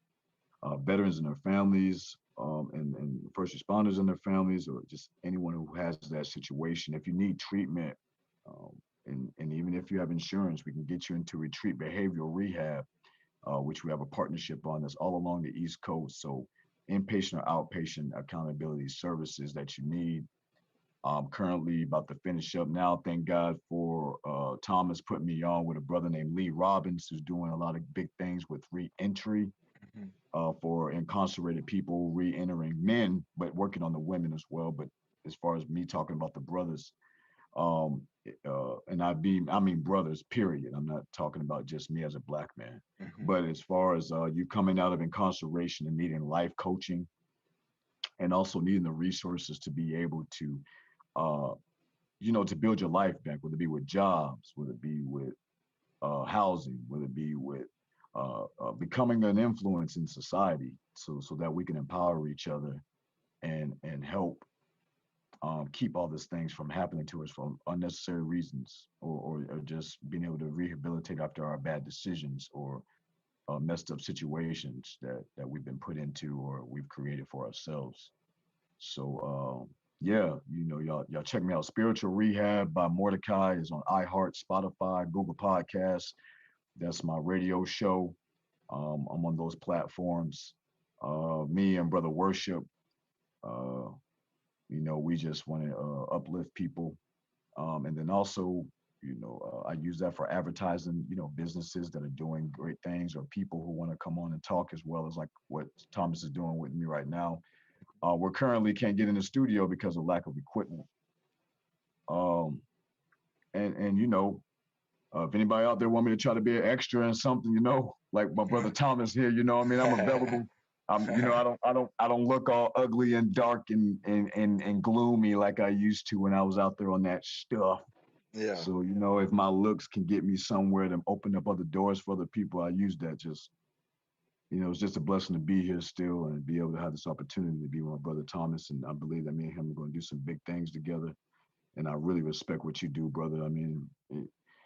Veterans and their families, and first responders and their families, or just anyone who has that situation. If you need treatment, um, and even if you have insurance, we can get you into retreat behavioral rehab, which we have a partnership on that's all along the East Coast. So inpatient or outpatient accountability services that you need. I'm currently about to finish up now. Thank God for Thomas putting me on with a brother named Lee Robbins, who's doing a lot of big things with reentry mhm. for incarcerated people re-entering men, but working on the women as well. But as far as me talking about the brothers, um, and I mean brothers, period. I'm not talking about just me as a black man. Mhm. But as far as you coming out of incarceration and needing life coaching, and also needing the resources to be able to, uh, to build your life back, whether it be with jobs, whether it be with housing, whether it be with becoming an influence in society, so that we can empower each other and help keep all these things from happening to us for unnecessary reasons, or just being able to rehabilitate after our bad decisions or messed up situations that we've been put into or we've created for ourselves. So yeah, y'all check me out. Spiritual Rehab by Mordecai is on iHeart, Spotify, Google Podcasts. That's my radio show. I'm on those platforms. Me and Brother Worship, we just want to uplift people. And then also I use that for advertising, businesses that are doing great things or people who want to come on and talk, as well as like what Thomas is doing with me right now. We're currently can't get in the studio because of lack of equipment. Um, and if anybody out there want me to try to be an extra in something, like my brother Thomas here, I'm available. I don't look all ugly and dark and gloomy like I used to when I was out there on that stuff. Yeah, So, if my looks can get me somewhere to open up other doors for other people, I use that. It's just a blessing to be here still and be able to have this opportunity to be with my brother Thomas. And I believe that me and him are going to do some big things together. And I really respect what you do, brother. I mean,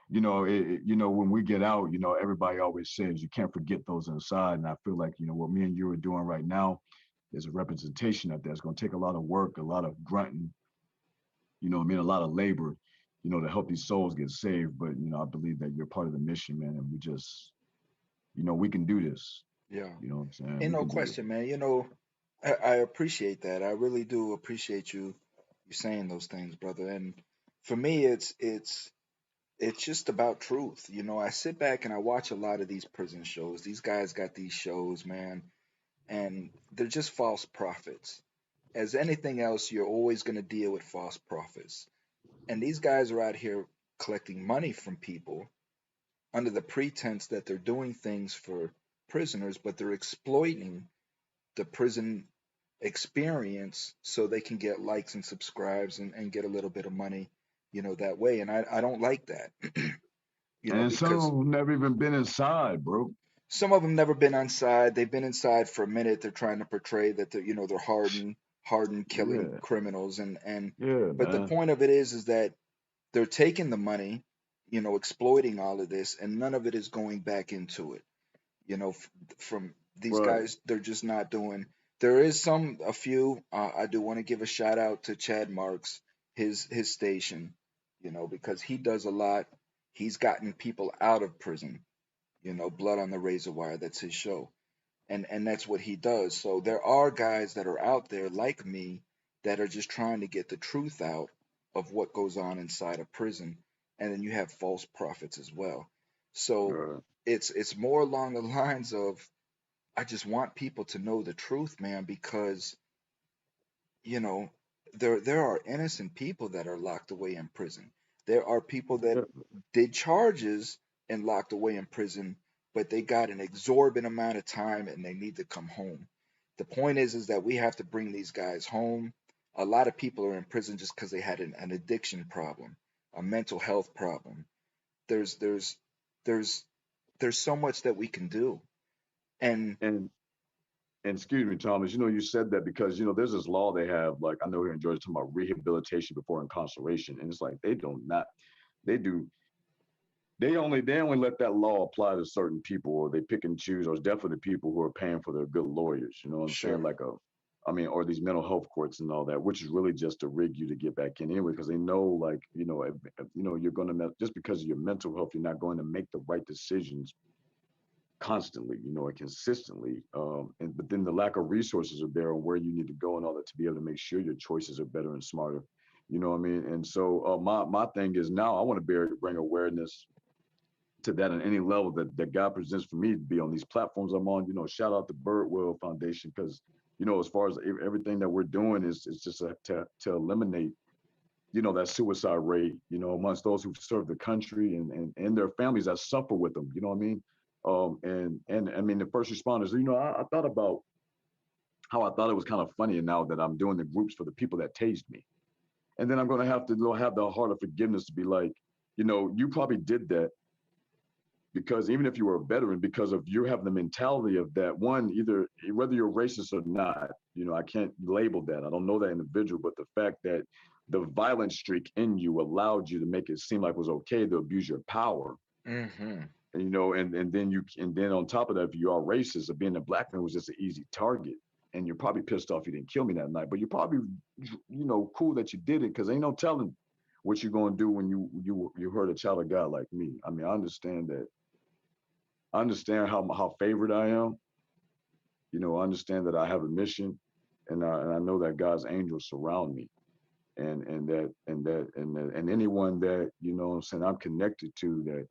when we get out, everybody always says you can't forget those inside. And I feel like, what me and you are doing right now is a representation of that. It's going to take a lot of work, a lot of grunting, a lot of labor, to help these souls get saved. But, I believe that you're part of the mission, man. And we just, we can do this. yeah. You know what I'm saying? Ain't We no can do this. question, man. I appreciate that. I really do appreciate you saying those things, brother. And for me, it's just about truth. I sit back and I watch a lot of these prison shows. These guys got these shows, man, and they're just false prophets. As anything else, you're always going to deal with false prophets. And these guys are out here collecting money from people under the pretense that they're doing things for prisoners, but they're exploiting the prison experience so they can get likes and subscribes and get a little bit of money, that way. And I don't like that, And some of because them never even been inside, bro. some of them never been inside. They've been inside for a minute. They're trying to portray that they're hardened killing Yeah. criminals, and Yeah, but the man. point of it is that they're taking the money, exploiting all of this, and none of it is going back into it. From these Right. guys, they're just not doing. There is a few. I do want to give a shout out to Chad Marks, his station, because he does a lot. He's gotten people out of prison. Blood on the Razor Wire. That's his show, and that's what he does. So there are guys that are out there like me that are just trying to get the truth out of what goes on inside a prison, and then you have false prophets as well. So Right. it's more along the lines of, I just want people to know the truth, man, because you know there are innocent people that are locked away in prison. There are people that Yeah. did charges and locked away in prison, but they got an exorbitant amount of time and they need to come home. The point is that we have to bring these guys home. A lot of people are in prison just because they had an addiction problem, a mental health problem. There's there's there's there's so much that we can do. And And excuse me, Thomas, you said that because, there's this law they have, like I know here in Georgia talking about rehabilitation before incarceration. And it's like they do they only let that law apply to certain people, or they pick and choose, or it's definitely the people who are paying for their good lawyers, you know what I'm saying? sure, Or these mental health courts and all that, which is really just to rig you to get back in anyway, because they know, like, if you're going to, just because of your mental health, you're not going to make the right decisions constantly, and consistently. But then the lack of resources are there on where you need to go and all that to be able to make sure your choices are better and smarter. You know what I mean? And so my thing is now I want to bring awareness to that on any level that God presents for me to be on these platforms I'm on. Shout out to Birdwell Foundation because as far as everything that we're doing is just to eliminate that suicide rate, amongst those who've served the country and their families that suffer with them. You know what I mean? And I mean the first responders. I thought about how I thought it was kind of funny, and now that I'm doing the groups for the people that tased me, and then I'm going to have the heart of forgiveness to be like, you probably did that because even if you were a veteran, because of you having the mentality of that one, either whether you're racist or not, I can't label that. I don't know that individual, but the fact that the violent streak in you allowed you to make it seem like it was okay to abuse your power. hmm And, and then on top of that, if you are racist, being a black man was just an easy target. And you're probably pissed off you didn't kill me that night, but you're probably, cool that you did it because ain't no telling what you're gonna do when you hurt a child of God like me. I mean, I understand how favored I am. I understand that I have a mission, and I know that God's angels surround me. and anyone that, what I'm saying, I'm connected to, that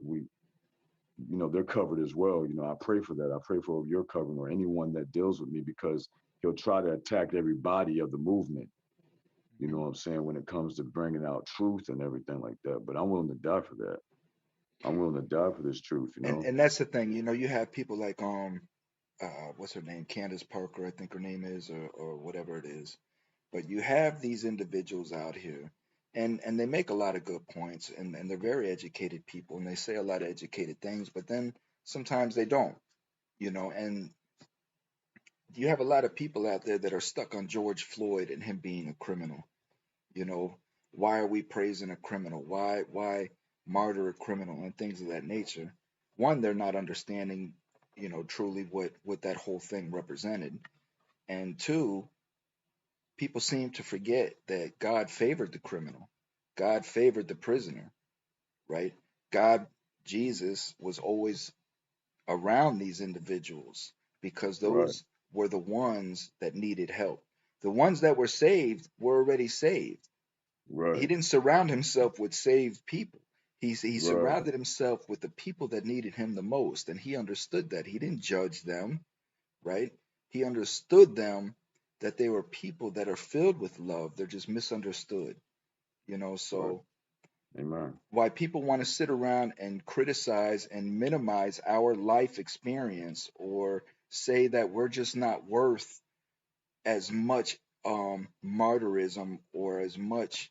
they're covered as well. I pray for that. I pray for your covering, or anyone that deals with me, because he'll try to attack everybody of the movement. You know Mhm. what I'm saying, when it comes to bringing out truth and everything like that. But I'm willing to die for that. I'm willing to die for this truth. And that's the thing, you have people like what's her name, Candace Parker, I think her name is, or whatever it is. But you have these individuals out here, and they make a lot of good points, and they're very educated people, and they say a lot of educated things, but then sometimes they don't, and you have a lot of people out there that are stuck on George Floyd and him being a criminal. You know, why are we praising a criminal? Why martyr a criminal and things of that nature? One, they're not understanding, truly what that whole thing represented. And two, people seem to forget that God favored the criminal. God favored the prisoner, right? God, Jesus was always around these individuals because Right, those were the ones that needed help. The ones that were saved were already saved. He right, didn't surround himself with saved people. He right, surrounded himself with the people that needed him the most, and he understood that. He didn't judge them, right? He understood them, that they were people that are filled with love. They're just misunderstood, right. so Amen. why people want to sit around and criticize and minimize our life experience, or say that we're just not worth as much martyrism, or as much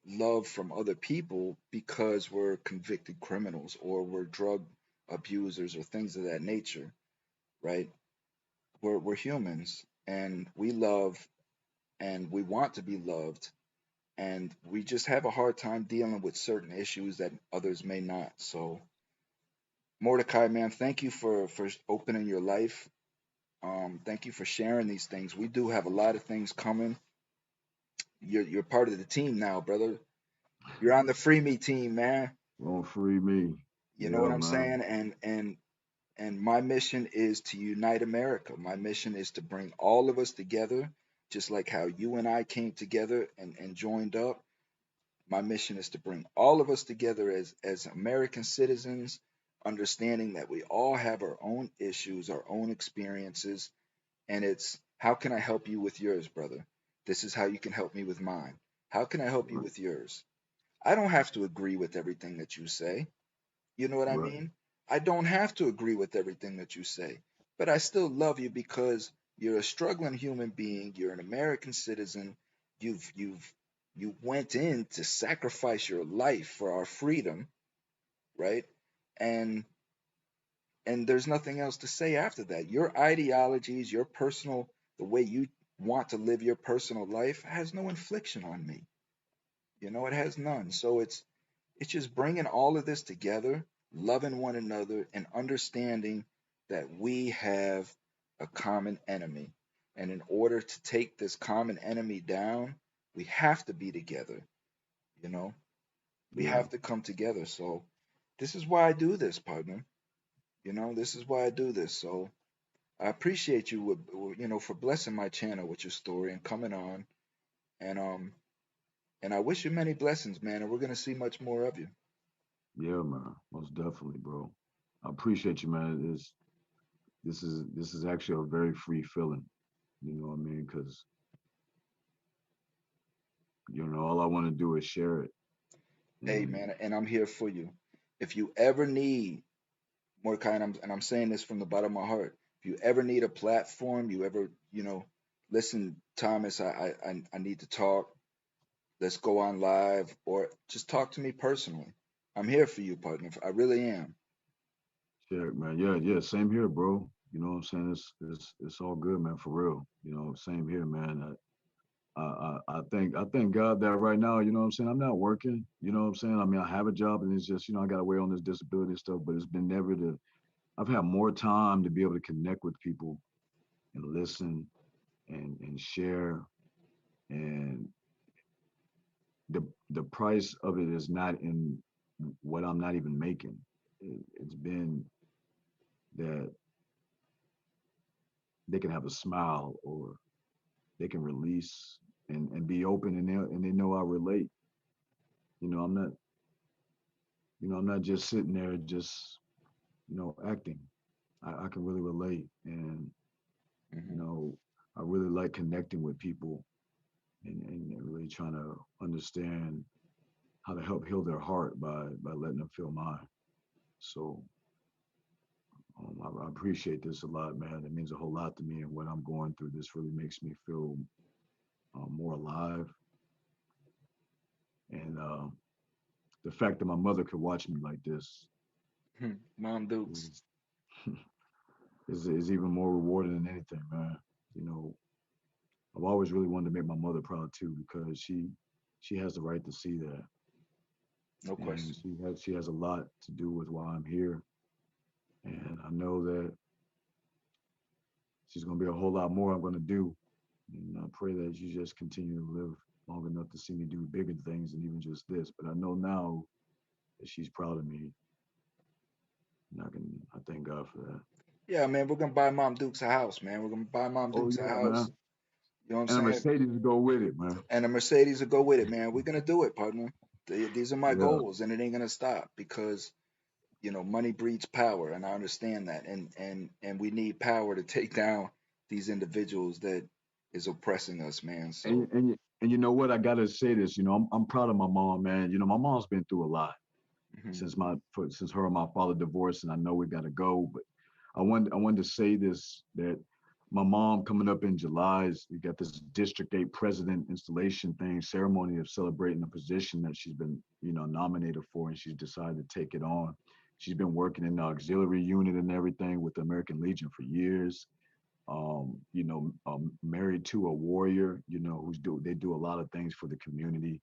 love from other people, because we're convicted criminals, or we're drug abusers, or things of that nature, right? We're humans, and we love, and we want to be loved, and we just have a hard time dealing with certain issues that others may not. So, Mordecai, man, thank you for opening your life. Thank you for sharing these things. We do have a lot of things coming. You're part of the team now, brother. You're on the Free Me team, man. Won't free me. You know what Yeah, I'm man. saying? And my mission is to unite America. My mission is to bring all of us together, just like how you and I came together and joined up. My mission is to bring all of us together as American citizens, understanding that we all have our own issues, our own experiences, and it's how can I help you with yours, brother? This is how you can help me with mine. How can I help you Right, with yours? I don't have to agree with everything that you say. You know what I right, mean? I don't have to agree with everything that you say, but I still love you because you're a struggling human being. You're an American citizen. You went in to sacrifice your life for our freedom, right? And there's nothing else to say after that. Your ideologies, your personal, the way you want to live your personal life has no infliction on me. It has none. So it's just bringing all of this together, loving one another, and understanding that we have a common enemy. And in order to take this common enemy down, we have to be together. You know, we yeah, have to come together. So this is why I do this, partner. This is why I do this. So I appreciate you, for blessing my channel with your story and coming on. And I wish you many blessings, man. And we're gonna see much more of you. yeah, man. Most definitely, bro. I appreciate you, man. This is actually a very free feeling. You know what I mean? Because all I want to do is share it. Hey, And man, and I'm here for you. If you ever need Mordecai, and I'm saying this from the bottom of my heart, if you ever need a platform, you ever, listen, Thomas, I need to talk. Let's go on live, or just talk to me personally. I'm here for you, partner. I really am. share it, man. Yeah, yeah. Same here, bro. You know what I'm saying? It's all good, man. For real. Same here, man. I thank God that right now, you know what I'm saying, I'm not working, you know what I'm saying? I mean, I have a job, and it's just, I got to wait on this disability stuff, but it's been never to I've had more time to be able to connect with people and listen and share, and the price of it is not in what I'm not even making. It's been that they can have a smile, or they can release and be open, and they know I relate. You know, I'm not just sitting there just, acting. I can really relate, and you Hmm. know, I really like connecting with people, and really trying to understand how to help heal their heart by letting them feel mine. So I appreciate this a lot, man. It means a whole lot to me, and what I'm going through. This really makes me feel more alive, and the fact that my mother could watch me like this Mom Dukes. is, is even more rewarding than anything, man. You know, I've always really wanted to make my mother proud too, because she has the right to see that, No and question. she has a lot to do with why I'm here, and I know that she's gonna be a whole lot more I'm gonna do, and I pray that you just continue to live long enough to see me do bigger things than even just this. But I know now that she's proud of me, and I thank God for that. Yeah, man, we're gonna buy Mom Dukes a house, man. We're gonna buy Mom Oh Dukes a yeah, house. man, You know what I'm and a saying? Mercedes to go with it, man. And a Mercedes will go with it, man. We're gonna do it, partner. These are my Yeah, goals, and it ain't gonna stop because money breeds power, and I understand that, and we need power to take down these individuals that is oppressing us, man. So, and you know what? I gotta say this. I'm proud of my mom, man. My mom's been through a lot mhm, since her and my father divorced, and I know we gotta go, but I wanted to say this, that my mom coming up in July we got this District 8 president installation thing ceremony of celebrating the position that she's been nominated for, and she's decided to take it on. She's been working in the auxiliary unit and everything with the American Legion for years. Married to a warrior, they do a lot of things for the community.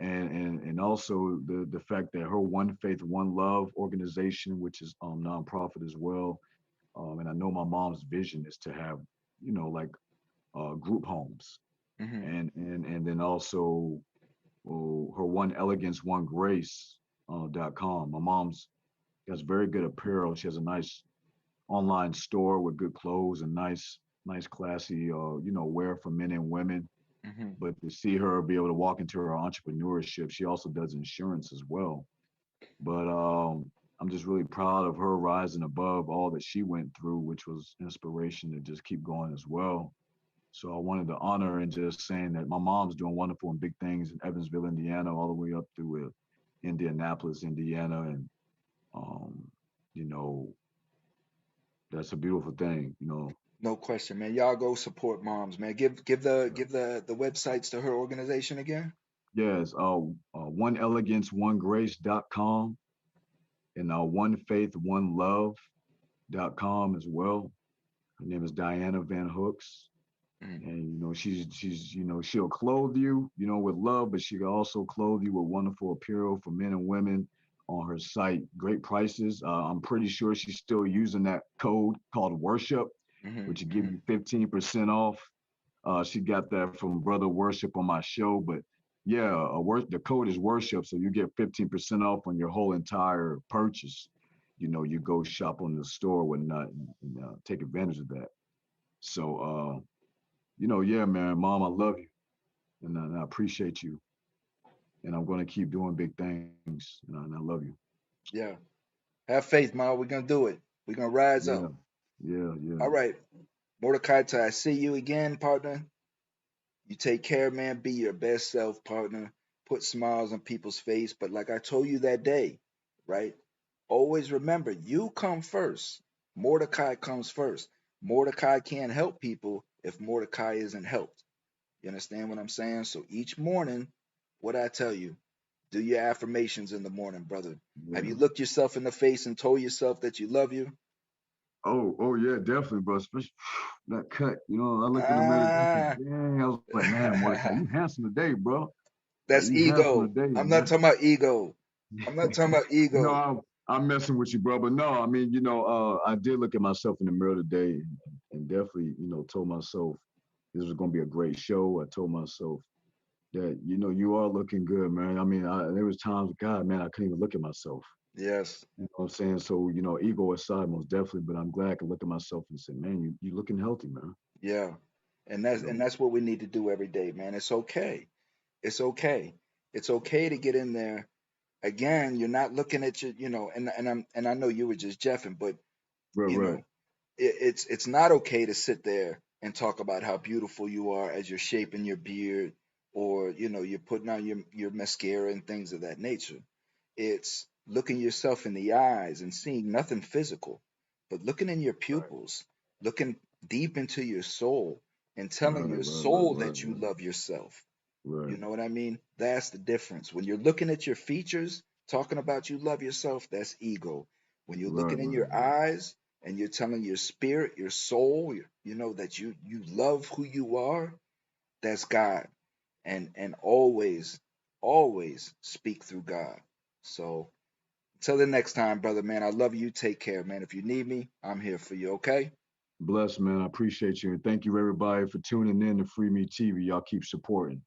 And also the fact that her One Faith, One Love organization, which is nonprofit as well. And I know my mom's vision is to have, like group homes, mhm, and then also her One Elegance, One Grace .com. My mom's has very good apparel. She has a nice online store with good clothes and nice classy wear for men and women. mhm. But to see her be able to walk into her entrepreneurship, she also does insurance as well. But I'm just really proud of her rising above all that she went through, which was inspiration to just keep going as well. So I wanted to honor and just saying that my mom's doing wonderful and big things in Evansville, Indiana, all the way up through Indianapolis, Indiana, and um, you know that's a beautiful thing. No question, man. Y'all go support moms, man. Give the websites to her organization again. Yes, oneeleganceonegrace.com, and onefaithoneLove.com as well. Her name is Diana Van Hooks. Mm, And she's she'll clothe you, with love, but she can also clothe you with wonderful apparel for men and women on her site. Great prices. I'm pretty sure she's still using that code called worship, mhm, which will give mhm, you 15% off. She got that from Brother Worship on my show, but yeah, the code is worship, so you get 15% off on your whole entire purchase. You go shop on the store, whatnot, and take advantage of that. So, yeah, man, Mom, I love you, and I appreciate you, and I'm going to keep doing big things, and I love you. yeah. Have faith, mom. We're gonna do it. We're gonna rise Yeah, up. yeah, yeah. All right, Mordecai. Till I see you again, partner. You take care, man. Be your best self, partner. Put smiles on people's face. But like I told you that day, right? Always remember, you come first. Mordecai comes first. Mordecai can't help people if Mordecai isn't helped. You understand what I'm saying? So each morning, what I tell you, do your affirmations in the morning, brother. Have Yeah. you looked yourself in the face and told yourself that you love you? Oh yeah, definitely, bro. Especially that cut. I looked in the mirror today. Ah, Dang, I was like, man, Mordecai, you handsome today, bro. Like that's you handsome ego. today, I'm not man. talking about ego. I'm not talking about no, ego. I'm messing with you, bro. But no, I mean, I did look at myself in the mirror today, and definitely, told myself this was gonna be a great show. I told myself that, you are looking good, man. I mean, there was times, God, man, I couldn't even look at myself. Yes. You know what I'm saying? So, ego aside, most definitely. But I'm glad I can look at myself and say, man, you looking healthy, man. Yeah. And You know, that's what we need to do every day, man. It's okay. It's okay. It's okay to get in there. Again, you're not looking at your, and I know you were just jeffing, but right, you right, know, it's not okay to sit there and talk about how beautiful you are as you're shaping your beard, or you're putting on your mascara and things of that nature. It's looking yourself in the eyes and seeing nothing physical, but looking in your right, pupils, looking deep into your soul and telling right, your right, right, soul right, that you right, love yourself. You right, know what I mean? That's the difference. When you're looking at your features, talking about you love yourself, that's ego. When you're right, looking in right, your right. eyes and you're telling your spirit, your soul, that you love who you are, that's God. And always speak through God. So until the next time, brother, man, I love you. Take care, man. If you need me, I'm here for you, okay? Bless, man. I appreciate you. And thank you, everybody, for tuning in to Free Me TV. Y'all keep supporting.